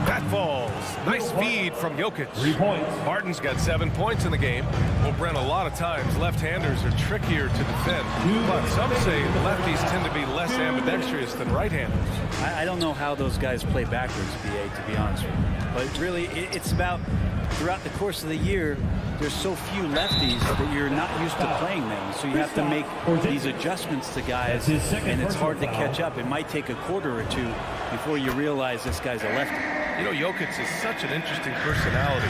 S6: That falls. Nice feed from Jokic.
S4: 3 points.
S6: Barton's got 7 points in the game. Well, Brent, a lot of times left-handers are trickier to defend. But some say lefties tend to be less ambidextrous than right-handers.
S9: I don't know how those guys play backwards, B.A., to be honest with you. But really, it's about throughout the course of the year, there's so few lefties that you're not used to playing them. So you have to make these adjustments to guys, and it's hard to catch up. It might take a quarter or two before you realize this guy's a lefty.
S6: You know, Jokic is such an interesting personality.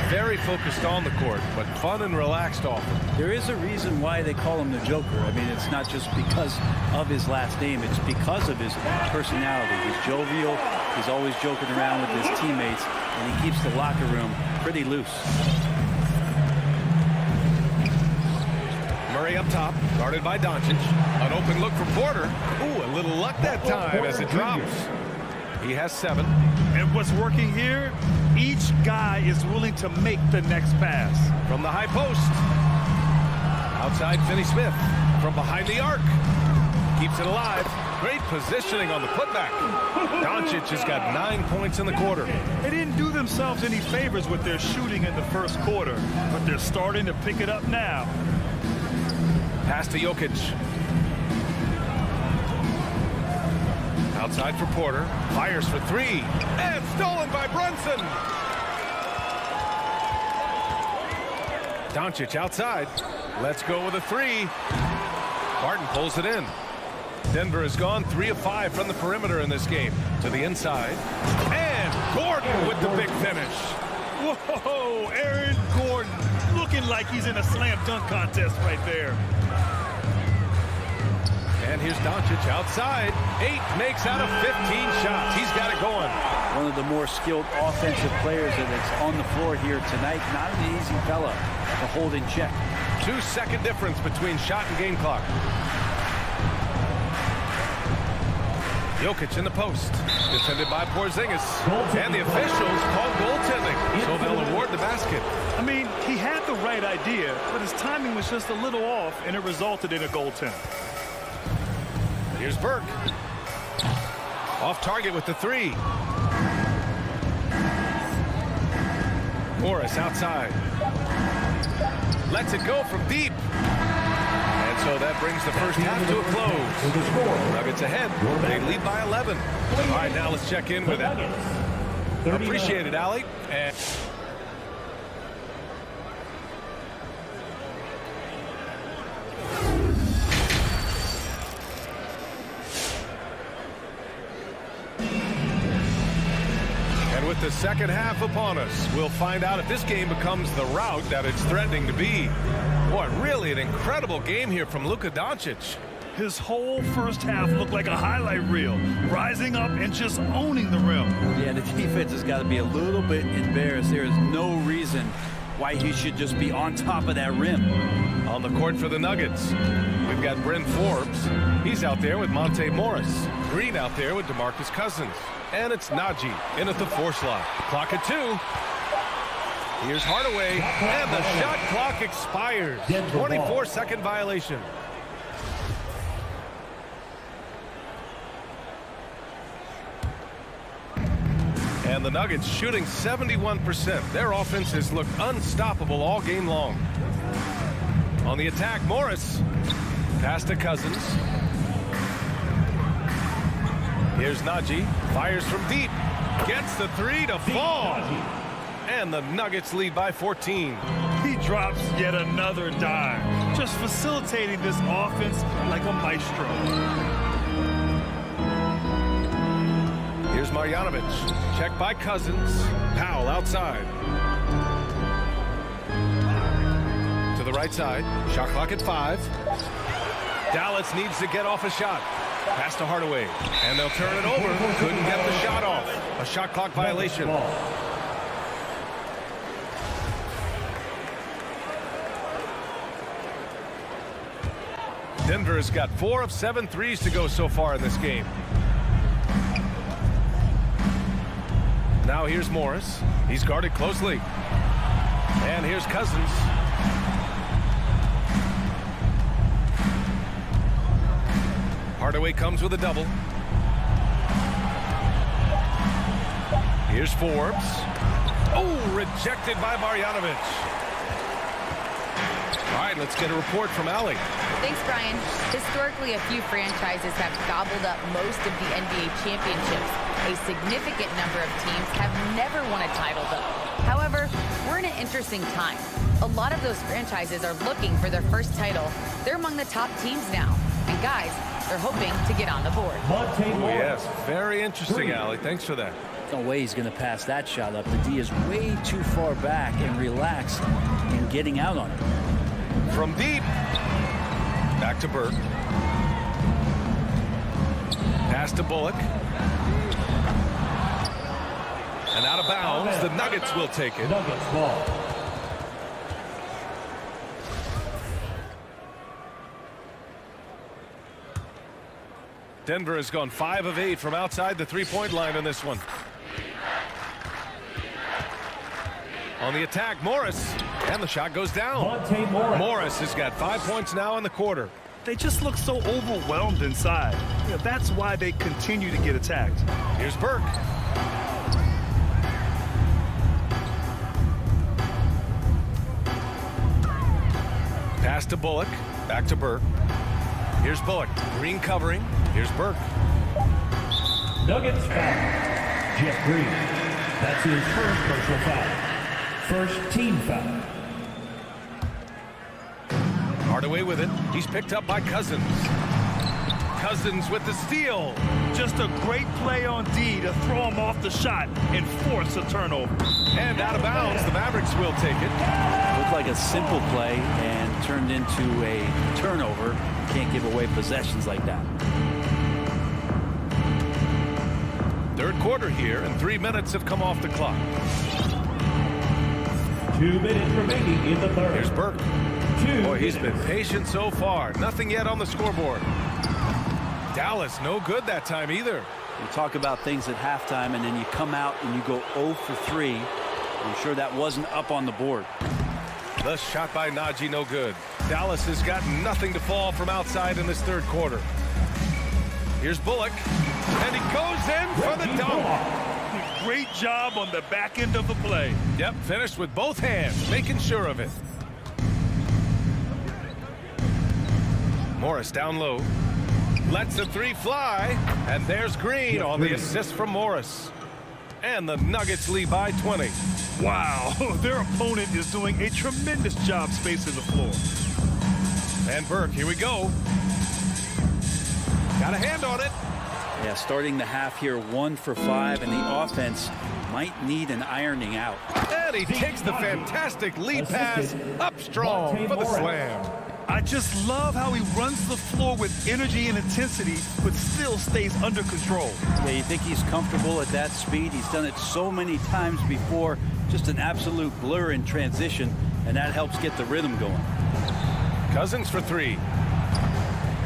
S6: Very focused on the court, but fun and relaxed off it.
S9: There is a reason why they call him the Joker. I mean, it's not just because of his last name. It's because of his personality. He's jovial. He's always joking around with his teammates, and he keeps the locker room pretty loose.
S6: Murray Murray up top, guarded by Doncic. An open look for Porter. Ooh, a little luck that time as it drops. He has 7.
S8: And what's working here, each guy is willing to make the next pass.
S6: From the high post. Outside Finney-Smith. From behind the arc. Keeps it alive. Great positioning on the putback. Doncic has got 9 points in the quarter.
S8: They didn't do themselves any favors with their shooting in the first quarter, but they're starting to pick it up now.
S6: Pass to Jokic. Outside for Porter. Fires for 3. And stolen by Brunson. Doncic outside. Let's go with a 3. Barton pulls it in. Denver has gone 3 of 5 from the perimeter in this game. To the inside. And Gordon with the big finish.
S8: Whoa, Aaron Gordon looking like he's in a slam dunk contest right there.
S6: And here's Doncic outside. 8 makes out of 15 shots. He's got it going.
S9: One of the more skilled offensive players that's on the floor here tonight. Not an easy fella to hold in check.
S6: 2-second difference between shot and game clock. Jokic in the post. Defended by Porzingis. And the officials call goaltending. So they'll award the basket.
S8: I mean, he had the right idea, but his timing was just a little off, and it resulted in a goaltend.
S6: Here's Burke. Off target with the 3. Morris outside. Lets it go from deep. And so that brings the first half to a close. Nuggets ahead. They lead by 11. All right, now let's check in with it. Appreciate it, Allie. And with the second half upon us, we'll find out if this game becomes the rout that it's threatening to be. Boy, really an incredible game here from Luka Doncic.
S8: His whole first half looked like a highlight reel, rising up and just owning the rim.
S9: Yeah, the defense has got to be a little bit embarrassed. There is no reason why he should just be on top of that rim.
S6: On the court for the Nuggets, we've got Bryn Forbes. He's out there with Monte Morris. Green out there with DeMarcus Cousins. And it's Najee in at the 4 slot. Clock at 2. Here's Hardaway. And the shot clock expires. 24-second violation. And the Nuggets shooting 71%. Their offense has looked unstoppable all game long. On the attack, Morris. Pass to Cousins. Here's Najee. Fires from deep. Gets the 3 to fall. And the Nuggets lead by 14.
S8: He drops yet another dime. Just facilitating this offense like a maestro.
S6: Here's Marjanovic. Checked by Cousins. Powell outside. To the right side. Shot clock at 5. Dallas needs to get off a shot. Pass to Hardaway. And they'll turn it over. Couldn't get the shot off. A shot clock violation. Denver has got 4 of 7 threes to go so far in this game. Now here's Morris. He's guarded closely. And here's Cousins. Hardaway comes with a double. Here's Forbes. Oh, rejected by Marjanovic. All right, let's get a report from Allie.
S12: Thanks, Brian. Historically, a few franchises have gobbled up most of the NBA championships. A significant number of teams have never won a title, though. However, we're in an interesting time. A lot of those franchises are looking for their first title. They're among the top teams now. And guys, they're hoping to get on the board.
S6: Oh, yes, very interesting, Allie. Thanks for that.
S9: No way he's going to pass that shot up. The D is way too far back and relaxed in getting out on it.
S6: From deep. Back to Burke. Pass to Bullock. And out of bounds, the Nuggets will take it.
S4: Nuggets ball.
S6: Denver has gone 5 of 8 from outside the three-point line in this one. On the attack, Morris, and the shot goes down. Morris has got 5 points now in the quarter.
S8: They just look so overwhelmed inside. Yeah, that's why they continue to get attacked.
S6: Here's Burke. Pass to Bullock. Back to Burke. Here's Bullock. Green covering. Here's Burke.
S4: Nuggets foul. Jeff Green. That's his first personal foul. First team foul.
S6: Hardaway with it. He's picked up by Cousins. Cousins with the steal.
S8: Just a great play on D to throw him off the shot and force a turnover.
S6: And out of bounds, the Mavericks will take it.
S9: Looked like a simple play and turned into a turnover. Can't give away possessions like that.
S6: Third quarter here, and 3 minutes have come off the clock.
S4: 2 minutes remaining in the third.
S6: Here's Burke. Boy, he's been patient so far. Nothing yet on the scoreboard. Dallas, no good that time either.
S9: You talk about things at halftime, and then you come out and you go 0 for 3. I'm sure that wasn't up on the board.
S6: The shot by Najee, no good. Dallas has got nothing to fall from outside in this third quarter. Here's Bullock, and he goes in for the dunk.
S8: Great job on the back end of the play.
S6: Yep, finished with both hands, making sure of it. Morris down low. Lets the three fly, and there's Green on the assist from Morris. And the Nuggets lead by 20.
S8: Wow, their opponent is doing a tremendous job spacing the floor.
S6: And Burke, here we go. Got a hand on it.
S9: Yeah, starting the half here 1 for 5, and the offense might need an ironing out.
S6: And he takes the fantastic lead pass up strong for the slam.
S8: I just love how he runs the floor with energy and intensity, but still stays under control.
S9: Yeah, you think he's comfortable at that speed. He's done it so many times before. Just an absolute blur in transition, and that helps get the rhythm going.
S6: Cousins for 3.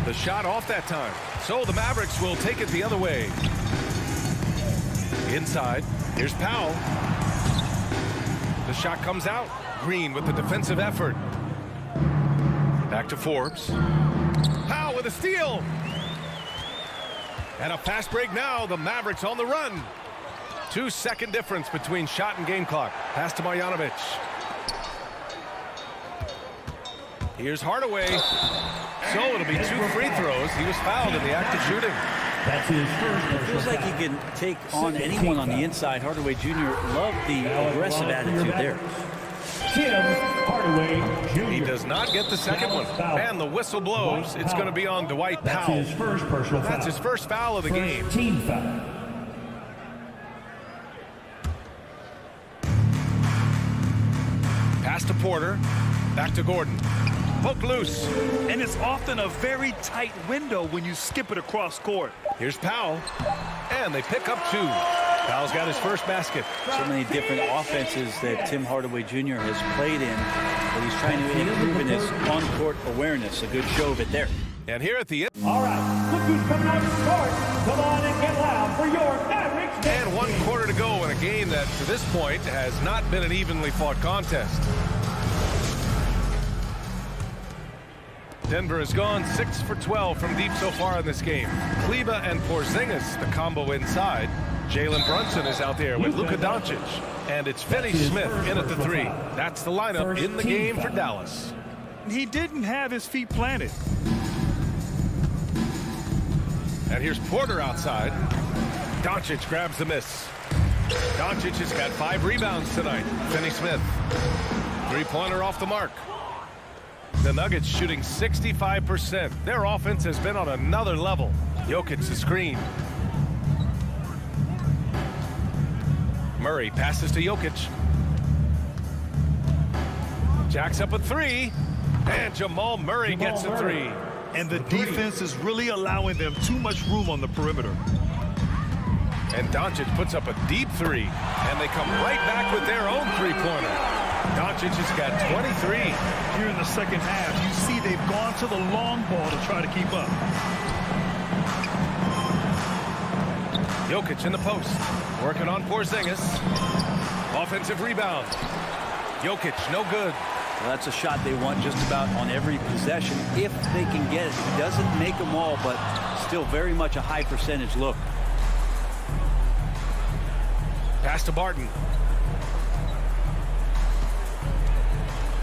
S6: The shot off that time. So the Mavericks will take it the other way. Inside. Here's Powell. The shot comes out. Green with the defensive effort. Back to Forbes. Powell with a steal. And a fast break now. The Mavericks on the run. 2-second difference between shot and game clock. Pass to Marjanovic. Here's Hardaway. So it'll be 2 free throws. He was fouled in the act of shooting.
S4: That's his first.
S9: It feels like he can take on anyone on the inside. Hardaway Jr. loved the aggressive attitude there.
S4: Tim Hardaway Jr.
S6: He does not get the second one. And the whistle blows. It's going to be on Dwight Powell.
S4: That's his first personal foul.
S6: That's his first foul of the game.
S4: Team foul.
S6: Pass to Porter. Back to Gordon. Poke loose.
S8: And it's often a very tight window when you skip it across court.
S6: Here's Powell. And they pick up 2. Powell's got his first basket.
S9: So many different offenses that Tim Hardaway Jr. has played in, but he's trying to improve in his on-court awareness. A good show of it there.
S6: And here at the end.
S4: All right, look who's coming out to start. Come on and get loud for your Mavericks.
S6: And 1 quarter to go in a game that, to this point, has not been an evenly fought contest. Denver has gone 6 for 12 from deep so far in this game. Kleber and Porzingis, the combo inside. Jalen Brunson is out there with Luka Doncic. And it's Finney Smith in at the 3. That's the lineup in the game for Dallas.
S8: He didn't have his feet planted.
S6: And here's Porter outside. Doncic grabs the miss. Doncic has got 5 rebounds tonight. Finney Smith. 3-pointer off the mark. The Nuggets shooting 65%. Their offense has been on another level. Jokic the screen. Murray passes to Jokic. Jacks up a 3. And Jamal Murray gets a 3.
S8: And the defense is really allowing them too much room on the perimeter.
S6: And Doncic puts up a deep 3. And they come right back with their own 3-pointer. Doncic has got 23.
S8: Here in the second half, you see they've gone to the long ball to try to keep up.
S6: Jokic in the post. Working on Porzingis. Offensive rebound. Jokic, no good.
S9: Well, that's a shot they want just about on every possession if they can get it. He doesn't make them all, but still very much a high percentage look.
S6: Pass to Barton.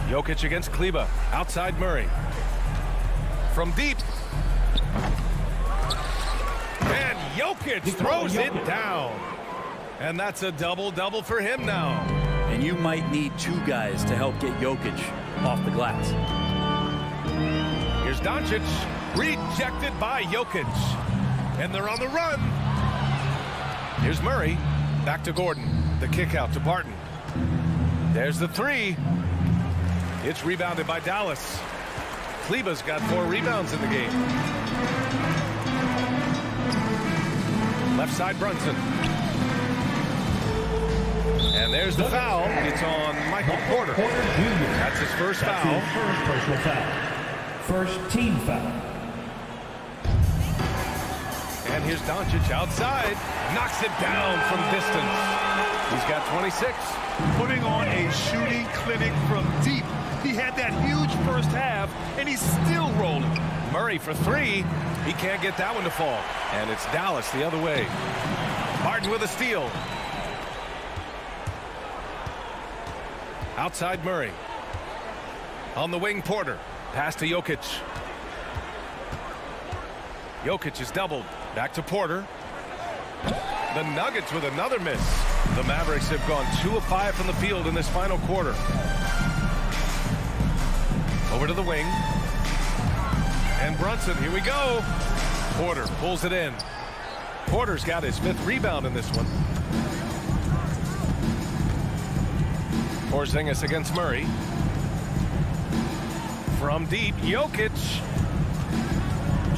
S6: Jokic against Kleber. Outside Murray. From deep. And Jokic throws it down. And that's a double-double for him now.
S9: And you might need two guys to help get Jokic off the glass.
S6: Here's Doncic. Rejected by Jokic. And they're on the run. Here's Murray. Back to Gordon. The kick out to Barton. There's the three. It's rebounded by Dallas. Kleber's got 4 rebounds in the game. Left side Brunson. And there's the foul. It's on Michael Porter. That's his first foul.
S4: First personal foul. First team foul.
S6: And here's Doncic outside. Knocks it down from distance. He's got 26.
S8: Putting on a shooting clinic from deep. He had that huge first half, and he's still rolling.
S6: Murray for 3. He can't get that one to fall. And it's Dallas the other way. Barton with a steal. Outside Murray. On the wing, Porter. Pass to Jokic. Jokic is doubled. Back to Porter. The Nuggets with another miss. The Mavericks have gone 2 of 5 from the field in this final quarter. Over to the wing. And Brunson, here we go. Porter pulls it in. Porter's got his 5th rebound in this one. Porzingis against Murray. From deep, Jokic.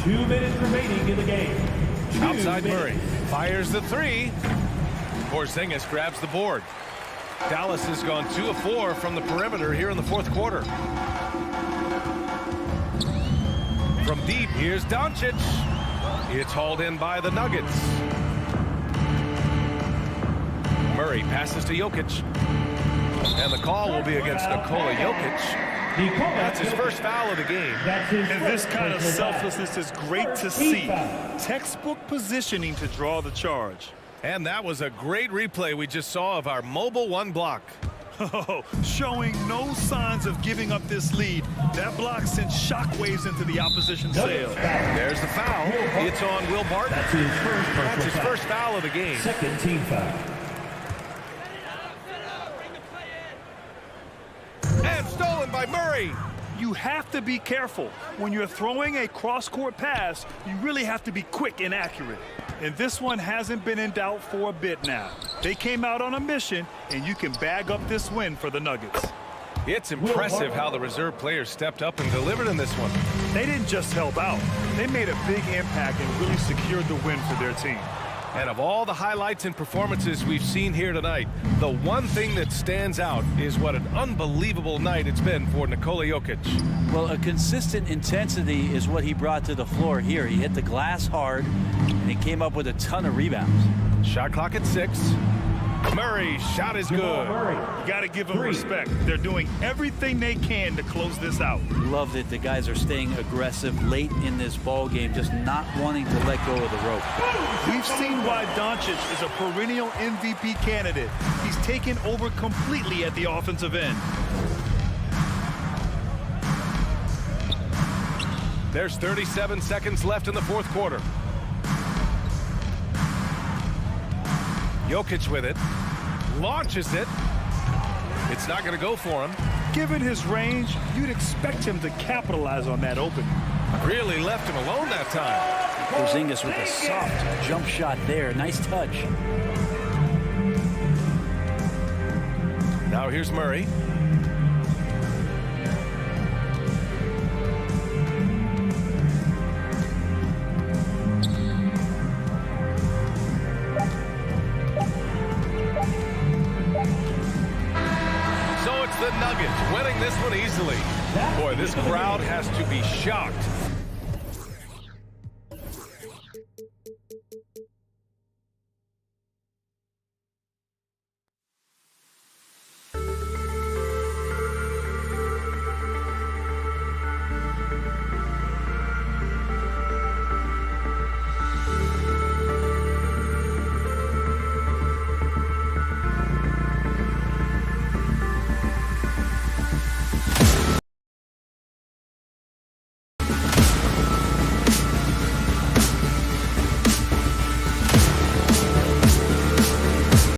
S4: 2 minutes remaining in the game.
S6: Outside Murray. Fires the 3. Porzingis grabs the board. Dallas has gone 2 of 4 from the perimeter here in the 4th quarter. From deep, here's Doncic. It's hauled in by the Nuggets. Murray passes to Jokic. And the call will be against Nikola Jokic. That's his first foul of the game.
S8: And this kind of selflessness is great to see. Textbook positioning to draw the charge.
S6: And that was a great replay we just saw of our mobile 1 block.
S8: Oh, showing no signs of giving up this lead. That block sent shockwaves into the opposition sail.
S6: There's the foul. It's on Will Barton.
S4: That's his
S6: first foul of the game.
S4: Second team foul.
S6: And stolen by Murray.
S8: You have to be careful. When you're throwing a cross-court pass, you really have to be quick and accurate. And this one hasn't been in doubt for a bit now. They came out on a mission, and you can bag up this win for the Nuggets.
S6: It's impressive how the reserve players stepped up and delivered in this one.
S8: They didn't just help out. They made a big impact and really secured the win for their team.
S6: And of all the highlights and performances we've seen here tonight, the one thing that stands out is what an unbelievable night it's been for Nikola Jokic.
S9: Well, a consistent intensity is what he brought to the floor here. He hit the glass hard, and he came up with a ton of rebounds.
S6: Shot clock at 6. Murray, shot is good.
S8: You got to give them respect. They're doing everything they can to close this out.
S9: Love that the guys are staying aggressive late in this ball game, just not wanting to let go of the rope.
S8: We've seen why Doncic is a perennial MVP candidate. He's taken over completely at the offensive end.
S6: There's 37 seconds left in the 4th quarter. Jokic with it. Launches it. It's not going to go for him.
S8: Given his range, you'd expect him to capitalize on that opening.
S6: Really left him alone that time.
S9: Porzingis with a soft jump shot there. Nice touch.
S6: Now here's Murray. The Nuggets winning this one easily. Boy, this crowd has to be shocked.